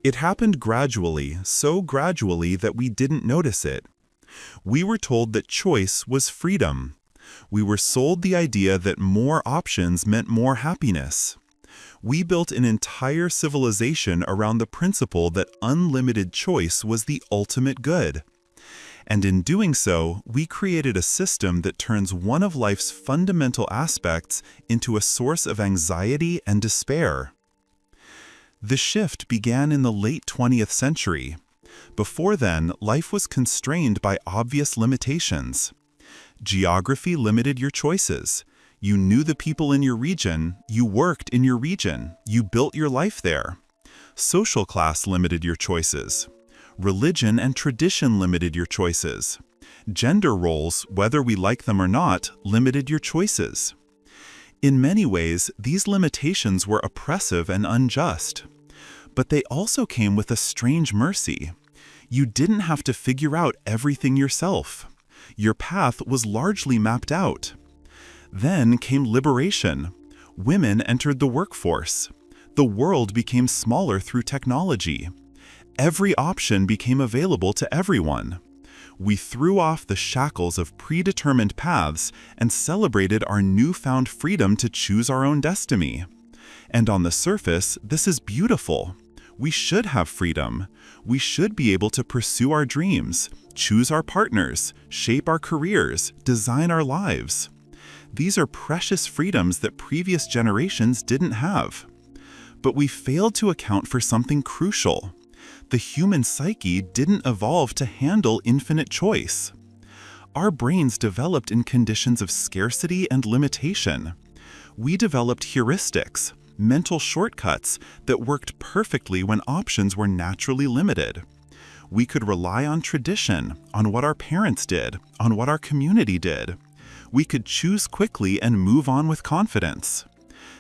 It happened gradually, so gradually that we didn't notice it. We were told that choice was freedom. We were sold the idea that more options meant more happiness. We built an entire civilization around the principle that unlimited choice was the ultimate good. And in doing so, we created a system that turns one of life's fundamental aspects into a source of anxiety and despair. The shift began in the late 20th century. Before then, life was constrained by obvious limitations. Geography limited your choices. You knew the people in your region, you worked in your region, you built your life there. Social class limited your choices. Religion and tradition limited your choices. Gender roles, whether we like them or not, limited your choices. In many ways, these limitations were oppressive and unjust. But they also came with a strange mercy. You didn't have to figure out everything yourself. Your path was largely mapped out. Then came liberation. Women entered the workforce. The world became smaller through technology. Every option became available to everyone. We threw off the shackles of predetermined paths and celebrated our newfound freedom to choose our own destiny. And on the surface, this is beautiful. We should have freedom. We should be able to pursue our dreams, choose our partners, shape our careers, design our lives. These are precious freedoms that previous generations didn't have. But we failed to account for something crucial. The human psyche didn't evolve to handle infinite choice. Our brains developed in conditions of scarcity and limitation. We developed heuristics, mental shortcuts that worked perfectly when options were naturally limited. We could rely on tradition, on what our parents did, on what our community did. We could choose quickly and move on with confidence.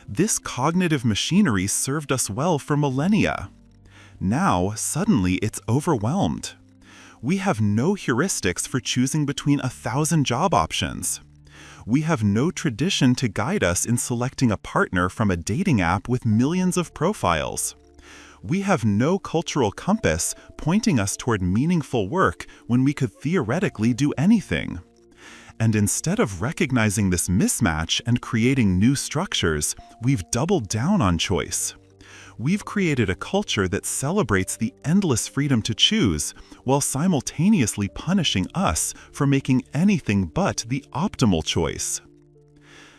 This cognitive machinery served us well for millennia. Now, suddenly, it's overwhelmed. We have no heuristics for choosing between 1,000 job options. We have no tradition to guide us in selecting a partner from a dating app with millions of profiles. We have no cultural compass pointing us toward meaningful work when we could theoretically do anything. And instead of recognizing this mismatch and creating new structures, we've doubled down on choice. We've created a culture that celebrates the endless freedom to choose, while simultaneously punishing us for making anything but the optimal choice.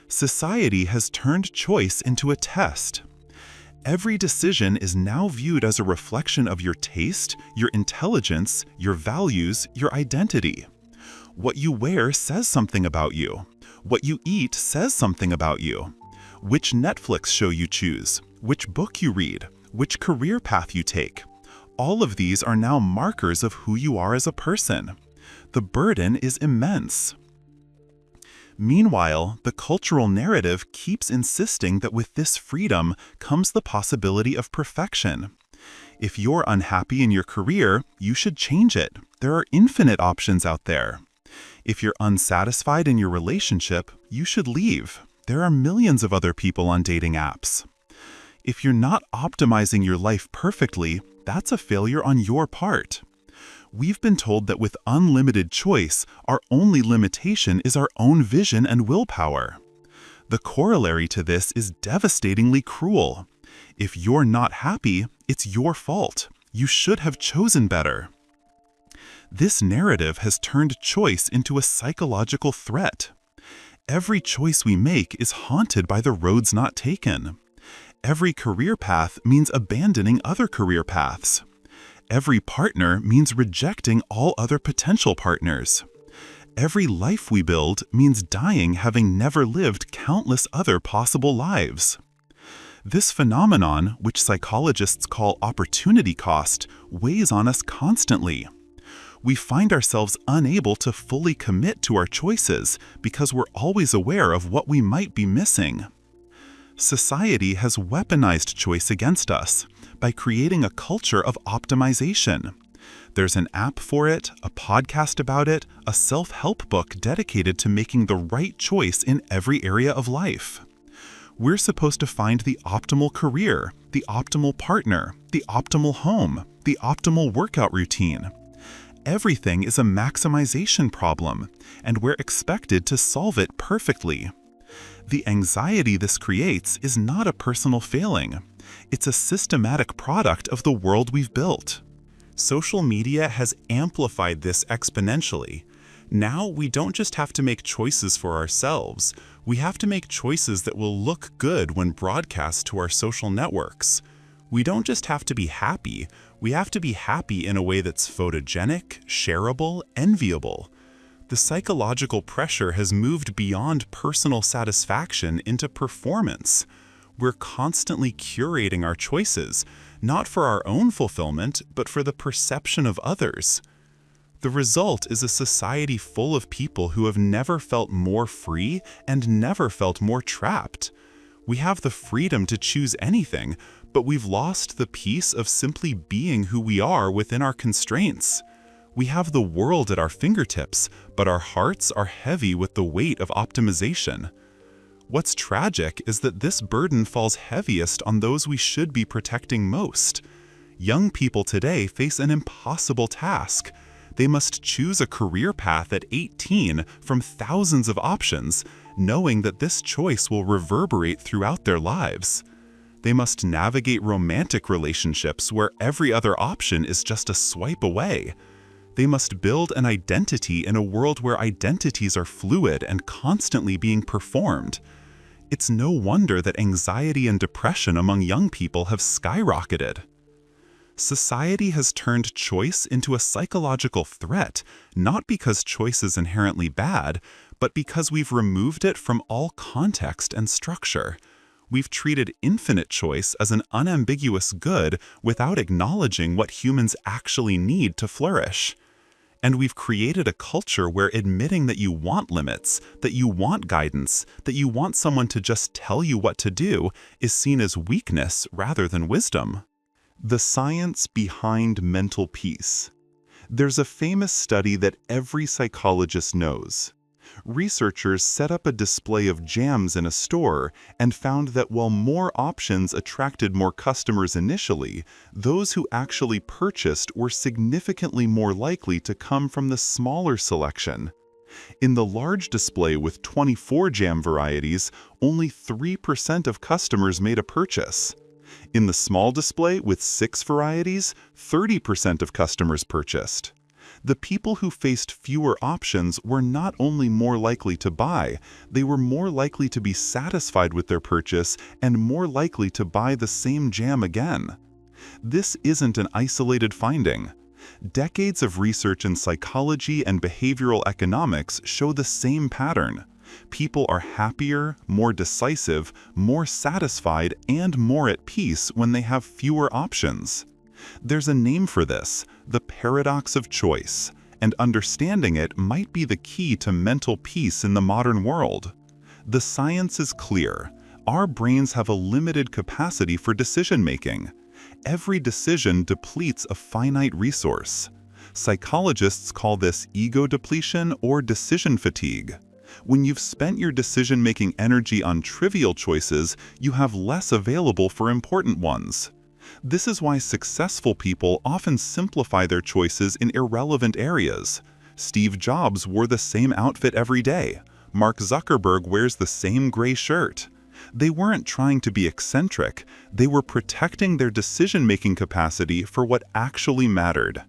Society has turned choice into a test. Every decision is now viewed as a reflection of your taste, your intelligence, your values, your identity. What you wear says something about you. What you eat says something about you. Which Netflix show you choose, which book you read, which career path you take. All of these are now markers of who you are as a person. The burden is immense. Meanwhile, the cultural narrative keeps insisting that with this freedom comes the possibility of perfection. If you're unhappy in your career, you should change it. There are infinite options out there. If you're unsatisfied in your relationship, you should leave. There are millions of other people on dating apps. If you're not optimizing your life perfectly, that's a failure on your part. We've been told that with unlimited choice, our only limitation is our own vision and willpower. The corollary to this is devastatingly cruel. If you're not happy, it's your fault. You should have chosen better. This narrative has turned choice into a psychological threat. Every choice we make is haunted by the roads not taken. Every career path means abandoning other career paths. Every partner means rejecting all other potential partners. Every life we build means dying having never lived countless other possible lives. This phenomenon, which psychologists call opportunity cost, weighs on us constantly. We find ourselves unable to fully commit to our choices because we're always aware of what we might be missing. Society has weaponized choice against us by creating a culture of optimization. There's an app for it, a podcast about it, a self-help book dedicated to making the right choice in every area of life. We're supposed to find the optimal career, the optimal partner, the optimal home, the optimal workout routine. Everything is a maximization problem, and we're expected to solve it perfectly. The anxiety this creates is not a personal failing. It's a systematic product of the world we've built. Social media has amplified this exponentially. Now we don't just have to make choices for ourselves, we have to make choices that will look good when broadcast to our social networks. We don't just have to be happy, we have to be happy in a way that's photogenic, shareable, enviable. The psychological pressure has moved beyond personal satisfaction into performance. We're constantly curating our choices, not for our own fulfillment, but for the perception of others. The result is a society full of people who have never felt more free and never felt more trapped. We have the freedom to choose anything, but we've lost the peace of simply being who we are within our constraints. We have the world at our fingertips, but our hearts are heavy with the weight of optimization. What's tragic is that this burden falls heaviest on those we should be protecting most. Young people today face an impossible task. They must choose a career path at 18 from thousands of options, knowing that this choice will reverberate throughout their lives. They must navigate romantic relationships where every other option is just a swipe away. They must build an identity in a world where identities are fluid and constantly being performed. It's no wonder that anxiety and depression among young people have skyrocketed. Society has turned choice into a psychological threat, not because choice is inherently bad, but because we've removed it from all context and structure. We've treated infinite choice as an unambiguous good without acknowledging what humans actually need to flourish. And we've created a culture where admitting that you want limits, that you want guidance, that you want someone to just tell you what to do is seen as weakness rather than wisdom. The science behind mental peace. There's a famous study that every psychologist knows. Researchers set up a display of jams in a store and found that while more options attracted more customers initially, those who actually purchased were significantly more likely to come from the smaller selection. In the large display with 24 jam varieties, only 3% of customers made a purchase. In the small display with 6 varieties, 30% of customers purchased. The people who faced fewer options were not only more likely to buy, they were more likely to be satisfied with their purchase and more likely to buy the same jam again. This isn't an isolated finding. Decades of research in psychology and behavioral economics show the same pattern. People are happier, more decisive, more satisfied, and more at peace when they have fewer options. There's a name for this, the paradox of choice, and understanding it might be the key to mental peace in the modern world. The science is clear. Our brains have a limited capacity for decision-making. Every decision depletes a finite resource. Psychologists call this ego depletion or decision fatigue. When you've spent your decision-making energy on trivial choices, you have less available for important ones. This is why successful people often simplify their choices in irrelevant areas. Steve Jobs wore the same outfit every day. Mark Zuckerberg wears the same gray shirt. They weren't trying to be eccentric. They were protecting their decision-making capacity for what actually mattered.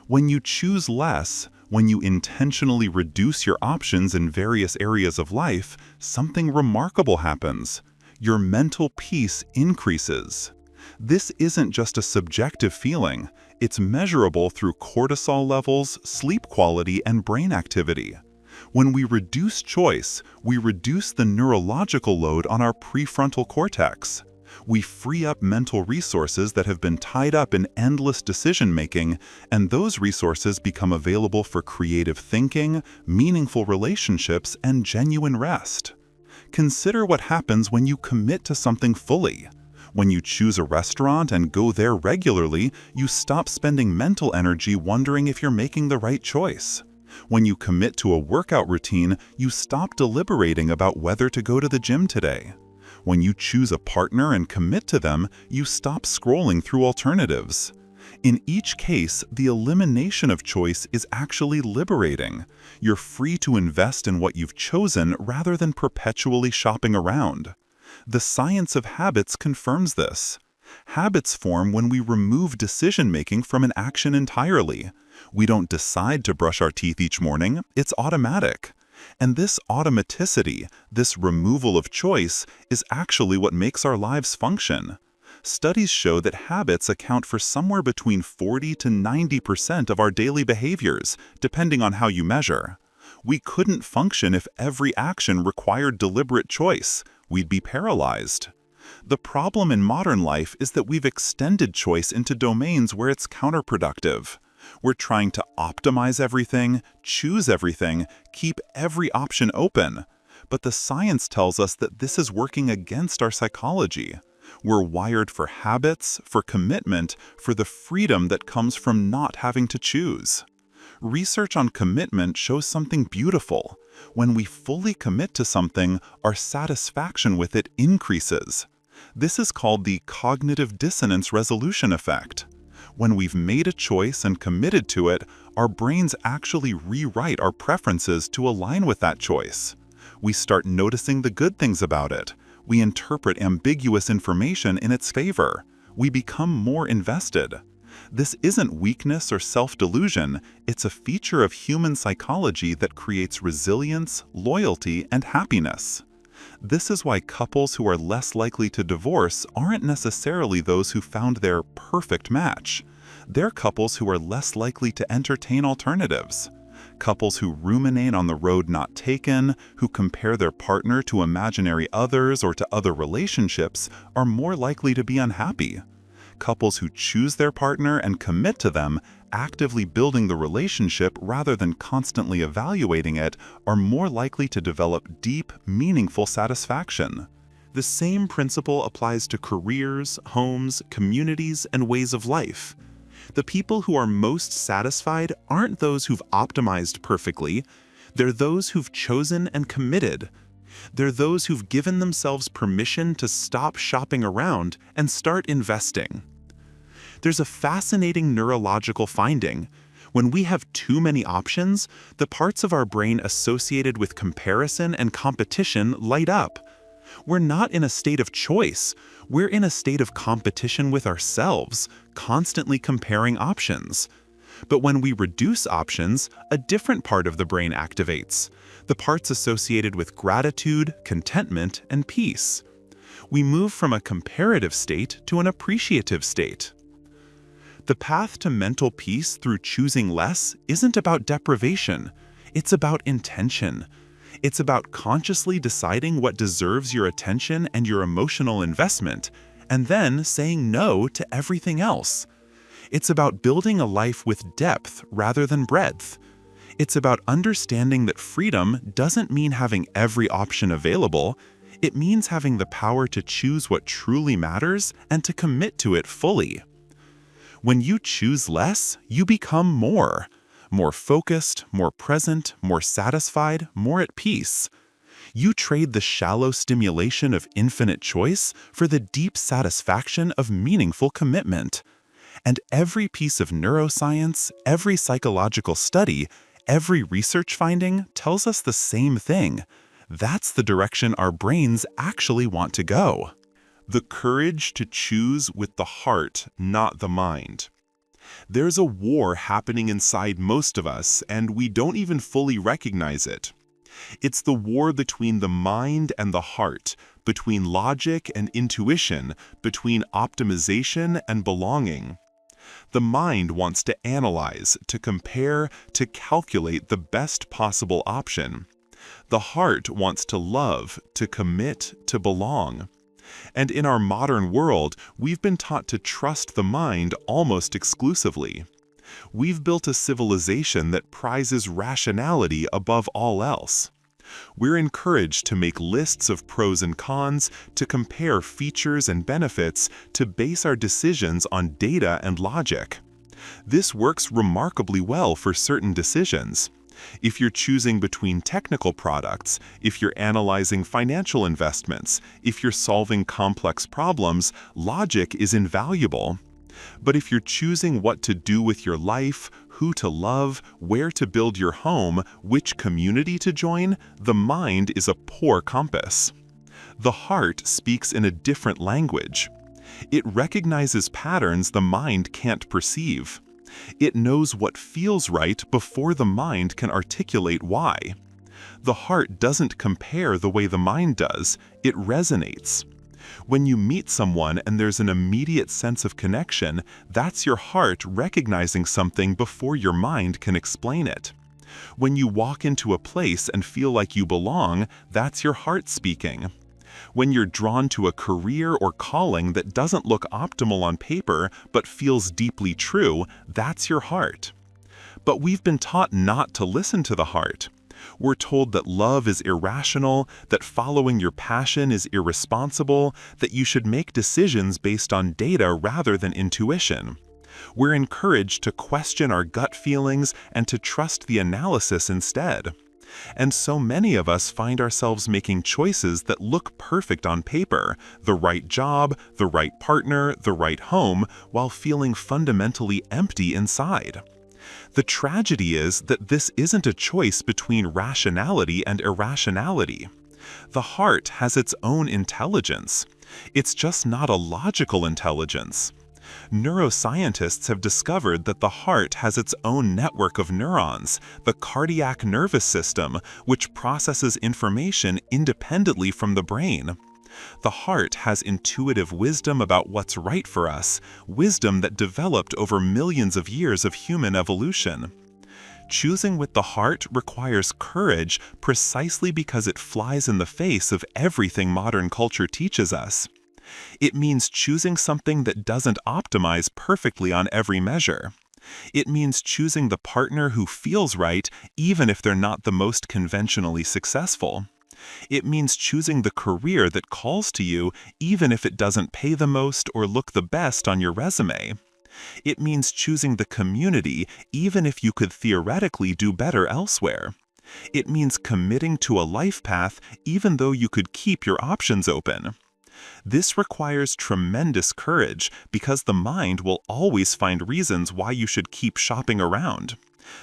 When you choose less, when you intentionally reduce your options in various areas of life, something remarkable happens. Your mental peace increases. This isn't just a subjective feeling. It's measurable through cortisol levels, sleep quality, and brain activity. When we reduce choice, we reduce the neurological load on our prefrontal cortex. We free up mental resources that have been tied up in endless decision-making, and those resources become available for creative thinking, meaningful relationships, and genuine rest. Consider what happens when you commit to something fully. When you choose a restaurant and go there regularly, you stop spending mental energy wondering if you're making the right choice. When you commit to a workout routine, you stop deliberating about whether to go to the gym today. When you choose a partner and commit to them, you stop scrolling through alternatives. In each case, the elimination of choice is actually liberating. You're free to invest in what you've chosen rather than perpetually shopping around. The science of habits confirms this. Habits form when we remove decision-making from an action entirely. We don't decide to brush our teeth each morning, it's automatic. And this automaticity, this removal of choice, is actually what makes our lives function. Studies show that habits account for somewhere between 40 to 90% of our daily behaviors, depending on how you measure. We couldn't function if every action required deliberate choice. We'd be paralyzed. The problem in modern life is that we've extended choice into domains where it's counterproductive. We're trying to optimize everything, choose everything, keep every option open. But the science tells us that this is working against our psychology. We're wired for habits, for commitment, for the freedom that comes from not having to choose. Research on commitment shows something beautiful. When we fully commit to something, our satisfaction with it increases. This is called the cognitive dissonance resolution effect. When we've made a choice and committed to it, our brains actually rewrite our preferences to align with that choice. We start noticing the good things about it. We interpret ambiguous information in its favor. We become more invested. This isn't weakness or self-delusion, it's a feature of human psychology that creates resilience, loyalty, and happiness. This is why couples who are less likely to divorce aren't necessarily those who found their perfect match. They're couples who are less likely to entertain alternatives. Couples who ruminate on the road not taken, who compare their partner to imaginary others or to other relationships, are more likely to be unhappy. Couples who choose their partner and commit to them, actively building the relationship rather than constantly evaluating it, are more likely to develop deep, meaningful satisfaction. The same principle applies to careers, homes, communities, and ways of life. The people who are most satisfied aren't those who've optimized perfectly. They're those who've chosen and committed. They're those who've given themselves permission to stop shopping around and start investing. There's a fascinating neurological finding. When we have too many options, the parts of our brain associated with comparison and competition light up. We're not in a state of choice. We're in a state of competition with ourselves, constantly comparing options. But when we reduce options, a different part of the brain activates, the parts associated with gratitude, contentment, and peace. We move from a comparative state to an appreciative state. The path to mental peace through choosing less isn't about deprivation. It's about intention. It's about consciously deciding what deserves your attention and your emotional investment, and then saying no to everything else. It's about building a life with depth rather than breadth. It's about understanding that freedom doesn't mean having every option available. It means having the power to choose what truly matters and to commit to it fully. When you choose less, you become more. More focused, more present, more satisfied, more at peace. You trade the shallow stimulation of infinite choice for the deep satisfaction of meaningful commitment. And every piece of neuroscience, every psychological study, every research finding tells us the same thing. That's the direction our brains actually want to go. The courage to choose with the heart, not the mind. There's a war happening inside most of us, and we don't even fully recognize it. It's the war between the mind and the heart, between logic and intuition, between optimization and belonging. The mind wants to analyze, to compare, to calculate the best possible option. The heart wants to love, to commit, to belong. And in our modern world, we've been taught to trust the mind almost exclusively. We've built a civilization that prizes rationality above all else. We're encouraged to make lists of pros and cons, to compare features and benefits, to base our decisions on data and logic. This works remarkably well for certain decisions. If you're choosing between technical products, if you're analyzing financial investments, if you're solving complex problems, logic is invaluable. But if you're choosing what to do with your life, who to love, where to build your home, which community to join, the mind is a poor compass. The heart speaks in a different language. It recognizes patterns the mind can't perceive. It knows what feels right before the mind can articulate why. The heart doesn't compare the way the mind does, it resonates. When you meet someone and there's an immediate sense of connection, that's your heart recognizing something before your mind can explain it. When you walk into a place and feel like you belong, that's your heart speaking. When you're drawn to a career or calling that doesn't look optimal on paper but feels deeply true, that's your heart. But we've been taught not to listen to the heart. We're told that love is irrational, that following your passion is irresponsible, that you should make decisions based on data rather than intuition. We're encouraged to question our gut feelings and to trust the analysis instead. And so many of us find ourselves making choices that look perfect on paper, the right job, the right partner, the right home, while feeling fundamentally empty inside. The tragedy is that this isn't a choice between rationality and irrationality. The heart has its own intelligence. It's just not a logical intelligence. Neuroscientists have discovered that the heart has its own network of neurons, the cardiac nervous system, which processes information independently from the brain. The heart has intuitive wisdom about what's right for us, wisdom that developed over millions of years of human evolution. Choosing with the heart requires courage precisely because it flies in the face of everything modern culture teaches us. It means choosing something that doesn't optimize perfectly on every measure. It means choosing the partner who feels right even if they're not the most conventionally successful. It means choosing the career that calls to you even if it doesn't pay the most or look the best on your resume. It means choosing the community even if you could theoretically do better elsewhere. It means committing to a life path even though you could keep your options open. This requires tremendous courage because the mind will always find reasons why you should keep shopping around.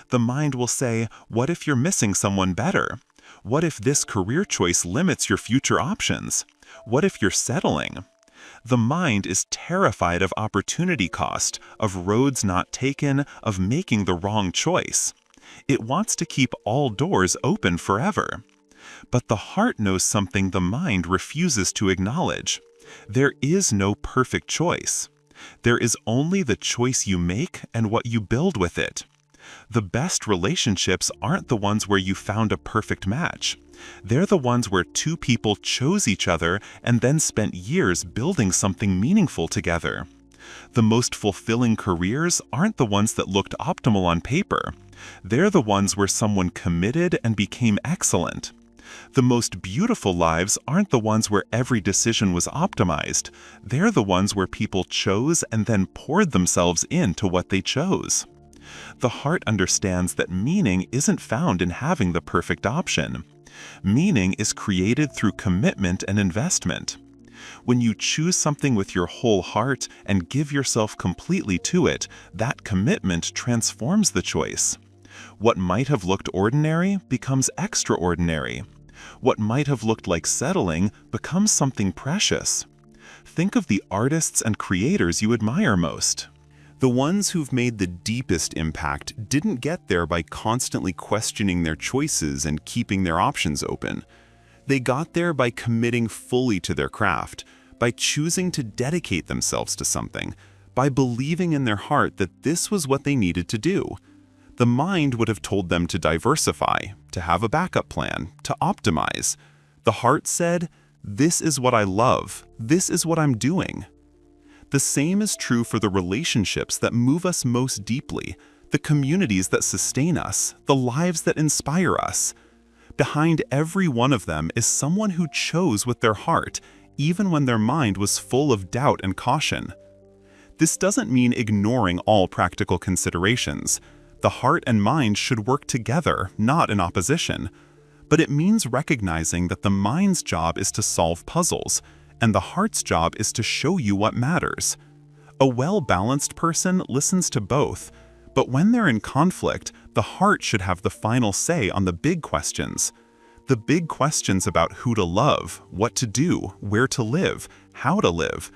The mind will say, what if you're missing someone better? What if this career choice limits your future options? What if you're settling? The mind is terrified of opportunity cost, of roads not taken, of making the wrong choice. It wants to keep all doors open forever. But the heart knows something the mind refuses to acknowledge. There is no perfect choice. There is only the choice you make and what you build with it. The best relationships aren't the ones where you found a perfect match. They're the ones where two people chose each other and then spent years building something meaningful together. The most fulfilling careers aren't the ones that looked optimal on paper. They're the ones where someone committed and became excellent. The most beautiful lives aren't the ones where every decision was optimized. They're the ones where people chose and then poured themselves into what they chose. The heart understands that meaning isn't found in having the perfect option. Meaning is created through commitment and investment. When you choose something with your whole heart and give yourself completely to it, that commitment transforms the choice. What might have looked ordinary becomes extraordinary. What might have looked like settling becomes something precious. Think of the artists and creators you admire most. The ones who've made the deepest impact didn't get there by constantly questioning their choices and keeping their options open. They got there by committing fully to their craft, by choosing to dedicate themselves to something, by believing in their heart that this was what they needed to do. The mind would have told them to diversify, to have a backup plan, to optimize. The heart said, "This is what I love. This is what I'm doing." The same is true for the relationships that move us most deeply, the communities that sustain us, the lives that inspire us. Behind every one of them is someone who chose with their heart, even when their mind was full of doubt and caution. This doesn't mean ignoring all practical considerations. The heart and mind should work together, not in opposition. But it means recognizing that the mind's job is to solve puzzles, and the heart's job is to show you what matters. A well-balanced person listens to both, but when they're in conflict, the heart should have the final say on the big questions. The big questions about who to love, what to do, where to live, how to live.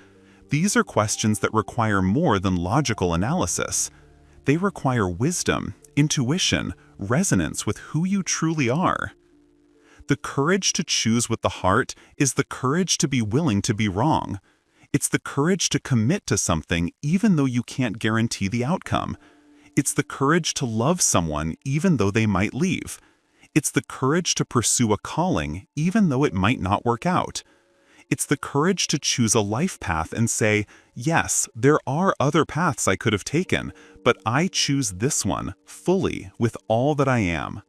These are questions that require more than logical analysis. They require wisdom, intuition, resonance with who you truly are. The courage to choose with the heart is the courage to be willing to be wrong. It's the courage to commit to something even though you can't guarantee the outcome. It's the courage to love someone even though they might leave. It's the courage to pursue a calling even though it might not work out. It's the courage to choose a life path and say, yes, there are other paths I could have taken, but I choose this one fully with all that I am.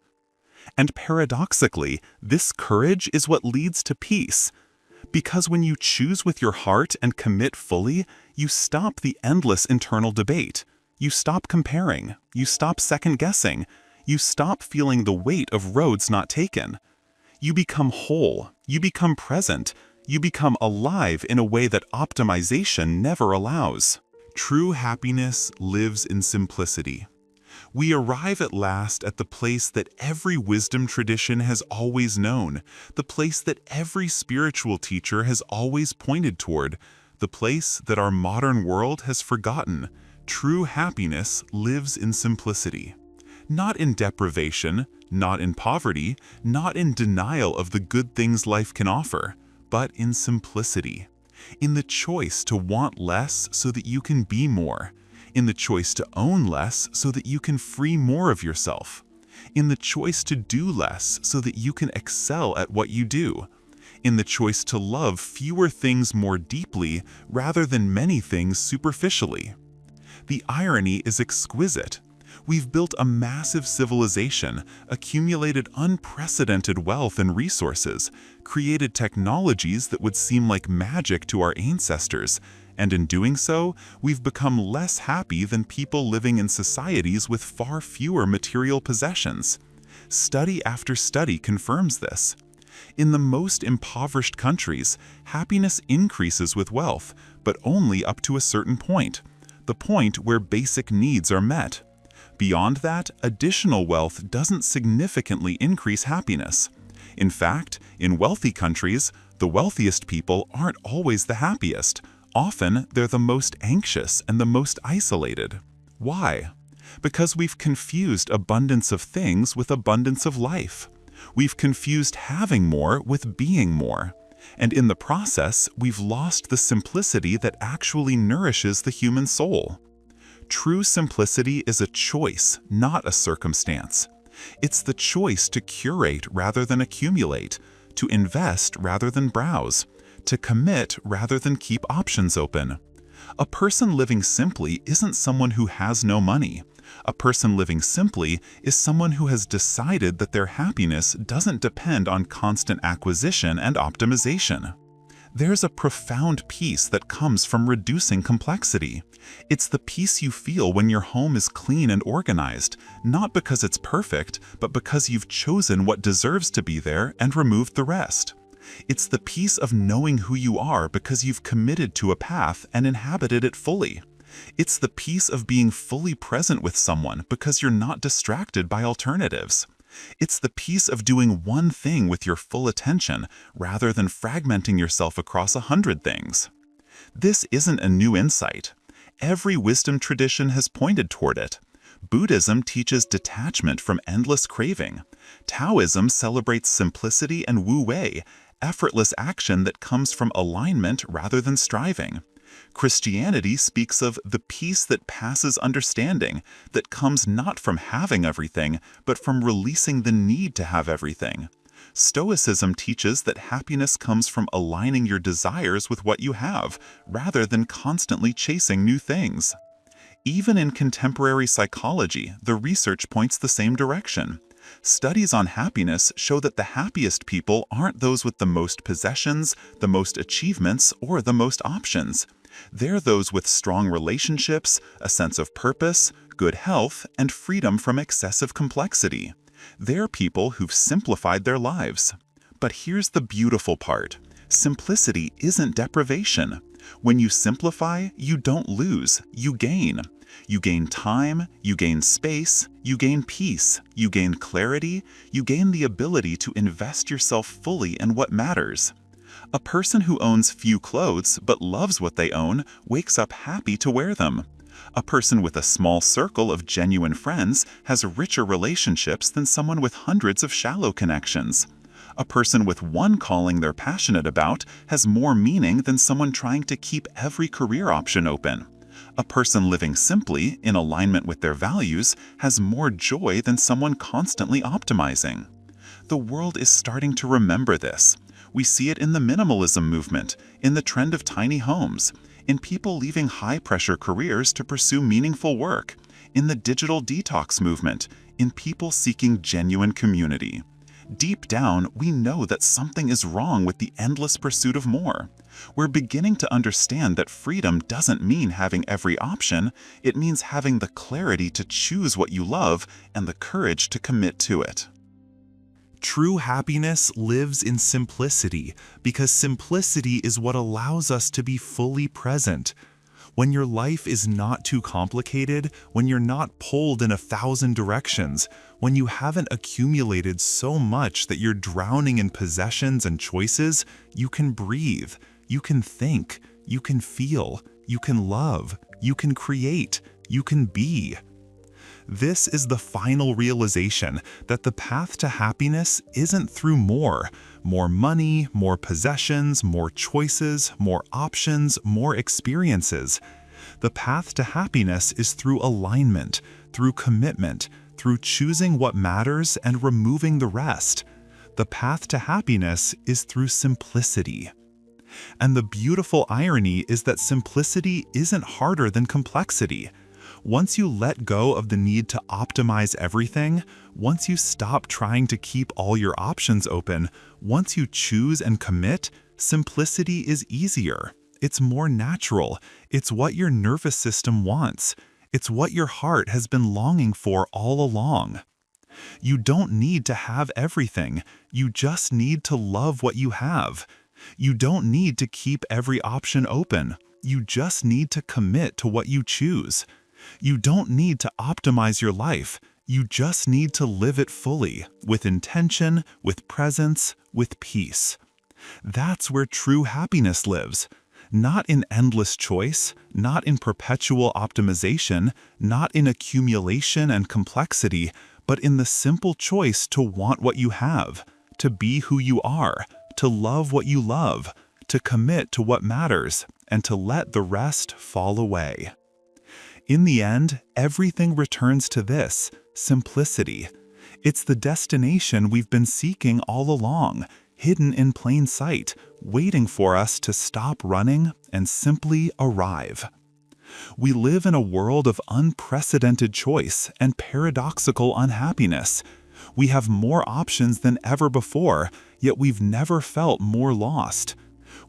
And paradoxically, this courage is what leads to peace. Because when you choose with your heart and commit fully, you stop the endless internal debate. You stop comparing. You stop second-guessing. You stop feeling the weight of roads not taken. You become whole. You become present. You become alive in a way that optimization never allows. True happiness lives in simplicity. We arrive at last at the place that every wisdom tradition has always known, the place that every spiritual teacher has always pointed toward, the place that our modern world has forgotten. True happiness lives in simplicity. Not in deprivation, not in poverty, not in denial of the good things life can offer, but in simplicity. In the choice to want less so that you can be more. In the choice to own less so that you can free more of yourself. in the choice to do less so that you can excel at what you do, in the choice to love fewer things more deeply rather than many things superficially. The irony is exquisite. We've built a massive civilization, accumulated unprecedented wealth and resources, created technologies that would seem like magic to our ancestors, and in doing so, we've become less happy than people living in societies with far fewer material possessions. Study after study confirms this. In the most impoverished countries, happiness increases with wealth, but only up to a certain point, the point where basic needs are met. Beyond that, additional wealth doesn't significantly increase happiness. In fact, in wealthy countries, the wealthiest people aren't always the happiest. Often, they're the most anxious and the most isolated. Why? Because we've confused abundance of things with abundance of life. We've confused having more with being more. And in the process, we've lost the simplicity that actually nourishes the human soul. True simplicity is a choice, not a circumstance. It's the choice to curate rather than accumulate, to invest rather than browse, to commit rather than keep options open. A person living simply isn't someone who has no money. A person living simply is someone who has decided that their happiness doesn't depend on constant acquisition and optimization. There's a profound peace that comes from reducing complexity. It's the peace you feel when your home is clean and organized, not because it's perfect, but because you've chosen what deserves to be there and removed the rest. It's the peace of knowing who you are because you've committed to a path and inhabited it fully. It's the peace of being fully present with someone because you're not distracted by alternatives. It's the peace of doing one thing with your full attention rather than fragmenting yourself across 100 things. This isn't a new insight. Every wisdom tradition has pointed toward it. Buddhism teaches detachment from endless craving. Taoism celebrates simplicity and wu-wei, effortless action that comes from alignment rather than striving. Christianity speaks of the peace that passes understanding, that comes not from having everything, but from releasing the need to have everything. Stoicism teaches that happiness comes from aligning your desires with what you have, rather than constantly chasing new things. Even in contemporary psychology, the research points the same direction. Studies on happiness show that the happiest people aren't those with the most possessions, the most achievements, or the most options. They're those with strong relationships, a sense of purpose, good health, and freedom from excessive complexity. They're people who've simplified their lives. But here's the beautiful part. Simplicity isn't deprivation. When you simplify, you don't lose, you gain. You gain time, you gain space, you gain peace, you gain clarity, you gain the ability to invest yourself fully in what matters. A person who owns few clothes but loves what they own wakes up happy to wear them. A person with a small circle of genuine friends has richer relationships than someone with hundreds of shallow connections. A person with one calling they're passionate about has more meaning than someone trying to keep every career option open. A person living simply, in alignment with their values, has more joy than someone constantly optimizing. The world is starting to remember this. We see it in the minimalism movement, in the trend of tiny homes, in people leaving high-pressure careers to pursue meaningful work, in the digital detox movement, in people seeking genuine community. Deep down, we know that something is wrong with the endless pursuit of more. We're beginning to understand that freedom doesn't mean having every option, it means having the clarity to choose what you love and the courage to commit to it. True happiness lives in simplicity, because simplicity is what allows us to be fully present. When your life is not too complicated, when you're not pulled in 1,000 directions, when you haven't accumulated so much that you're drowning in possessions and choices, you can breathe, you can think, you can feel, you can love, you can create, you can be. This is the final realization that the path to happiness isn't through more money, more possessions, more choices, more options, more experiences. The path to happiness is through alignment, through commitment, through choosing what matters and removing the rest. The path to happiness is through simplicity. And the beautiful irony is that simplicity isn't harder than complexity. Once you let go of the need to optimize everything, once you stop trying to keep all your options open, once you choose and commit, simplicity is easier. It's more natural. It's what your nervous system wants. It's what your heart has been longing for all along. You don't need to have everything. You just need to love what you have. You don't need to keep every option open. You just need to commit to what you choose. You don't need to optimize your life. You just need to live it fully, with intention, with presence, with peace. That's where true happiness lives. Not in endless choice, not in perpetual optimization, not in accumulation and complexity, but in the simple choice to want what you have, to be who you are, to love what you love, to commit to what matters, and to let the rest fall away. In the end, everything returns to this: simplicity. It's the destination we've been seeking all along, hidden in plain sight, waiting for us to stop running and simply arrive. We live in a world of unprecedented choice and paradoxical unhappiness. We have more options than ever before, yet we've never felt more lost.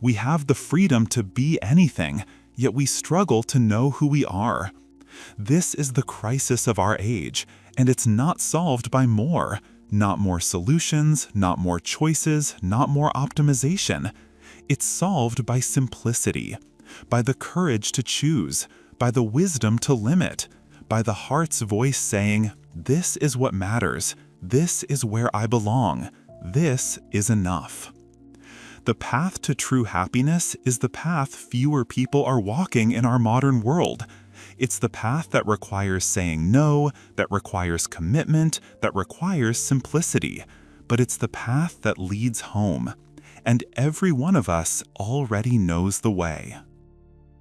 We have the freedom to be anything, yet we struggle to know who we are. This is the crisis of our age, and it's not solved by more. Not more solutions, not more choices, not more optimization. It's solved by simplicity, by the courage to choose, by the wisdom to limit, by the heart's voice saying, "This is what matters. This is where I belong. This is enough." The path to true happiness is the path fewer people are walking in our modern world. It's the path that requires saying no, that requires commitment, that requires simplicity. But it's the path that leads home. And every one of us already knows the way.